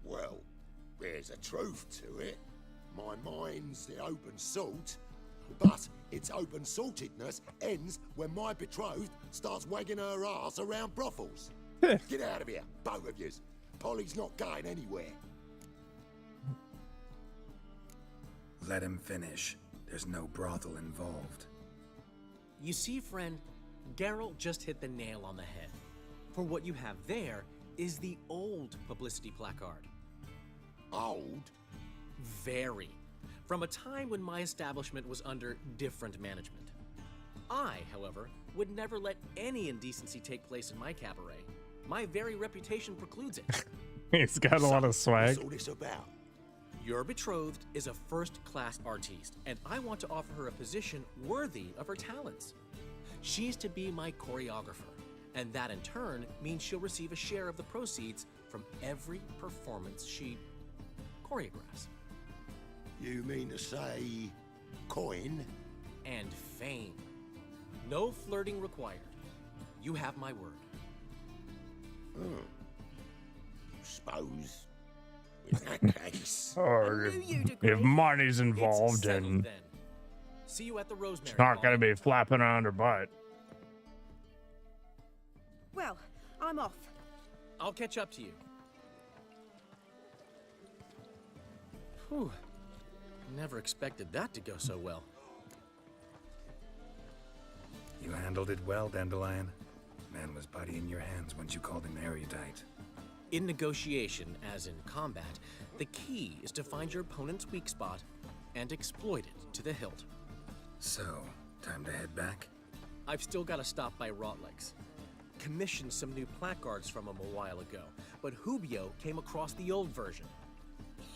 Well, there's a truth to it. My mind's the open salt, but its open saltedness ends when my betrothed starts wagging her ass around brothels. Get out of here, both of yous. Polly's not going anywhere. Let him finish. There's no brothel involved. You see, friend, Geralt just hit the nail on the head. For what you have there is the old publicity placard. Old? Very. From a time when my establishment was under different management. I, however, would never let any indecency take place in my cabaret. My very reputation precludes it. He's got a lot of swag. What's all this about? Your betrothed is a first-class artiste, and I want to offer her a position worthy of her talents. She's to be my choreographer, and that in turn means she'll receive a share of the proceeds from every performance she choreographs. You mean to say coin? And fame. No flirting required. You have my word. Suppose. In that case. Or if money's involved, and then. See you at the Rosemary. it's not gonna be flapping around her butt. Well, I'm off. I'll catch up to you. Whew. Never expected that to go so well. You handled it well, Dandelion. Man was putty in your hands once you called him erudite. In negotiation, as in combat, the key is to find your opponent's weak spot and exploit it to the hilt. So, time to head back? I've still got to stop by Rotlegs. Commissioned some new placards from him a while ago, but Hubio came across the old version.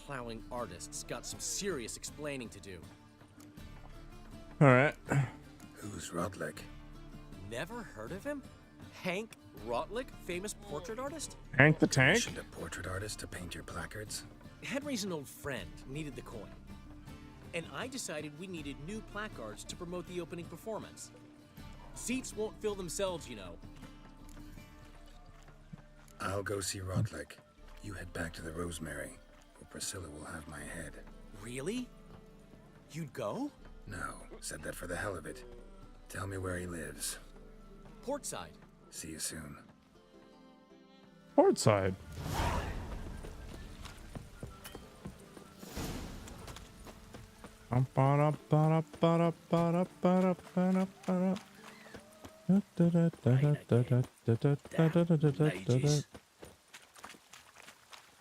Plowing artists got some serious explaining to do. All right. Who's Rotleg? Never heard of him? Hank Rotleg, famous portrait artist? Hank the Tank? Commissioned a portrait artist to paint your placards? Henry's an old friend, needed the coin. And I decided we needed new placards to promote the opening performance. Seats won't fill themselves, you know. I'll go see Rotleg. You head back to the Rosemary, where Priscilla will have my head. Really? You'd go? No, said that for the hell of it. Tell me where he lives. Portside. See you soon. Portside.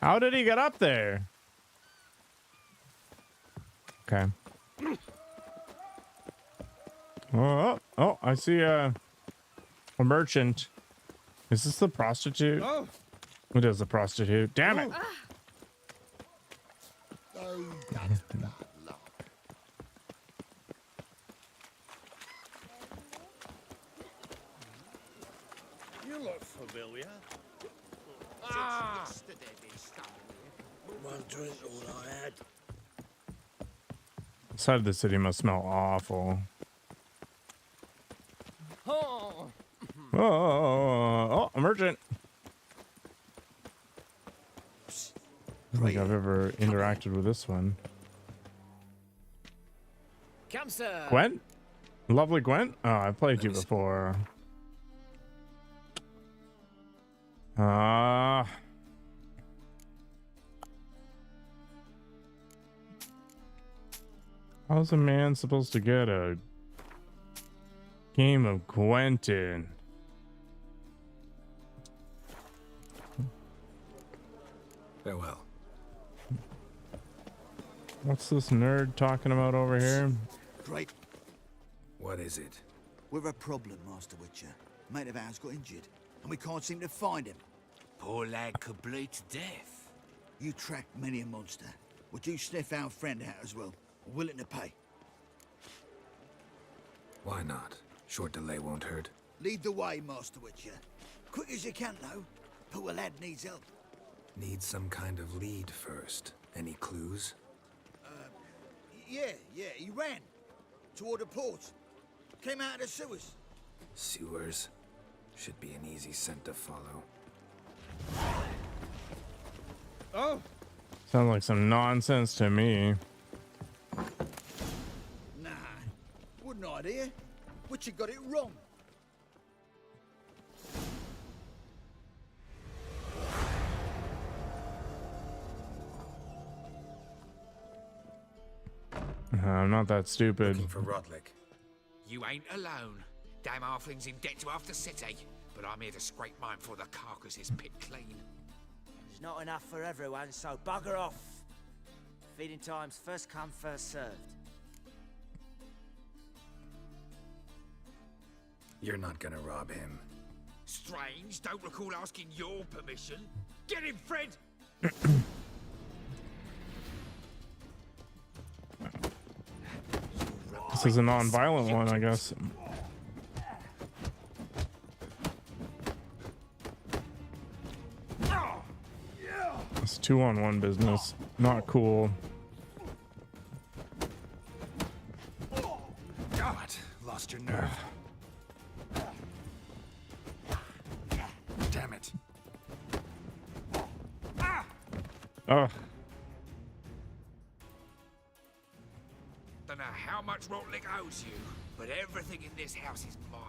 How did he get up there? Okay. Oh, I see a merchant. Is this the prostitute? Oh. It is a prostitute. Damn it. Oh, that's bad luck. You look familiar. One drink, all I had. Side of the city must smell awful. Oh, a merchant. I don't think I've ever interacted with this one. Come, sir. Gwent? Lovely Gwent? Oh, I've played you before. How's a man supposed to get a game of Gwent in? Farewell. What's this nerd talking about over here? Great. What is it? We're a problem, Master Witcher. Mate of ours got injured, and we can't seem to find him. Poor lad could bleed to death. You tracked many a monster. Would you sniff our friend out as well? Willing to pay? Why not? Short delay won't hurt. Lead the way, Master Witcher. Quick as you can, though. Poor lad needs help. Need some kind of lead first. Any clues? Yeah, he ran. Toward the port. Came out of the sewers. Sewers? Should be an easy scent to follow. Oh! Sounds like some nonsense to me. Nah, wouldn't idea. Witcher got it wrong. I'm not that stupid. Looking for Rodlick. You ain't alone. Damn halfling's in debt to half the city, but I'm here to scrape mine before the carcass is picked clean. There's not enough for everyone, so bugger off. Feeding time's first come, first served. You're not gonna rob him. Strange, don't recall asking your permission. Get him, Fred! This is a non-violent one, I guess. It's 2-on-1 business. Not cool. God, lost your nerve. Damn it. Oh. Don't know how much Rotlick owes you, but everything in this house is mine.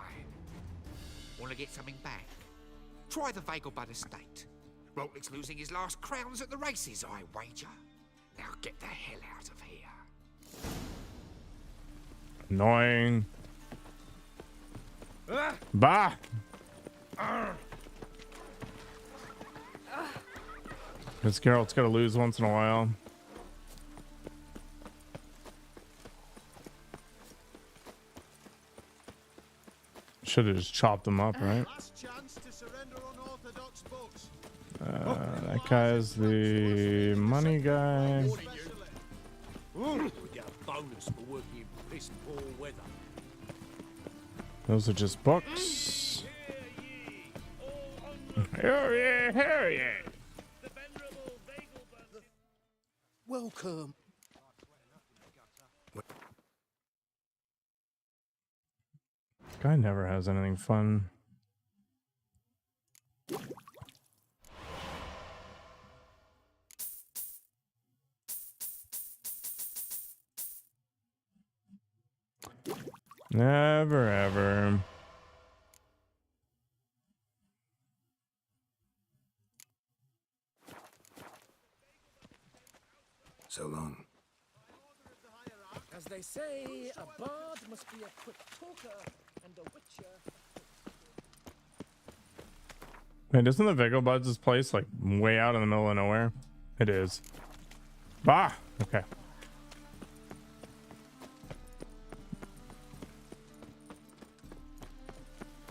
Want to get something back? Try the Vagelbud estate. Rotlick's losing his last crowns at the races, I wager. Now get the hell out of here. Annoying. Bah! This Geralt's gotta lose once in a while. Should have just chopped them up, right? That guy's the money guy. We get a bonus for working in piss poor weather. Those are just books. Hell yeah, hell yeah. Welcome. Guy never has anything fun. Never ever. So long. As they say, a bard must be a quick talker and a witcher. Wait, isn't the Vagelbud's place like way out in the middle of nowhere? It is. Bah! Okay.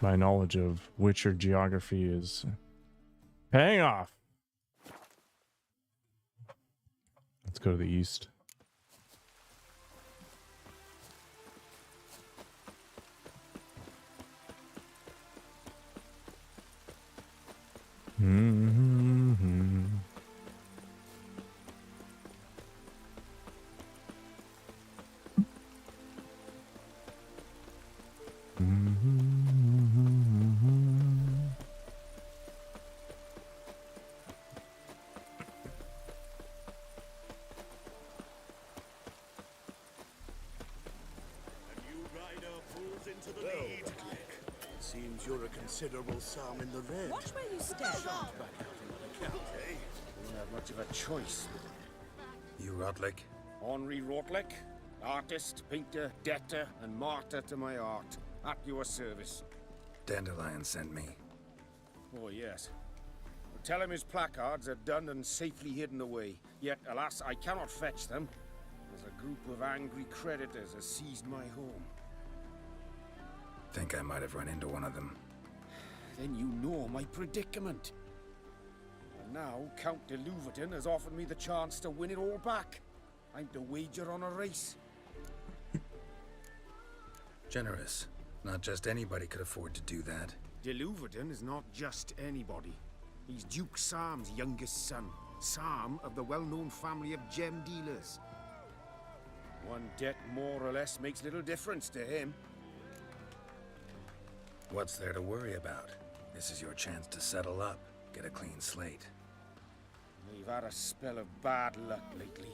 My knowledge of Witcher geography is paying off. Let's go to the east. Mm-hmm. Seems you're a considerable sum in the red. Watch where you step. Back out in the account, eh? Won't have much of a choice. You Rodlick? Henri Rotlick, artist, painter, debtor, and martyr to my art. At your service. Dandelion sent me. Oh, yes. Well, tell him his placards are done and safely hidden away. Yet, alas, I cannot fetch them, as a group of angry creditors has seized my home. Think I might have run into one of them. Then you know my predicament. And now Count de Louverton has offered me the chance to win it all back. I'm to wager on a race. Generous. Not just anybody could afford to do that. De Louverton is not just anybody. He's Duke Sam's youngest son. Sam of the well-known family of gem dealers. One debt more or less makes little difference to him. What's there to worry about? This is your chance to settle up, get a clean slate. We've had a spell of bad luck lately.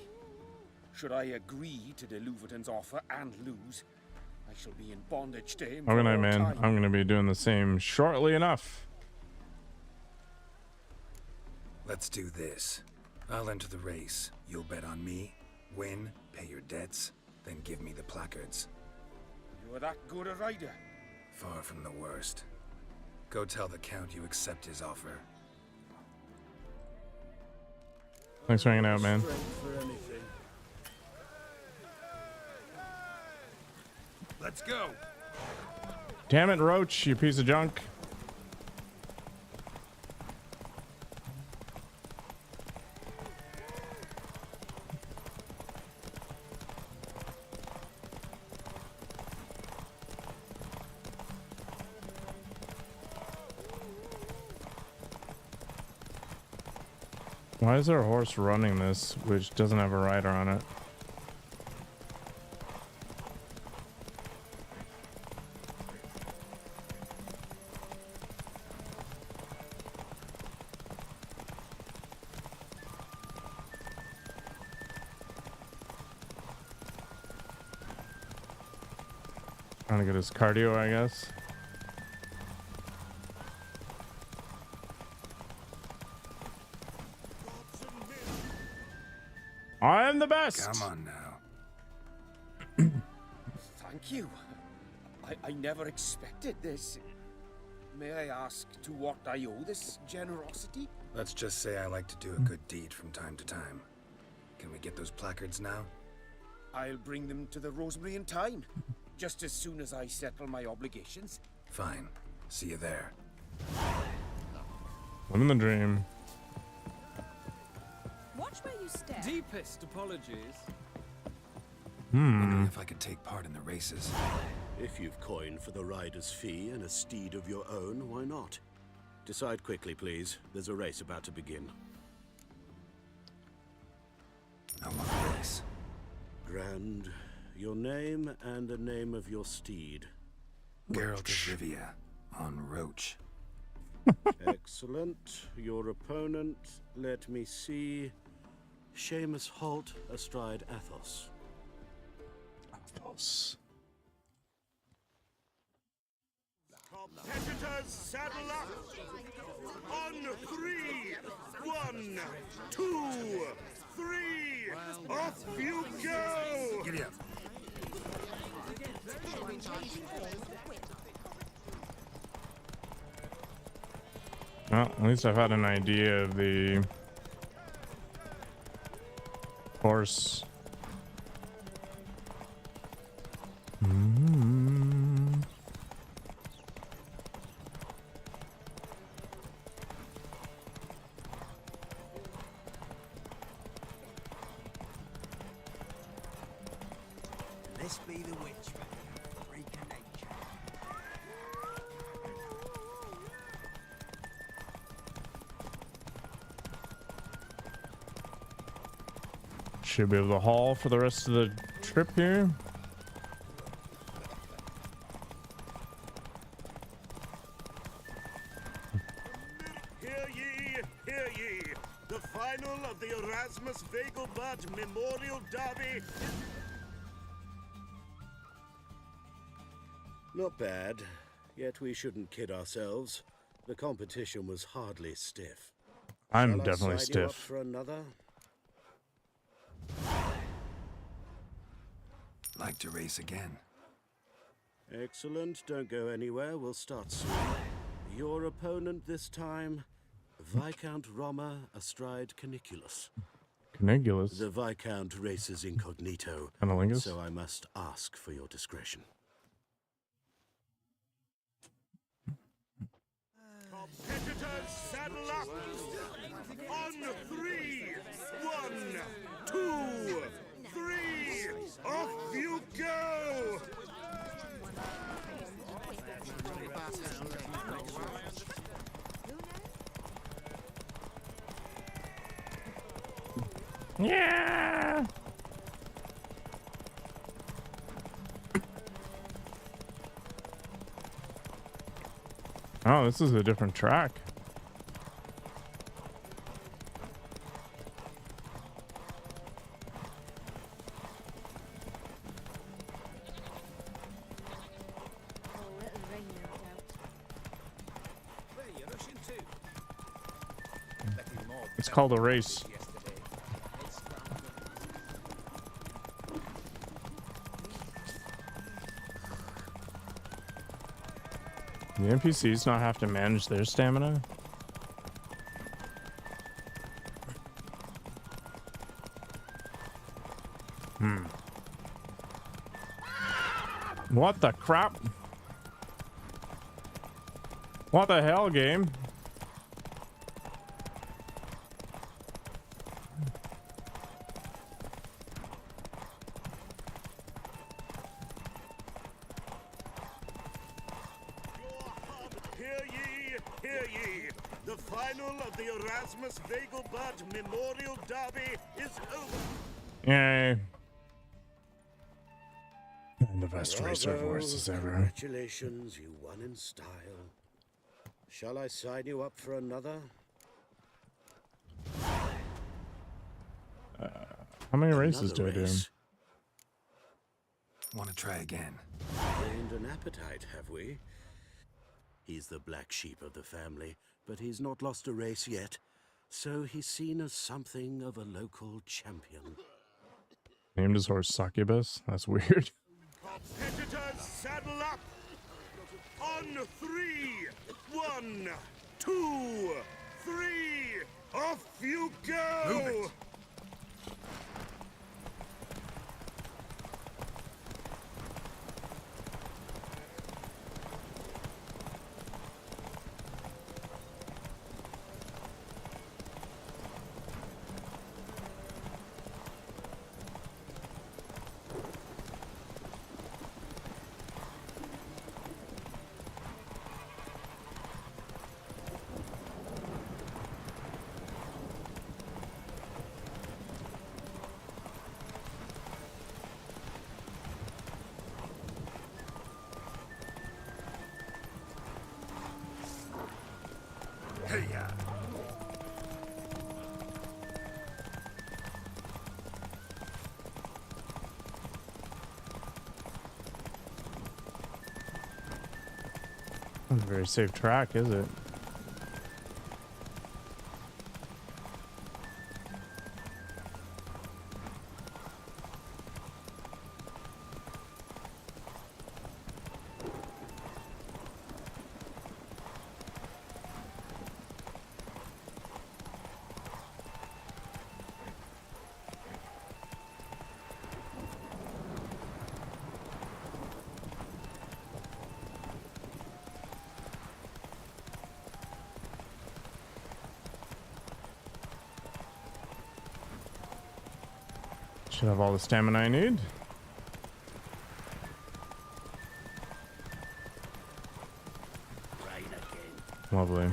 Should I agree to de Louverton's offer and lose, I shall be in bondage to him. Good night, all man. time. I'm gonna be doing the same shortly enough. Let's do this. I'll enter the race. You'll bet on me, win, pay your debts, then give me the placards. You're that good a rider? Far from the worst. Go tell the Count you accept his offer. Thanks for hanging out, man. Let's go. Damn it, Roach, you piece of junk. Why is there a horse running this which doesn't have a rider on it? Trying to get his cardio, I guess. I'm the best. Come on now. Thank you. I never expected this. May I ask to what I owe this generosity? Let's just say I like to do a good deed from time to time. Can we get those placards now? I'll bring them to the Rosemary in time, just as soon as I settle my obligations. Fine. See you there. Living the dream. Watch where you step. Deepest apologies. Wondering if I could take part in the races. If you've coin for the rider's fee and a steed of your own, why not? Decide quickly, please. There's a race about to begin. I want a race. Grand. Your name and the name of your steed. Geralt of Rivia on Roach. Excellent. Your opponent, let me see. Seamus Holt astride Athos. Athos. Competitors, saddle up! On 3! 1, 2, 3! Off you go! Giddy up. Well, at least I've had an idea of the horse. This be the witch, freak of nature. Should be able to haul for the rest of the trip here. Hear ye, hear ye! The final of the Erasmus Vegelbud Memorial Derby. Not bad. Yet we shouldn't kid ourselves. The competition was hardly stiff. I'm Shall I definitely sign you up stiff. for another? Like to race again. Excellent. Don't go anywhere. We'll start soon. Your opponent this time, Viscount Roma astride Caniculus. Canigulus. The Viscount races incognito, Cunnilingus? so I must ask for your discretion. Yeah. Oh, this is a different track. It's called a race. The NPCs not have to manage their stamina? What the crap? What the hell, game? Hear ye! The final of the Erasmus Vegelbud Memorial Derby is over. Yay. And the best racer Bravo, voices ever. Congratulations, you won in style. Shall I sign you up for another? How many races do I do? Want to try again? Gained an appetite, have we? He's the black sheep of the family, but he's not lost a race yet, so he's seen as something of a local champion. Named his horse Succubus? That's weird. Competitors, saddle up! On 3! 1, 2, 3! Off you go! Move it. Hey-ya! Not a very safe track, is it? Should have all the stamina I need. Lovely.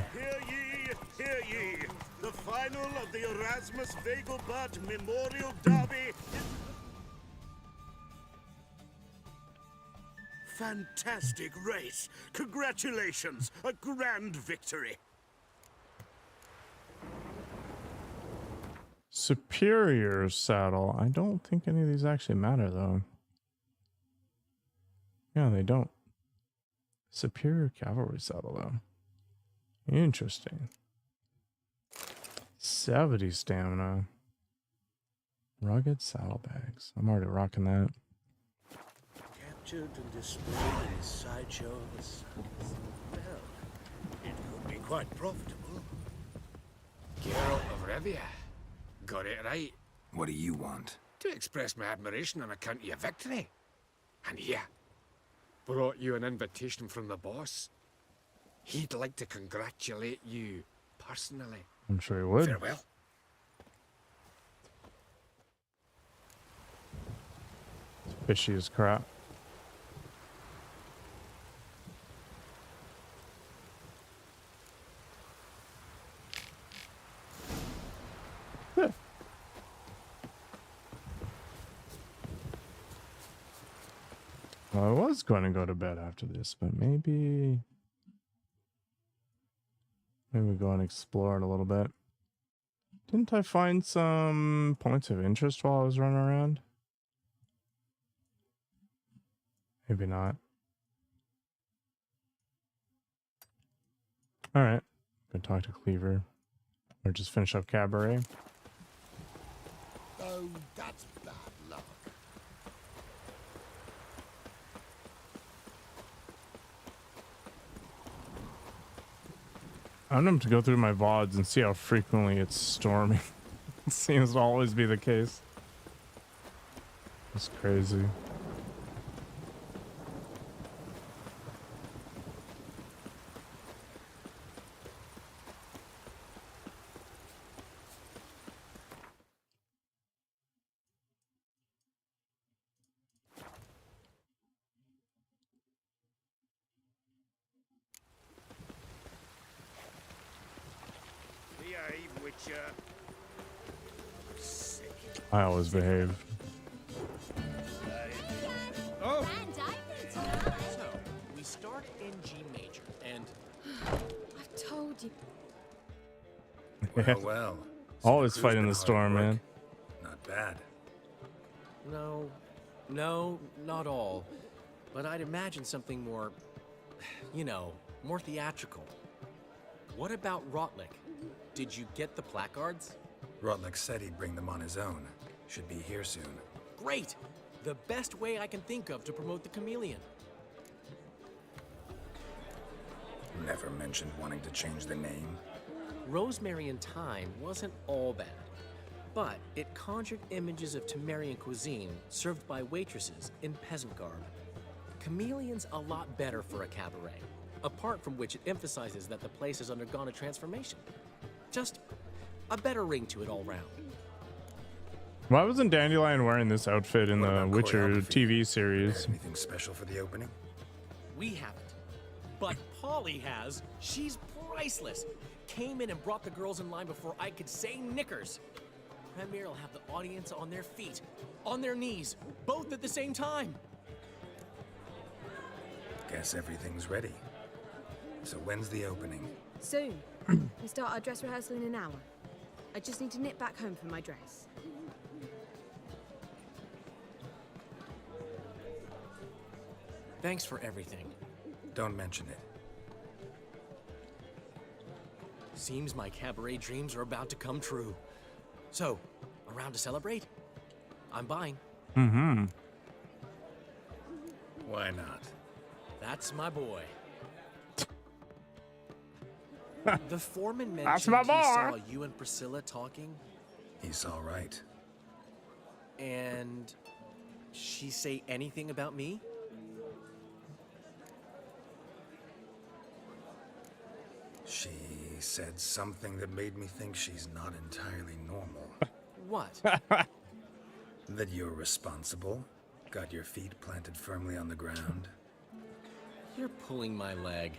Hear ye! The final of the Erasmus Vegelbud Memorial Derby is... Fantastic race! Congratulations! A grand victory! Superior saddle. I don't think any of these actually matter, though. Yeah, they don't. Superior cavalry saddle, though. Interesting. 70 stamina. Rugged saddlebags. I'm already rocking that. Captured and displayed in the sideshow of the sun. Well, it could be quite profitable. Geralt of Rivia. Got it right. What do you want? To express my admiration on account of your victory. And here, brought you an invitation from the boss. He'd like to congratulate you personally. I'm sure he would. Farewell. Fishy as crap. Well, I was going to go to bed after this, but maybe we go and explore it a little bit. Didn't I find some points of interest while I was running around? Maybe not. All right, go talk to Cleaver, or just finish up Cabaret. Oh, that's bad luck. I'm going to go through my VODs and see how frequently it's storming. It seems to always be the case. It's crazy. Behave, Witcher. Sick. I always behave. Oh! So, we start in G major, and I've told you. Well, well. Always crew's fighting been the hard storm, work. man. Not bad. no, not all. But I'd imagine something more, more theatrical. What about Rotlick? Did you get the placards? Rotlick said he'd bring them on his own. Should be here soon. Great! The best way I can think of to promote the chameleon. Never mentioned wanting to change the name. Rosemary in Time wasn't all bad, but it conjured images of Temerian cuisine served by waitresses in peasant garb. Chameleon's a lot better for a cabaret, apart from which it emphasizes that the place has undergone a transformation. Just a better ring to it all round. Why wasn't Dandelion wearing this outfit in the Witcher TV series? Anything special for the opening? We haven't, but Polly has. She's priceless. Came in and brought the girls in line before I could say knickers. Premier will have the audience on their feet, on their knees, both at the same time. Guess everything's ready. So when's the opening? Soon. We start our dress rehearsal in an hour. I just need to nip back home for my dress. Thanks for everything. Don't mention it. Seems my cabaret dreams are about to come true. So, around to celebrate? I'm buying. Mm-hmm. Why not? That's my boy. The foreman That's mentioned my he boy. saw you and Priscilla talking. He's all right. And she say anything about me? She said something that made me think she's not entirely normal. What? That you're responsible, got your feet planted firmly on the ground. You're pulling my leg.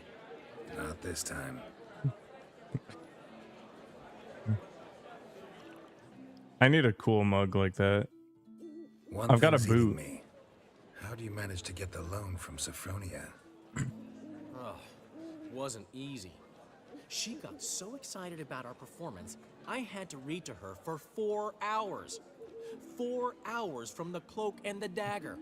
Not this time. I need a cool mug like that. One I've got a thing's eating boot. me. How do you manage to get the loan from Sophronia? Oh, wasn't easy. She got so excited about our performance, I had to read to her for 4 hours. 4 hours from the Cloak and the Dagger.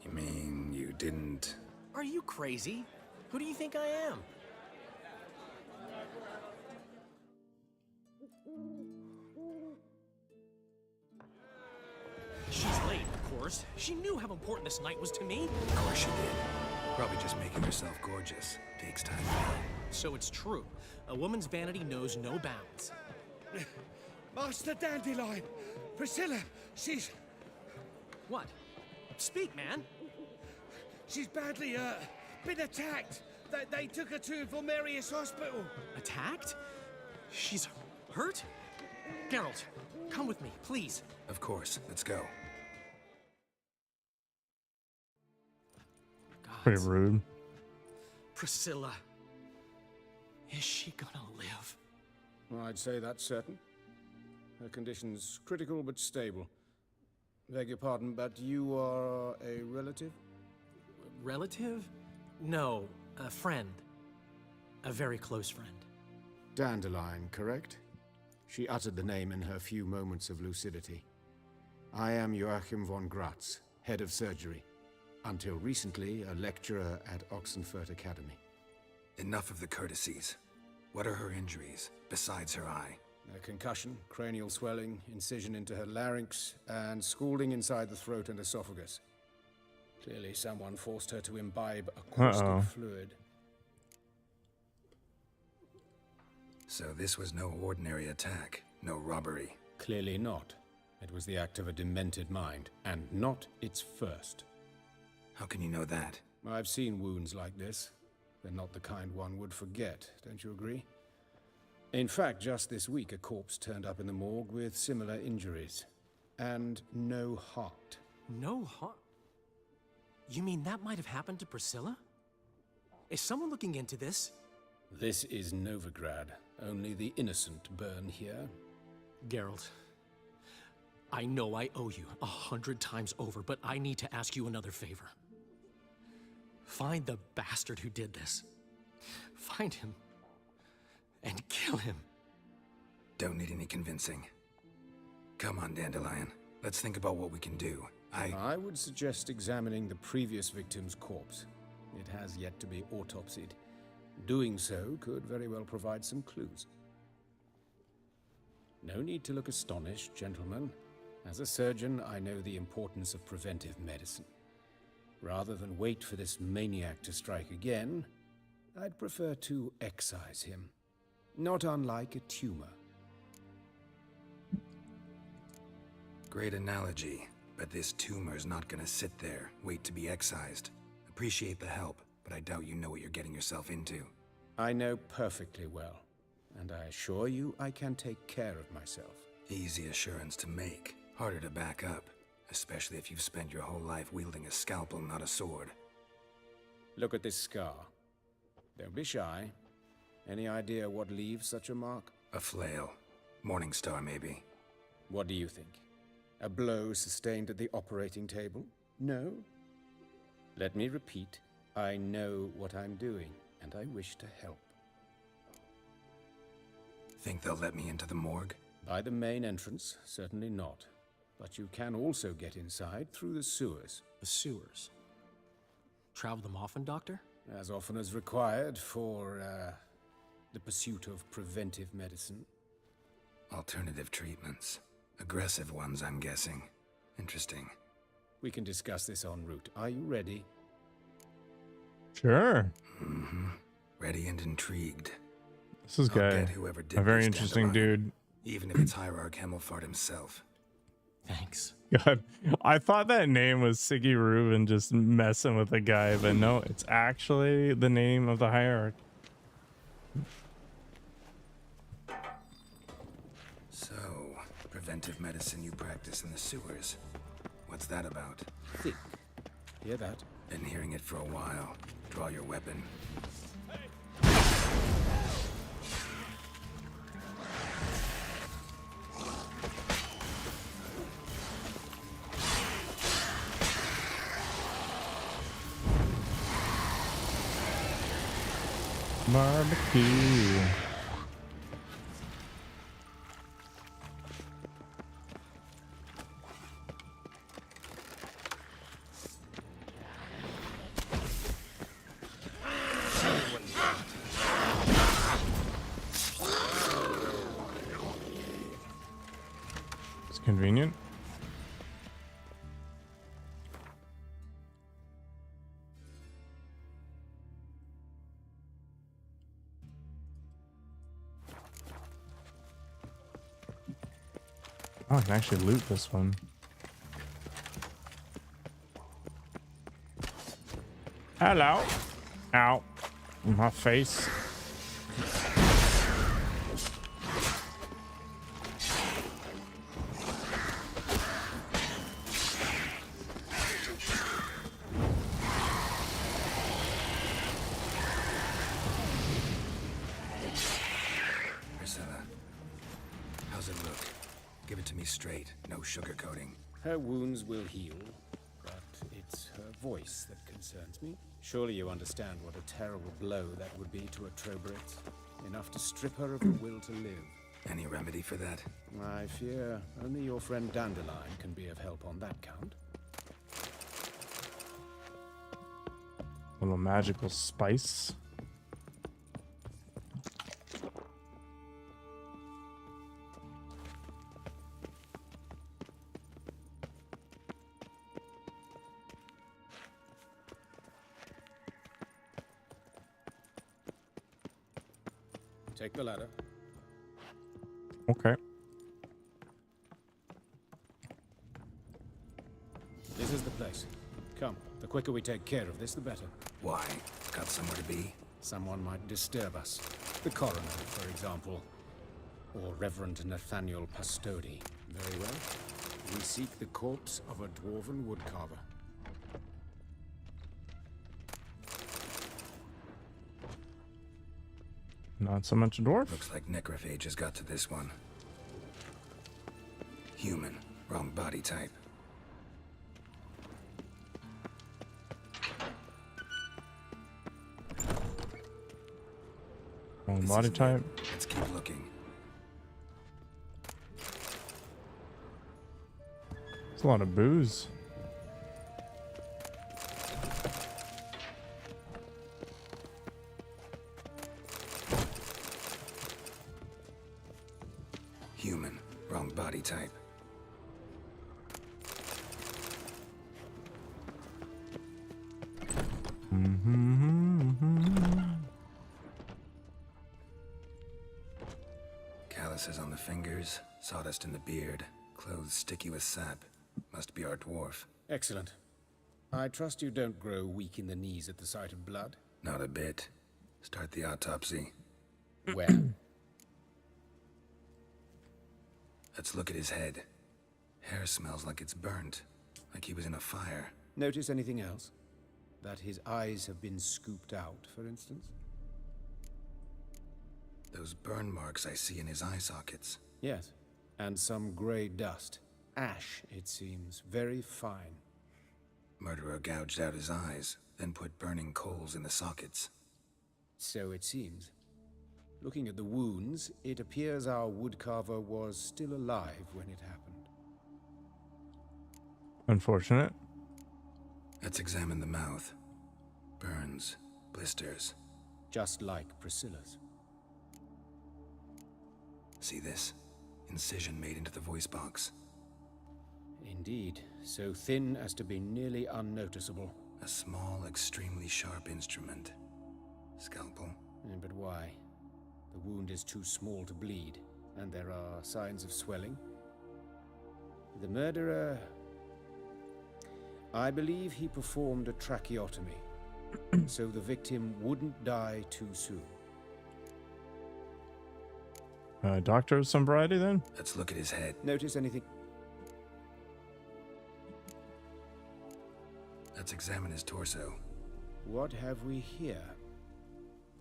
You mean you didn't... Are you crazy? Who do you think I am? She's late, of course. She knew how important this night was to me. Of course you did. Probably just making yourself gorgeous. Takes time. So it's true. A woman's vanity knows no bounds. Master Dandelion! Priscilla, she's... What? Speak, man. She's badly, been attacked. They took her to Vulmerius Hospital. Attacked? She's hurt? Geralt, come with me, please. Of course. Let's go. Pretty rude. Priscilla. Is she gonna live? Well, I'd say that's certain. Her condition's critical but stable. Beg your pardon, but you are a relative? relative? No, a friend. A very close friend. Dandelion, correct? She uttered the name in her few moments of lucidity. I am Joachim von Gratz, head of surgery. Until recently, a lecturer at Oxenfurt Academy. Enough of the courtesies. What are her injuries, besides her eye? A concussion, cranial swelling, incision into her larynx, and scalding inside the throat and esophagus. Clearly someone forced her to imbibe a caustic fluid. So this was no ordinary attack, no robbery. Clearly not. It was the act of a demented mind, and not its first. How can you know that? I've seen wounds like this. They're not the kind one would forget, don't you agree? In fact, just this week, a corpse turned up in the morgue with similar injuries. And no heart. No heart? You mean that might have happened to Priscilla? Is someone looking into this? This is Novigrad. Only the innocent burn here. Geralt, I know I owe you 100 times over, but I need to ask you another favor. Find the bastard who did this. Find him. And kill him. Don't need any convincing. Come on, Dandelion. Let's think about what we can do. I would suggest examining the previous victim's corpse. It has yet to be autopsied. Doing so could very well provide some clues. No need to look astonished, gentlemen. As a surgeon, I know the importance of preventive medicine. Rather than wait for this maniac to strike again, I'd prefer to excise him. Not unlike a tumor. Great analogy, but this tumor's not gonna sit there, wait to be excised. Appreciate the help, but I doubt you know what you're getting yourself into. I know perfectly well, and I assure you I can take care of myself. Easy assurance to make, harder to back up, especially if you've spent your whole life wielding a scalpel, not a sword. Look at this scar. Don't be shy. Any idea what leaves such a mark? A flail. Morningstar, maybe. What do you think? A blow sustained at the operating table? No? Let me repeat. I know what I'm doing, and I wish to help. Think they'll let me into the morgue? By the main entrance, certainly not. But you can also get inside through the sewers. The sewers? Travel them often, Doctor? As often as required for, the pursuit of preventive medicine. Alternative treatments. Aggressive ones, I'm guessing. Interesting. We can discuss this en route. Are you ready? Sure. Mm-hmm. Ready and intrigued. This is guy, a very interesting dude. Even if it's Hierarch Hemmelfart himself. Thanks. God, I thought that name was Siggy Reuben just messing with the guy, but no, it's actually the name of the Hierarch. So, preventive medicine you practice in the sewers. What's that about? Think. Hear that? Been hearing it for a while. Draw your weapon. Barbecue. It's convenient. Oh, I can actually loot this one. Hello. Ow. My face. Priscilla, how's it look? Give it to me straight, no sugarcoating. Her wounds will heal, but it It's her voice that concerns me. Surely you understand what a terrible blow that would be to a Trobritz. Enough to strip her of the will to live. Any remedy for that? I fear only your friend Dandelion can be of help on that count. A little magical spice. Take the ladder. Okay. This is the place. Come, the quicker we take care of this, the better. Why? Got somewhere to be? Someone might disturb us. The coroner, for example. Or Reverend Nathaniel Pastodi. Very well. We seek the corpse of a dwarven woodcarver. Not so much a dwarf. Looks like necrophage has got to this one. Human. Wrong body type. Wrong body type. Let's keep looking. It's a lot of booze. Human. Wrong body type. Calluses on the fingers, sawdust in the beard, clothes sticky with sap. Must be our dwarf. Excellent. I trust you don't grow weak in the knees at the sight of blood. Not a bit. Start the autopsy. Where? Let's look at his head. Hair smells like it's burnt, like he was in a fire. Notice anything else? That his eyes have been scooped out, for instance? Those burn marks I see in his eye sockets. Yes. And some grey dust. Ash, it seems. Very fine. Murderer gouged out his eyes, then put burning coals in the sockets. So it seems. Looking at the wounds, it appears our woodcarver was still alive when it happened. Unfortunate. Let's examine the mouth. Burns, blisters. Just like Priscilla's. See this? Incision made into the voice box. Indeed, so thin as to be nearly unnoticeable. A small, extremely sharp instrument. Scalpel. But why? The wound is too small to bleed, and there are signs of swelling. The murderer... I believe he performed a tracheotomy, so the victim wouldn't die too soon. Doctor of some variety, then? Let's look at his head. Notice anything? Let's examine his torso. What have we here?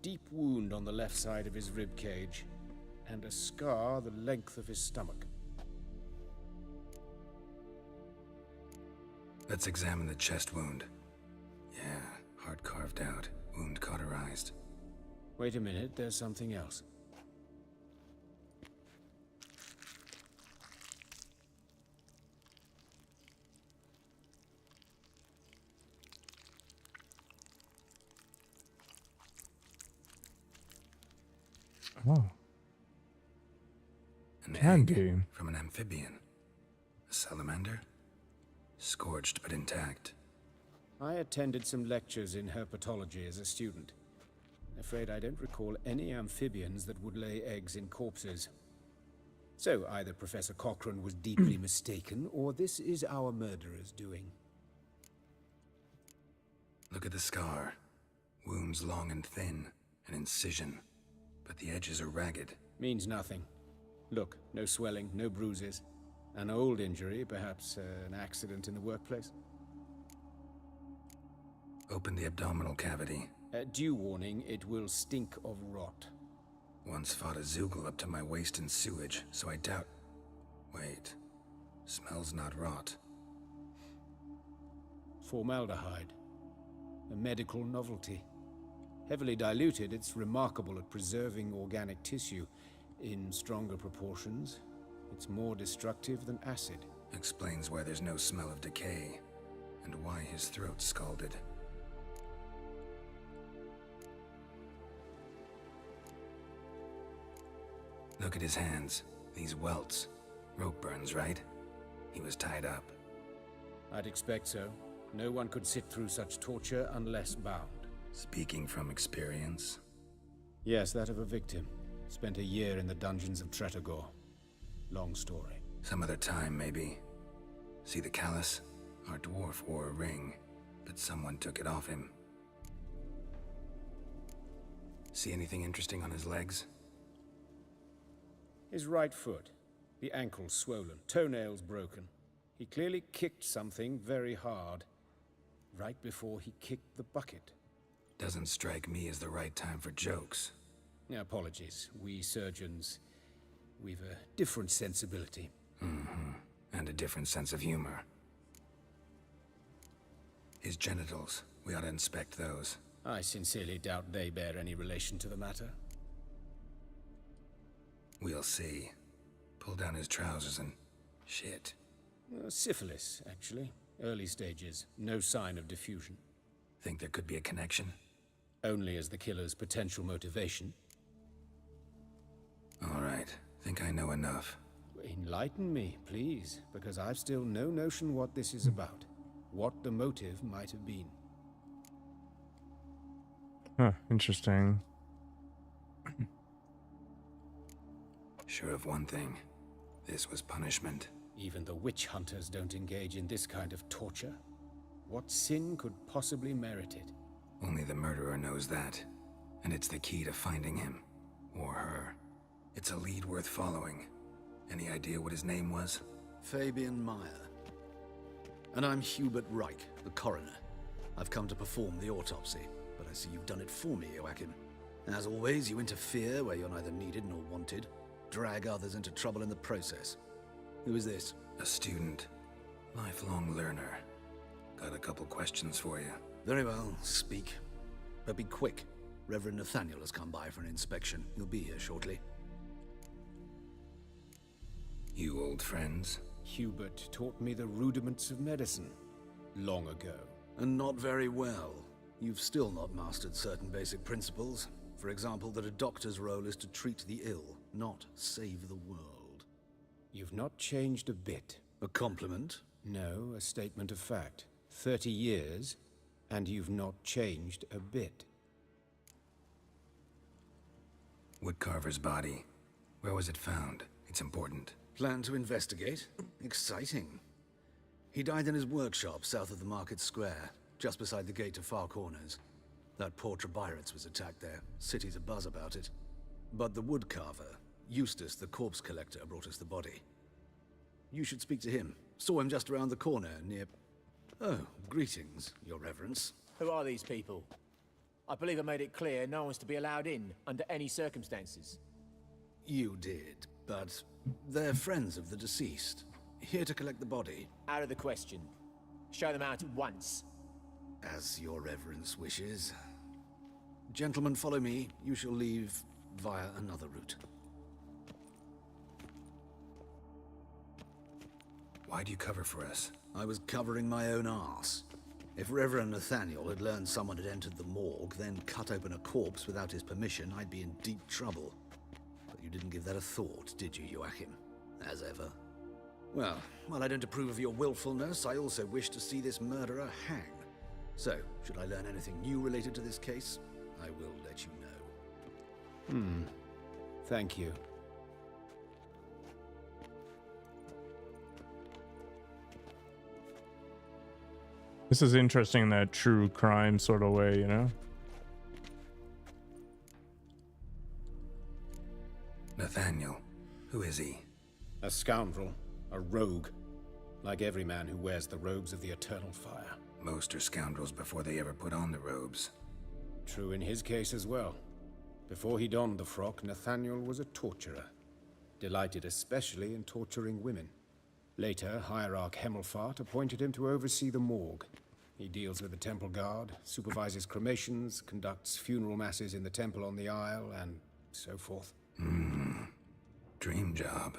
Deep wound on the left side of his rib cage, and a scar the length of his stomach. Let's examine the chest wound. Yeah, heart carved out, wound cauterized. Wait a minute, there's something else. Oh. An Can egg be. from an amphibian. A salamander? Scorched but intact. I attended some lectures in herpetology as a student. Afraid I don't recall any amphibians that would lay eggs in corpses. So either Professor Cochrane was deeply mistaken, or this is our murderer's doing. Look at the scar. Wounds long and thin. An incision. But the edges are ragged. Means nothing. Look, no swelling, no bruises. An old injury, perhaps an accident in the workplace. Open the abdominal cavity. Due warning, it will stink of rot. Once fought a Zoogle up to my waist in sewage, so I doubt... Wait. Smells not rot. Formaldehyde. A medical novelty. Heavily diluted, it's remarkable at preserving organic tissue. In stronger proportions, it's more destructive than acid. Explains why there's no smell of decay, and why his throat's scalded. Look at his hands. These welts. Rope burns, right? He was tied up. I'd expect so. No one could sit through such torture unless bound. Speaking from experience? Yes, that of a victim. Spent a year in the dungeons of Tretogor. Long story. Some other time, maybe. See the callus? Our dwarf wore a ring, but someone took it off him. See anything interesting on his legs? His right foot. The ankle swollen, toenails broken. He clearly kicked something very hard. Right before he kicked the bucket. Doesn't strike me as the right time for jokes. Apologies. We surgeons, we've a different sensibility. Mm-hmm. And a different sense of humor. His genitals. We ought to inspect those. I sincerely doubt they bear any relation to the matter. We'll see. Pull down his trousers and... shit. Syphilis, actually. Early stages. No sign of diffusion. Think there could be a connection? Only as the killer's potential motivation. All right. Think I know enough. Enlighten me, please, because I've still no notion what this is about. What the motive might have been. Huh, interesting. Sure of one thing. This was punishment. Even the witch hunters don't engage in this kind of torture. What sin could possibly merit it? Only the murderer knows that. And it's the key to finding him. Or her. It's a lead worth following. Any idea what his name was? Fabian Meyer. And I'm Hubert Reich, the coroner. I've come to perform the autopsy, but I see you've done it for me, Joachim. As always, you interfere where you're neither needed nor wanted. Drag others into trouble in the process. Who is this? A student. Lifelong learner. Got a couple questions for you. Very well, speak. But be quick. Reverend Nathaniel has come by for an inspection. He'll be here shortly. You old friends? Hubert taught me the rudiments of medicine. Long ago. And not very well. You've still not mastered certain basic principles. For example, that a doctor's role is to treat the ill, not save the world. You've not changed a bit. A compliment? No, a statement of fact. 30 years, and you've not changed a bit. Woodcarver's body. Where was it found? It's important. Plan to investigate? Exciting. He died in his workshop south of the market square, just beside the gate to Far Corners. That poor Trebirates was attacked there. City's abuzz about it. But the woodcarver, Eustace the corpse collector, brought us the body. You should speak to him. Saw him just around the corner near... Oh, greetings, your reverence. Who are these people? I believe I made it clear no one's to be allowed in under any circumstances. You did, but they're friends of the deceased. Here to collect the body. Out of the question. Show them out at once. As your reverence wishes. Gentlemen, follow me. You shall leave via another route. Why do you cover for us? I was covering my own arse. If Reverend Nathaniel had learned someone had entered the morgue, then cut open a corpse without his permission, I'd be in deep trouble. But you didn't give that a thought, did you, Joachim? As ever. Well, while I don't approve of your willfulness, I also wish to see this murderer hang. So, should I learn anything new related to this case, I will let you know. Thank you. This is interesting in that true crime sort of way, you know? Nathaniel. Who is he? A scoundrel. A rogue. Like every man who wears the robes of the Eternal Fire. Most are scoundrels before they ever put on the robes. True in his case as well. Before he donned the frock, Nathaniel was a torturer. Delighted especially in torturing women. Later, Hierarch Hemmelfart appointed him to oversee the morgue. He deals with the temple guard, supervises cremations, conducts funeral masses in the temple on the Isle, and so forth. Dream job.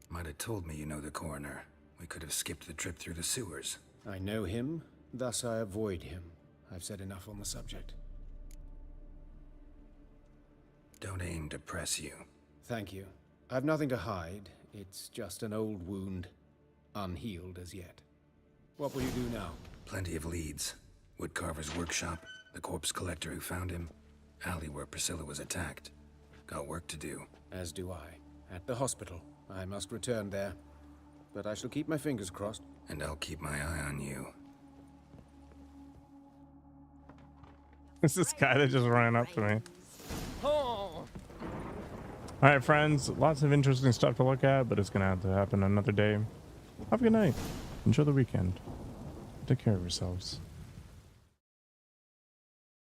Might have told me you know the coroner. We could have skipped the trip through the sewers. I know him, thus I avoid him. I've said enough on the subject. Don't aim to press you. Thank you. I've nothing to hide. It's just an old wound, unhealed as yet. What will you do now? Plenty of leads. Woodcarver's workshop, the corpse collector who found him, alley where Priscilla was attacked. Got work to do. As do I. At the hospital. I must return there. But I shall keep my fingers crossed. And I'll keep my eye on you. It's this guy that just ran up to me. Oh. All right, friends, lots of interesting stuff to look at, but it's gonna have to happen another day. Have a good night. Enjoy the weekend. Take care of yourselves.